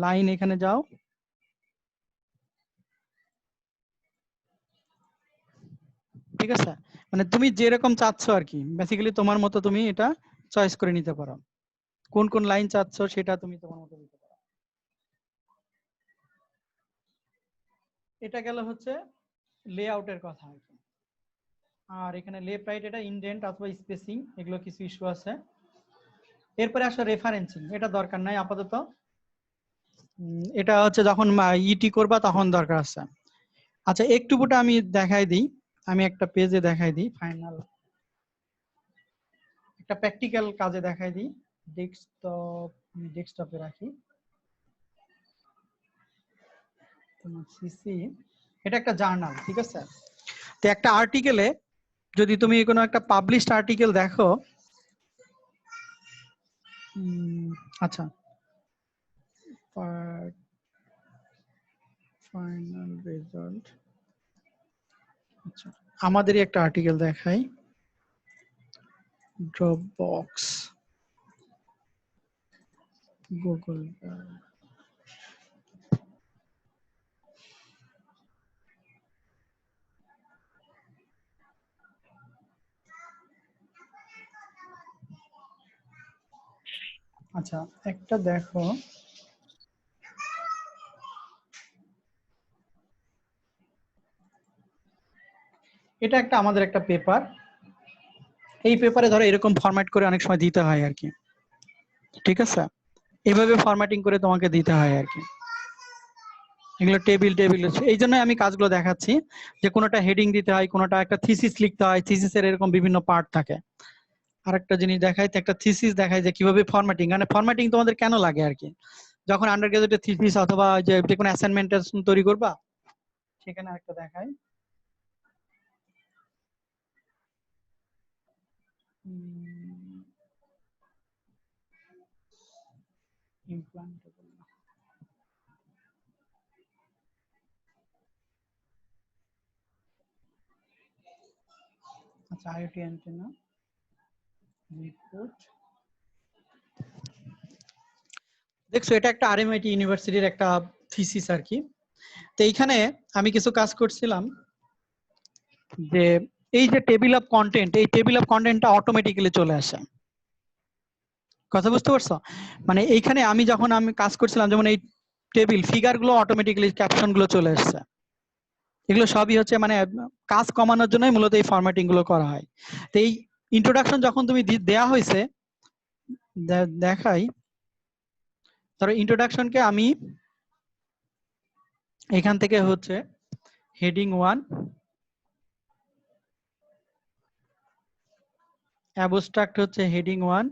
লাইন এখানে যাও, ঠিক আছে, মানে তুমি যেরকম চাচ্ছ আর কি, বেসিক্যালি তোমার মতো তুমি এটা চয়েস করে নিতে পারো, কোন কোন লাইন চাচ্ছ সেটা তুমি তোমার মতো দিতে পারো। এটা গেল হচ্ছে লেআউটের কথা আর কি। আর এখানে লেফট রাইট এটা ইনডেন্ট অথবা স্পেসিং, এগুলো কিছু ইস্যু আছে। এরপরে আসলে রেফারেন্সিং, এটা দরকার নাই আপাতত, এটা হচ্ছে যখন ইটি করবা তখন দরকার আছে। আচ্ছা একটুকুটা আমি দেখাই দিই, আমি একটা পেজে দেখাই দিই, ফাইনাল একটা প্র্যাকটিক্যাল কাজে দেখাই দিই। ডেস্কটপে রাখি তোমার সিসি, এটা একটা জার্নাল, ঠিক আছে। তো একটা আর্টিকেলে যদি তুমি কোনো একটা পাবলিশড আর্টিকেল দেখো, আচ্ছা ফাইনাল রেজাল্ট, আচ্ছা আমাদেরই একটা আর্টিকেল দেখাই, ড্রপবক্স, গুগল, আচ্ছা একটা দেখো, এটা একটা আমাদের একটা পেপার, এই পেপারে ধরো এরকম ফরম্যাট করে অনেক সময় দিতে হয় আর কি, ঠিক আছে, এভাবে ফরম্যাটিং করে তোমাকে দিতে হয় আর কি। এগুলো টেবিল টেবিল হচ্ছে, এই জন্য আমি কাজগুলো দেখাচ্ছি যে কোনোটা হেডিং দিতে হয়, কোনোটা একটা থিসিস লিখতে হয়, থিসিসের এরকম বিভিন্ন পার্ট থাকে। আরেকটা জিনিস দেখাই, একটা থিসিস দেখাই যে কিভাবে ফরম্যাটিং, মানে ফরম্যাটিং তোমাদের কেন লাগে আর কি, যখন আন্ডার গ্রাজুয়েটের থিসিস অথবা যে কোনো অ্যাসাইনমেন্ট তৈরি করবা, সেখানে আরেকটা দেখাই। implantable আচ্ছা আইওটি অ্যান্টেনা রিপোর্ট, দেখছো এটা একটা আরএমআইটি ইউনিভার্সিটির একটা থিসিস আর কি। তো এইখানে আমি কিছু কাজ করছিলাম যে এই যে টেবিল অফ কন্টেন্ট, এই টেবিল অফ কন্টেন্টটা অটোমেটিক্যালি চলে আসে, কথা বুঝতে পারছো? মানে এইখানে আমি যখন আমি কাজ করছিলাম, যেমন এই টেবিল ফিগার গুলো অটোমেটিক্যালি ক্যাপশন গুলো চলে আসছে, এগুলো সবই হচ্ছে মানে কাজ কমানোর জন্যই মূলত এই ফরম্যাটিং গুলো করা হয়। তো এই ইন্ট্রোডাকশন যখন তুমি দেয়া হয়েছে, দেখাই, ধরো ইন্ট্রোডাকশনকে আমি এখান থেকে হচ্ছে হেডিং 1, অ্যাবস্ট্রাক্ট হচ্ছে হেডিং 1,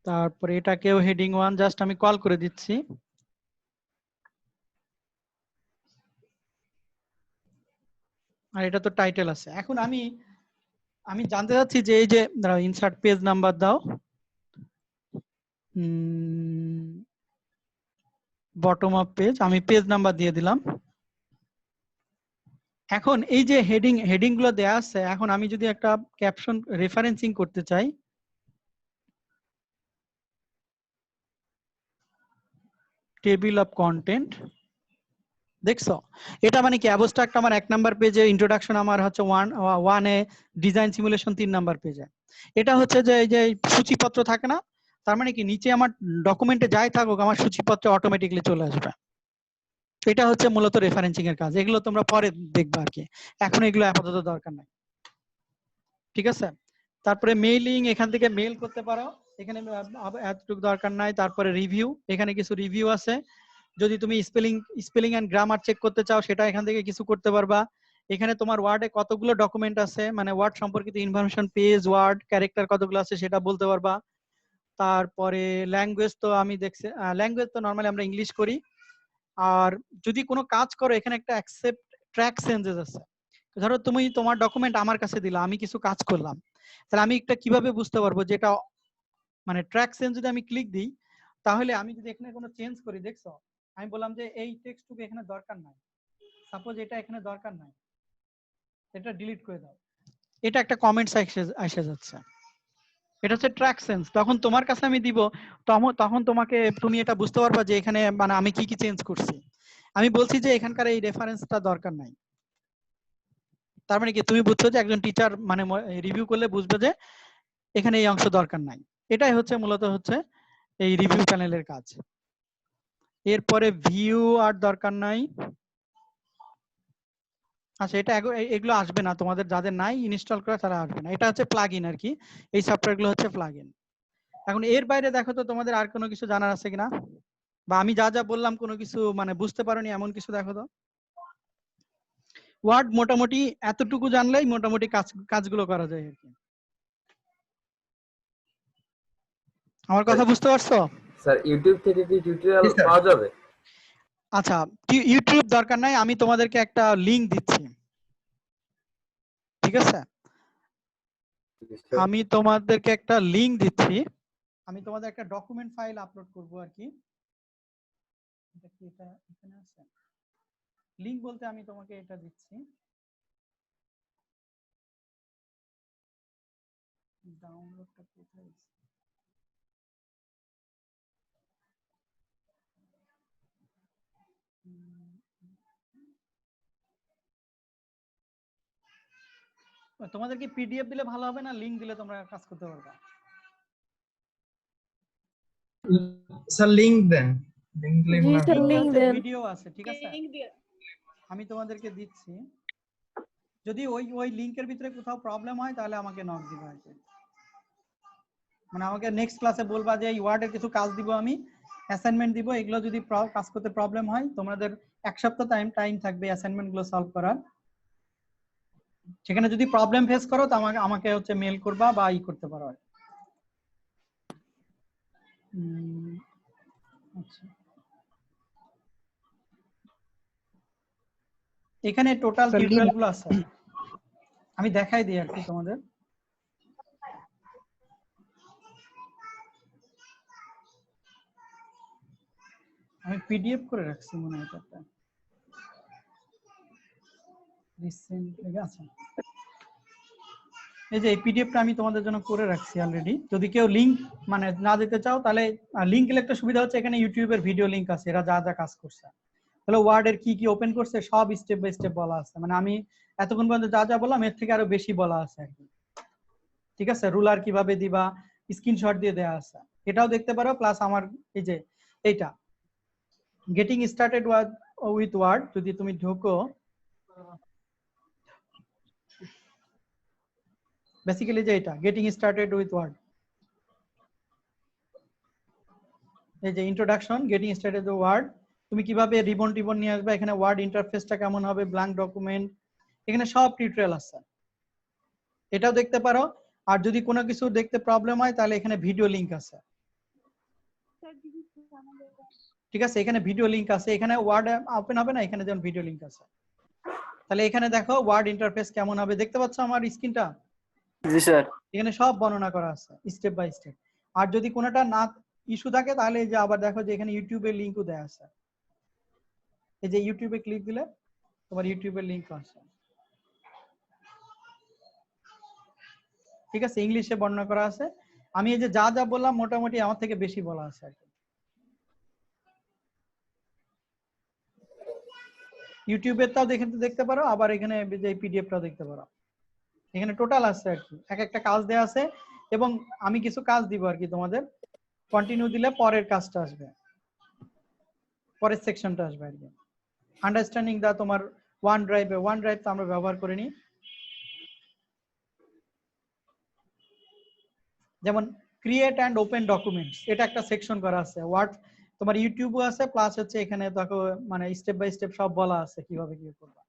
তারপরে এটাকেও হেডিং 1 জাস্ট আমি কল করে দিচ্ছি। আর এটা তো টাইটেল আছে। এখন আমি আমি জানতে চাচ্ছি যে এই যে দাঁড়াও, ইনসার্ট পেজ নাম্বার দাও, বটম অফ পেজ, আমি পেজ নাম্বার দিয়ে দিলাম। এখন এই যে হেডিং গুলো দেয়া আছে, এখন আমি যদি একটা ক্যাপশন রেফারেন্সিং করতে চাই, টেবিল অফ কন্টেন্ট, দেখছো এটা মানে কি, অ্যাবস্ট্রাক্ট আমার 1 নাম্বার পেজে, ইন্ট্রোডাকশন আমার হচ্ছে 1 এ, ডিজাইন সিমুলেশন 3 নাম্বার পেজে। এটা হচ্ছে যে এই যে সূচিপত্র থাকে না, তার মানে কি নিচে আমার ডকুমেন্টে যাই থাকুক আমার সূচিপত্রে অটোমেটিক্যালি চলে আসবে। এটা হচ্ছে মূলত রেফারেন্সিং এর কাজ, এগুলো তোমরা পরে দেখবা আর কি, এখন এগুলো আপাতত দরকার নাই, ঠিক আছে। তারপরে মেইলিং, এখান থেকে মেইল করতে পারো, এখানে এতটুকু দরকার নাই। তারপরে রিভিউ, এখানে কিছু রিভিউ আছে, যদি তুমি স্পেলিং এন্ড গ্রামার চেক করতে চাও সেটা এখান থেকে কিছু করতে পারবা। এখানে তোমার ওয়ার্ডে কতগুলো ডকুমেন্ট আছে, মানে ওয়ার্ড সম্পর্কিত ইনফরমেশন, পেজ, ওয়ার্ড, ক্যারেক্টার কতগুলো আছে সেটা বলতে পারবা। তারপরে ল্যাঙ্গুয়েজ, তো আমি দেখছি ল্যাঙ্গুয়েজ তো নরমালি আমরা ইংলিশ করি। আর যদি কোনো কাজ করো, এখানে একটা অ্যাকসেপ্ট ট্র্যাক চেঞ্জেস আছে। ধরো তুমি তোমার ডকুমেন্ট আমার কাছে দিলা, আমি কিছু কাজ করলাম, তাহলে আমি একটা কিভাবে বুঝতে পারবো যে এটা মানে ট্র্যাক চেঞ্জ, যদি আমি ক্লিক দিই, তাহলে আমি যদি এখানে কোনো চেঞ্জ করি, দেখছো আমি বললাম যে এই টেক্সটটুকু এখানে দরকার নাই, সাপোজ এটা এখানে দরকার নাই, এটা ডিলিট করে দাও, এটা একটা কমেন্টস এসে যাচ্ছে, এটা হচ্ছে ট্র্যাক সেন্স। তখন তোমার কাছে আমি দিব, তখন তোমাকে, তুমি এটা বুঝতে পারবা যে এখানে মানে আমি কি কি চেঞ্জ করছি। আমি বলছি যে এখানকার এই রেফারেন্সটা দরকার নাই, তার মানে কি তুমি বুঝছো যে একজন টিচার মানে রিভিউ করলে বুঝবে যে এখানে এই অংশ দরকার নাই। এটাই হচ্ছে মূলত হচ্ছে এই রিভিউ প্যানেলের কাজ। এরপরে ভিউ আর দরকার নাই, আচ্ছা এটা এগুলো আসবে না, তোমাদের যাদের নাই ইনস্টল করা তারা আসবে না, এটা হচ্ছে প্লাগইন আর কি, এই সফটওয়্যারগুলো হচ্ছে প্লাগইন। এখন এর বাইরে দেখো তো তোমাদের আর কোনো কিছু জানার আছে কিনা, বা আমি যা যা বললাম কোনো কিছু মানে বুঝতে পারোনি এমন কিছু দেখো তো। ওয়ার্ড মোটামুটি এতটুকু জানলেই মোটামুটি কাজগুলো করা যায় আর কি। আমার কথা বুঝতে পারছো? স্যার ইউটিউব থেকে কি টিউটোরিয়াল পাওয়া যাবে? আচ্ছা ইউটিউব দরকার নাই, আমি তোমাদেরকে একটা লিংক দিচ্ছি, ঠিক আছে, আমি তোমাদেরকে একটা লিংক দিচ্ছি, আমি তোমাদের একটা ডকুমেন্ট ফাইল আপলোড করব আর কি। এটা কি এটা এখানে আছে, লিংক বলতে আমি তোমাকে এটা দিচ্ছি, ডাউনলোডটা কোথায় আছে? তোমাদের কি পিডিএফ দিলে ভালো হবে না লিংক দিলে তোমরা কাজ করতে পারবে? স্যার লিংক দেন, লিংক দিলে জি মনে স্যার হয় লিংক দেন। ভিডিও আছে, ঠিক আছে, আমি তোমাদেরকে দিচ্ছি। যদি ওই লিংকের ভিতরে কোথাও প্রবলেম হয় তাহলে আমাকে নক দিবে আর কি, মানে আমাকে নেক্সট ক্লাসে বলবা যে এই ওয়ার্ডের কিছু কাজ দিব, আমি অ্যাসাইনমেন্ট দিব, এগুলো যদি কাজ করতে প্রবলেম হয় তোমাদের এক সপ্তাহ টাইম থাকবে অ্যাসাইনমেন্ট গুলো সলভ করার। সেখানে যদি প্রবলেম ফেস করো তো আমাকে হচ্ছে মেল করবা বা ই করতে পারো। আচ্ছা, এখানে টোটাল টিউটোরিয়াল গুলো আছে, আমি দেখাই দিই আর কি তোমাদের। আমি পিডিএফ করে রাখছি মনে হয় এটা রিসেন্টলি আছে। এই যে এই পিডিএফটা আমি তোমাদের জন্য করে রাখছি অলরেডি। যদি কেউ লিংক মানে না দিতে চাও তাহলে লিংক দিলে একটা সুবিধা হচ্ছে এখানে ইউটিউবের ভিডিও লিংক আছে, এরা যা যা কাজ করছে, তাহলে ওয়ার্ডের কি কি ওপেন করছে সব স্টেপ বাই স্টেপ বলা আছে, মানে আমি এতক্ষণ পর্যন্ত যা যা বললাম এর থেকে আরো বেশি বলা আছে আর কি, ঠিক আছে। রুলার কিভাবে দিবা স্ক্রিনশট দিয়ে দেয়া আছে, এটাও দেখতে পারো। প্লাস আমার এই যে এইটা গেটিং স্টার্টেড উইথ ওয়ার্ড, যদি তুমি ঢোকো বেসিক্যালি যে এটা গেটিং স্টার্টেড উইথ ওয়ার্ড, এই যে introduction getting started with Word, তুমি কিভাবে রিবন টিবন নিয়ে আসবে, এখানে ওয়ার্ড ইন্টারফেসটা কেমন হবে, ব্ল্যাঙ্ক ডকুমেন্ট, এখানে সব টিউটোরিয়াল আছে, এটাও দেখতে পারো। আর যদি কোনো কিছু দেখতে প্রবলেম হয় তাহলে এখানে ভিডিও লিংক আছে, ঠিক আছে, এখানে ভিডিও লিংক আছে, এখানে ওয়ার্ড ওপেন হবে না, এখানে যেমন ভিডিও লিংক আছে। তাহলে এখানে দেখো ওয়ার্ড ইন্টারফেস কেমন হবে, দেখতে পাচ্ছ আমার স্ক্রিনটা? জি স্যার। এখানে সব বর্ণনা করা আছে স্টেপ বাই স্টেপ। আর যদি কোনোটা না ইস্যু থাকে তাহলে এই যে আবার দেখো যে এখানে ইউটিউবের লিংকও দেয়া আছে, এই যে ইউটিউবে ক্লিক দিলে তোমার ইউটিউবের লিংক আসে, ঠিক আছে, ইংলিশে বর্ণনা করা আছে। আমি এই যে যা যা বললাম মোটামুটি আমার থেকে বেশি বলা আছে আর কি। ইউটিউবেরটাও দেখতে পারো, আবার এখানে যে পিডিএফটাও দেখতে পারো, এখানে টোটাল আছে আর কি, এক একটা কাজ দেয়া আছে। এবং আমি কিছু কাজ দিব আর কি তোমাদের, কন্টিনিউ দিলে পরের কাজটা আসবে, পরের সেকশনটা আসবে আর কি। আন্ডারস্ট্যান্ডিং দা তোমার ওয়ান ড্রাইভ তো আমরা ব্যবহার করিনি, যেমন ক্রিয়েট অ্যান্ড ওপেন ডকুমেন্টস, এটা একটা সেকশন করা আছে। ওয়ার্ড তোমার ইউটিউবও আছে, প্লাস হচ্ছে এখানে দেখো মানে স্টেপ বাই স্টেপ সব বলা আছে কিভাবে কি করবা,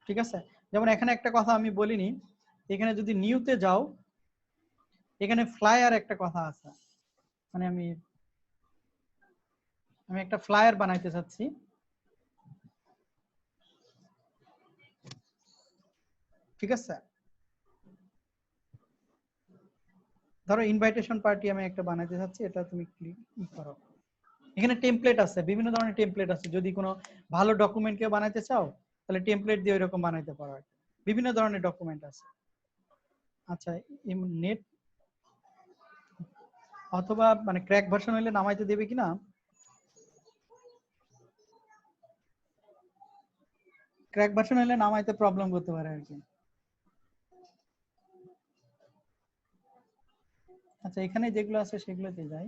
ঠিক আছে। যেমন এখানে একটা কথা আমি বলিনি, এখানে যদি নিউতে যাও এখানে ফ্লায়ার একটা কথা আছে, মানে আমি একটা ফ্লায়ার বানাইতে চাচ্ছি, ঠিক আছে। ধরো ইনভাইটেশন পার্টি আমি একটা বানাইতে চাচ্ছি, এটা তুমি ক্লিক করো, এখানে টেমপ্লেট আছে, বিভিন্ন ধরনের টেমপ্লেট আছে। যদি কোনো ভালো ডকুমেন্ট কেউ বানাইতে চাও তাহলে টেমপ্লেট দিয়ে এরকম বানাইতে পারো, বিভিন্ন ধরনের ডকুমেন্ট আছে। আচ্ছা, নেট অথবা মানে ক্র্যাক ভার্সন হইলে নামাইতে দেবে কিনা, ক্র্যাক ভার্সন হইলে নামাইতে প্রবলেম করতে পারে আর কি। আচ্ছা, এখানে যেগুলো আছে সেগুলোতে যাই।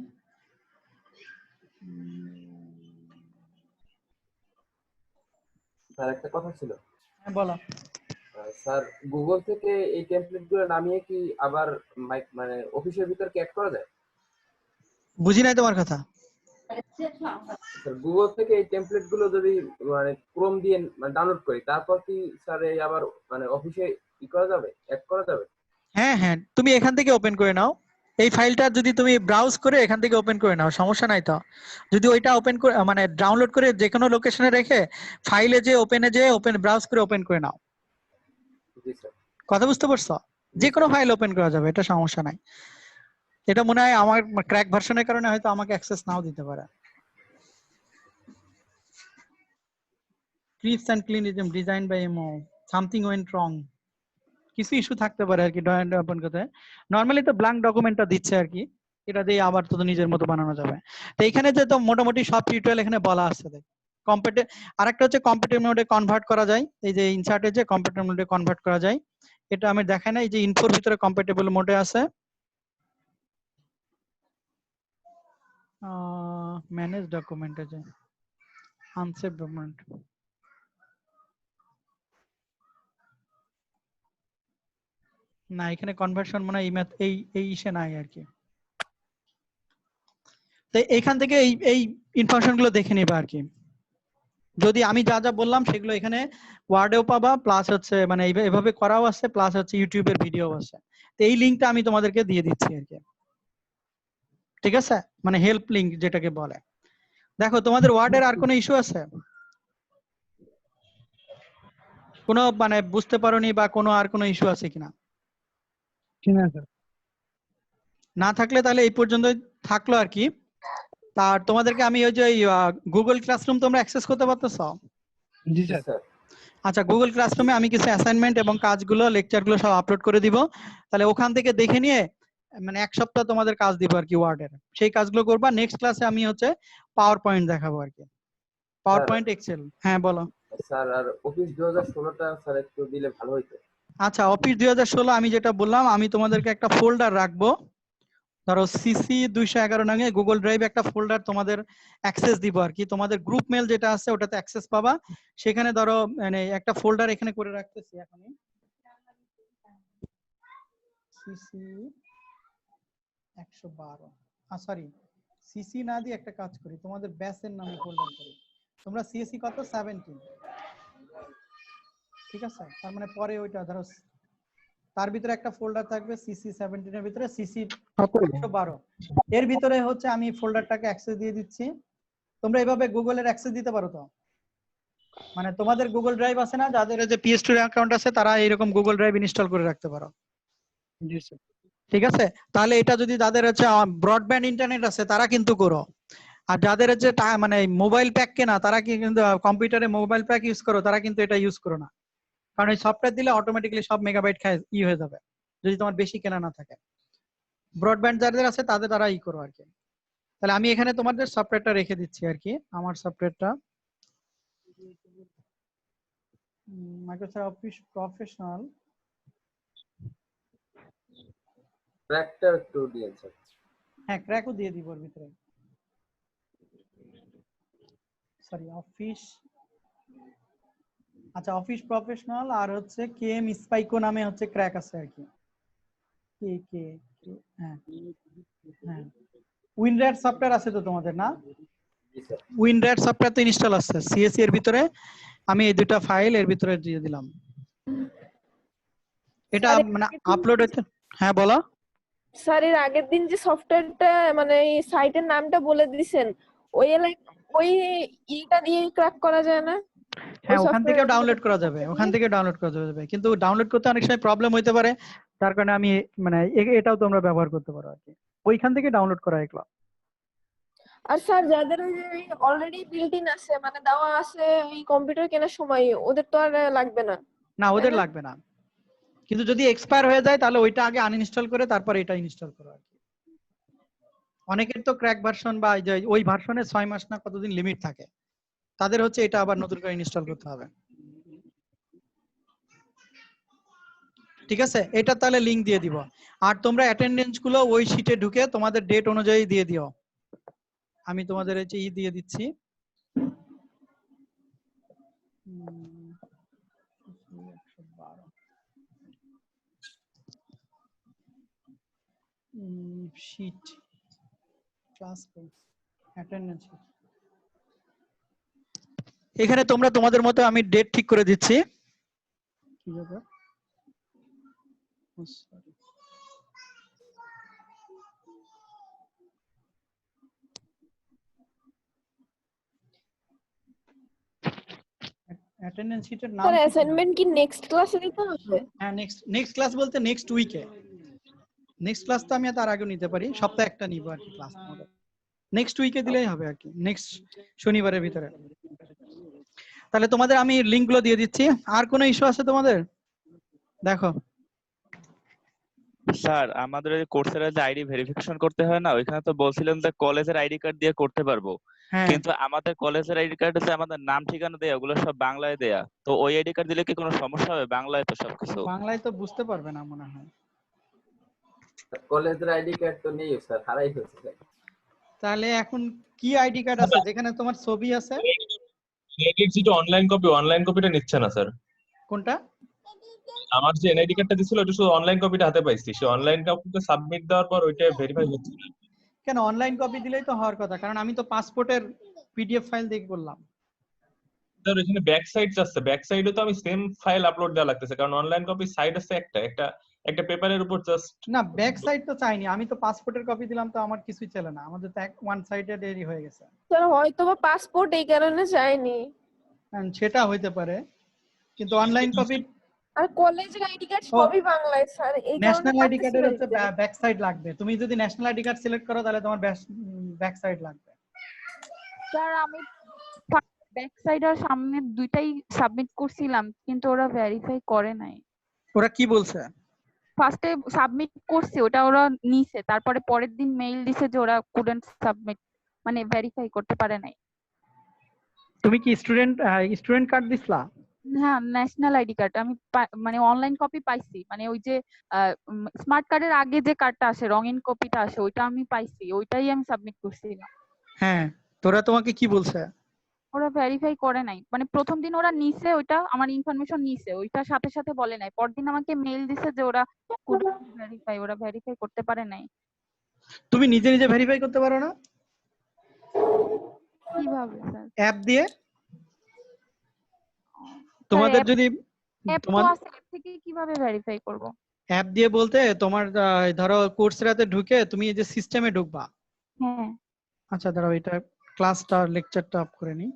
স্যার একটা কথা ছিল। হ্যাঁ বলো। স্যার গুগল থেকে এই টেমপ্লেট গুলো নামিয়ে কি আবার মানে অফিসের ভিতর কি অ্যাড করা যায়? বুঝি নাই তোমার কথা। স্যার গুগল থেকে এই টেমপ্লেট গুলো যদি মানে ক্রোম দিয়ে ডাউনলোড করি তারপর কি স্যার এই আবার মানে অফিসে ই করা যাবে, অ্যাড করা যাবে? হ্যাঁ হ্যাঁ, তুমি এখান থেকে ওপেন করে নাও, এই ফাইলটা যদি তুমি ব্রাউজ করে এখান থেকে ওপেন করে নাও, সমস্যা নাই তো। যদি ওইটা ওপেন করে মানে ডাউনলোড করে যে কোনো লোকেশনে রেখে ফাইলে যে ওপেন ব্রাউজ করে ওপেন করে নাও। জি স্যার। কথা বুঝতে পারছো? যে কোনো ফাইল ওপেন করা যাবে, এটা সমস্যা নাই। এটা মনে হয় আমার ক্র্যাক ভার্সনের কারণে হয়তো আমাকে অ্যাক্সেস নাও দিতে পারে। ক্রিপস এন্ড ক্লিনিজম ডিজাইন বাই এমও, সামথিং ওয়েন্ট রং, কিছু ইস্যু থাকতে পারে আর কি ওপেন করতে। নরমালি তো ব্ল্যাঙ্ক ডকুমেন্টটা দিচ্ছে আর কি, এটা দিয়ে আবার তো নিজের মতো বানানো যাবে। তো এখানে যে তো মোটামুটি সব টিউটোরিয়াল এখানে বলা আছে, দেখ আরেকটা হচ্ছে কম্পিটিটিভ মোডে কনভার্ট করা যায়, এই যে ইনসার্টে যে কম্পিটিটিভ মোডে কনভার্ট করা যায়, এটা আমি দেখাই না, এই যে ইনফোর ভিতরে কম্পিটিবল মোডে আছে, ম্যানেজ ডকুমেন্ট আছে, আনসেভ ডকুমেন্ট, না এখানে কনভার্সন মানে এই ইসে নাই আর কি। তো এইখান থেকে এই ইনফরমেশন গুলো দেখে নিবা আর কি। যদি আমি যা যা বললাম সেগুলো এখানে ওয়ার্ডেও পাবা, প্লাস হচ্ছে মানে এইভাবে করাও আছে, প্লাস হচ্ছে ইউটিউবের ভিডিও আছে। তো এই লিঙ্কটা আমি তোমাদেরকে দিয়ে দিচ্ছি আর কি, ঠিক আছে, মানে হেল্প লিঙ্ক যেটাকে বলে। দেখো তোমাদের ওয়ার্ডের আর কোনো ইস্যু আছে, কোনো মানে বুঝতে পারোনি বা কোনো আর কোনো ইস্যু আছে কিনা? না থাকলে তাহলে এই পর্যন্ত থাকলো আর কি। তার তোমাদেরকে আমি ওই যে গুগল ক্লাসরুম তোমরা অ্যাক্সেস করতে পারতেছো? জি স্যার। আচ্ছা, গুগল ক্লাসরুমে আমি কিছু অ্যাসাইনমেন্ট এবং কাজগুলো লেকচারগুলো সব আপলোড করে দিব, তাহলে ওখান থেকে দেখে নিয়ে মানে এক সপ্তাহ তোমাদের কাজ দিব আর কি ওয়ার্ডের, সেই কাজগুলো করবা। নেক্সট ক্লাসে আমি হচ্ছে পাওয়ার পয়েন্ট দেখাবো আর কি, পাওয়ার পয়েন্ট এক্সেল। হ্যাঁ বলো স্যার। আর অফিস 2016টা স্যার একটু দিলে ভালো হইতো। আচ্ছা, অফিস 2016 আমি যেটা বললাম, আমি তোমাদেরকে একটা ফোল্ডার রাখবো, ধরো সিসি 211 নামে গুগল ড্রাইভে একটা ফোল্ডার তোমাদের অ্যাক্সেস দিব আর কি। তোমাদের গ্রুপ মেল যেটা আছে ওটাতে অ্যাক্সেস পাবা, সেখানে ধরো মানে একটা ফোল্ডার এখানে করে রাখতেছি এখনই, সিসি 112, সরি সিসি না দিয়ে একটা কাজ করি, তোমাদের ব্যাচের নামে ফোল্ডার করি। তোমরা সিএসি কত 17, ঠিক আছে, তার মানে পরে ওইটা ধরো তার ভিতরে একটা ফোল্ডার থাকবে সিসি 17 এর ভিতরে সিসি 112, এর ভিতরে হচ্ছে আমি ফোল্ডারটাকে অ্যাক্সেস দিয়ে দিচ্ছি। তোমরা এইভাবে গুগলের অ্যাক্সেস দিতে পারো তো, মানে তোমাদের গুগল ড্রাইভ আছে না, যাদের যে PS2 অ্যাকাউন্ট আছে তারা এরকম গুগল ড্রাইভ ইনস্টল করে রাখতে পারো। জি স্যার। ঠিক আছে, তাহলে এটা যদি যাদের হচ্ছে ব্রডব্যান্ড ইন্টারনেট আছে তারা কিন্তু করো, আর যাদের হচ্ছে মানে মোবাইল প্যাক কেনা তারা কি কিন্তু কম্পিউটারে মোবাইল প্যাক ইউজ করো, তারা কিন্তু এটা ইউজ করো না, কারণ এই সফটওয়্যার দিলে অটোমেটিক্যালি সব মেগাবাইট খায় হয়ে যাবে যদি তোমার বেশি কেনা না থাকে। ব্রডব্যান্ড যাদের আছে তাদের তারা করো আর কি। তাহলে আমি এখানে তোমাদের সফটওয়্যারটা রেখে দিচ্ছি আর কি, আমার সফটওয়্যারটা মাইক্রোসফট অফিস প্রফেশনাল। ক্র্যাকটা একটু দিয়েন স্যার। হ্যাঁ, ক্র্যাকও দিয়ে দিব এর ভিতরে, সরি অফিস, আচ্ছা অফিস প্রফেশনাল আর হচ্ছে কেএম স্পাইকো নামে হচ্ছে ক্র্যাক আছে আর কি। হ্যাঁ হ্যাঁ, উইনরাইট সফটওয়্যার আছে তো তোমাদের না? উইনরাইট সফটওয়্যার তো ইনস্টল আছে সিএসসি এর ভিতরে, আমি এই দুটো ফাইল এর ভিতরে দিয়ে দিলাম, এটা মানে আপলোড হচ্ছে। হ্যাঁ বলো স্যার। এর আগের দিন যে সফটওয়্যারটা মানে এই সাইটের নামটা বলে দিয়েছেন, ওই ইটা দিয়ে ক্র্যাক করা যায় না? হ্যাঁ, ওখান থেকে ডাউনলোড করা যাবে, ওখান থেকে ডাউনলোড করা যাবে, কিন্তু ডাউনলোড করতে অনেক সময় প্রবলেম হইতে পারে, তার কারণে আমি মানে এটাও তোমরা ব্যবহার করতে পারো আর কি, ওইখান থেকে ডাউনলোড করা এগুলো। আর স্যার যাদের ওই যে অলরেডি বিল্ট ইন আছে মানে দেওয়া আছে এই কম্পিউটার কেনার সময়, ওদের তো আর লাগবে না? না, ওদের লাগবে না, কিন্তু যদি এক্সপায়ার হয়ে যায় তাহলে ওইটা আগে আনইনস্টল করে তারপর এটা ইনস্টল করো আর কি। অনেকের তো ক্র্যাক ভার্সন বা ওই ভার্সনে 6 মাস না কতদিন লিমিট থাকে, তাদের হচ্ছে এটা আবার নতুন করে ইনস্টল করতে হবে। ঠিক আছে, এটা তাহলে লিংক দিয়ে দিব। আর তোমরা অ্যাটেন্ডেন্স গুলো ওই শীটে ঢুকে তোমাদের ডেট অনুযায়ী দিয়ে দিও, আমি তোমাদের এই যে দিয়ে দিচ্ছি। শীট ক্লাস অ্যাটেন্ডেন্স, এখানে তোমরা তোমাদের মতো আমি ডেট ঠিক করে দিচ্ছি। কি ব্যাপার? অ্যাটেন্ডেন্স শীটের নাম স্যার অ্যাসাইনমেন্ট কি নেক্সট ক্লাসে দিতে হবে? হ্যাঁ, নেক্সট ক্লাস বলতে নেক্সট উইকে। নেক্সট ক্লাস তো আমি তার আগে নিতে পারি, সপ্তাহে একটা নিব আর কি ক্লাস, নেক্সট উইকে দিলেই হবে আর কি, নেক্সট শনিবারের ভিতরে। তাহলে তোমাদের আমি লিংকগুলো দিয়ে দিচ্ছি। আর কোনো ইস্যু আছে তোমাদের? দেখো স্যার আমাদের ওই কোর্সের যে আইডি ভেরিফিকেশন করতে হয় না, ওইখানে তো বলছিলেন যে কলেজের আইডি কার্ড দিয়ে করতে পারবো, হ্যাঁ কিন্তু আমাদের কলেজের আইডি কার্ড যে আমাদের নাম ঠিকানা দেয়া ওগুলো সব বাংলায় দেয়া, তো ওই আইডি কার্ড দিলে কি কোনো সমস্যা হবে? বাংলায় তো সবকিছু। বাংলায় তো বুঝতে পারবে না মনে হয়। কলেজের আইডি কার্ড তো নেই স্যার, হারাই ফেলছে। তাহলে এখন কি আইডি কার্ড আছে যেখানে তোমার ছবি আছে? যেটা অনলাইন কপিটা নিচ্ছে না স্যার। কোনটা? আমার যে এনআইডি কার্ডটা দিছিল ওটা শুধু অনলাইন কপিটা হাতে পাইছি, সে অনলাইন কপিটা সাবমিট দেওয়ার পর ওইটা ভেরিফাই হচ্ছে না। কেন অনলাইন কপি দিলেই তো হওয়ার কথা, কারণ আমি তো পাসপোর্টের পিডিএফ ফাইল দিয়ে করলাম। স্যার এখানে ব্যাক সাইড যাচ্ছে, ব্যাক সাইডে তো আমি সেম ফাইল আপলোড দেওয়া লাগতেছে, কারণ অনলাইন কপি সাইড আছে একটা পেপারের উপর জাস্ট। না ব্যাক সাইড তো চাইনি, আমি তো পাসপোর্টের কপি দিলাম, তো আমার কিছুই চলে না, আমাদের তো ওয়ান সাইডেড এরই হয়ে গেছে। স্যার হয়তো বা পাসপোর্ট এই কারণে চাইনি। সেটা হইতে পারে, কিন্তু অনলাইন কপি আর কলেজের আইডি কার্ড সবই বাংলায় স্যার, এই কারণে ন্যাশনাল আইডি কার্ডের হচ্ছে পারতেছি ব্যাক সাইড লাগবে। তুমি যদি ন্যাশনাল আইডি কার্ড সিলেক্ট করো তাহলে তোমার ব্যাক সাইড লাগবে। স্যার আমি ব্যাক সাইড আর সামনে দুইটাই সাবমিট করছিলাম, কিন্তু ওরা ভেরিফাই করে নাই। ওরা কি বলছে? ফার্স্টে সাবমিট করছি, ওটা ওরা নিছে, তারপরে পরের দিন মেইল দিছে যে ওরা কুডন্ট সাবমিট, মানে ভেরিফাই করতে পারে নাই। তুমি কি স্টুডেন্ট কার্ড দিছলা? হ্যাঁ, ন্যাশনাল আইডি কার্ড আমি মানে অনলাইন কপি পাইছি, মানে ওই যে স্মার্ট কার্ডের আগে যে কার্ডটা আসে রঙিন কপিটা আসে, ওইটা আমি পাইছি, ওইটাই আমি সাবমিট করছিলাম। হ্যাঁ, তোরা তোমাকে কি বলছে? ওরা ভেরিফাই করে নাই, মানে প্রথম দিন ওরা নিছে, ওইটা আমার ইনফরমেশন নিছে, ওইটা সাথে সাথে বলে নাই, পরদিন আমাকে মেইল দিছে যে ওরা ভেরিফাই করতে পারে নাই। তুমি নিজে নিজে ভেরিফাই করতে পারো না? কিভাবে স্যার? অ্যাপ দিয়ে? তোমাদের যদি অ্যাপ তো আছে, অ্যাপ থেকে কিভাবে ভেরিফাই করব? অ্যাপ দিয়ে বলতে তোমার ধরো কোর্সেরাতে ঢুকে তুমি এই যে সিস্টেমে ঢুকবা। হ্যাঁ আচ্ছা দাঁড়াও, এটা ক্লাসটা লেকচারটা অফ করে নি।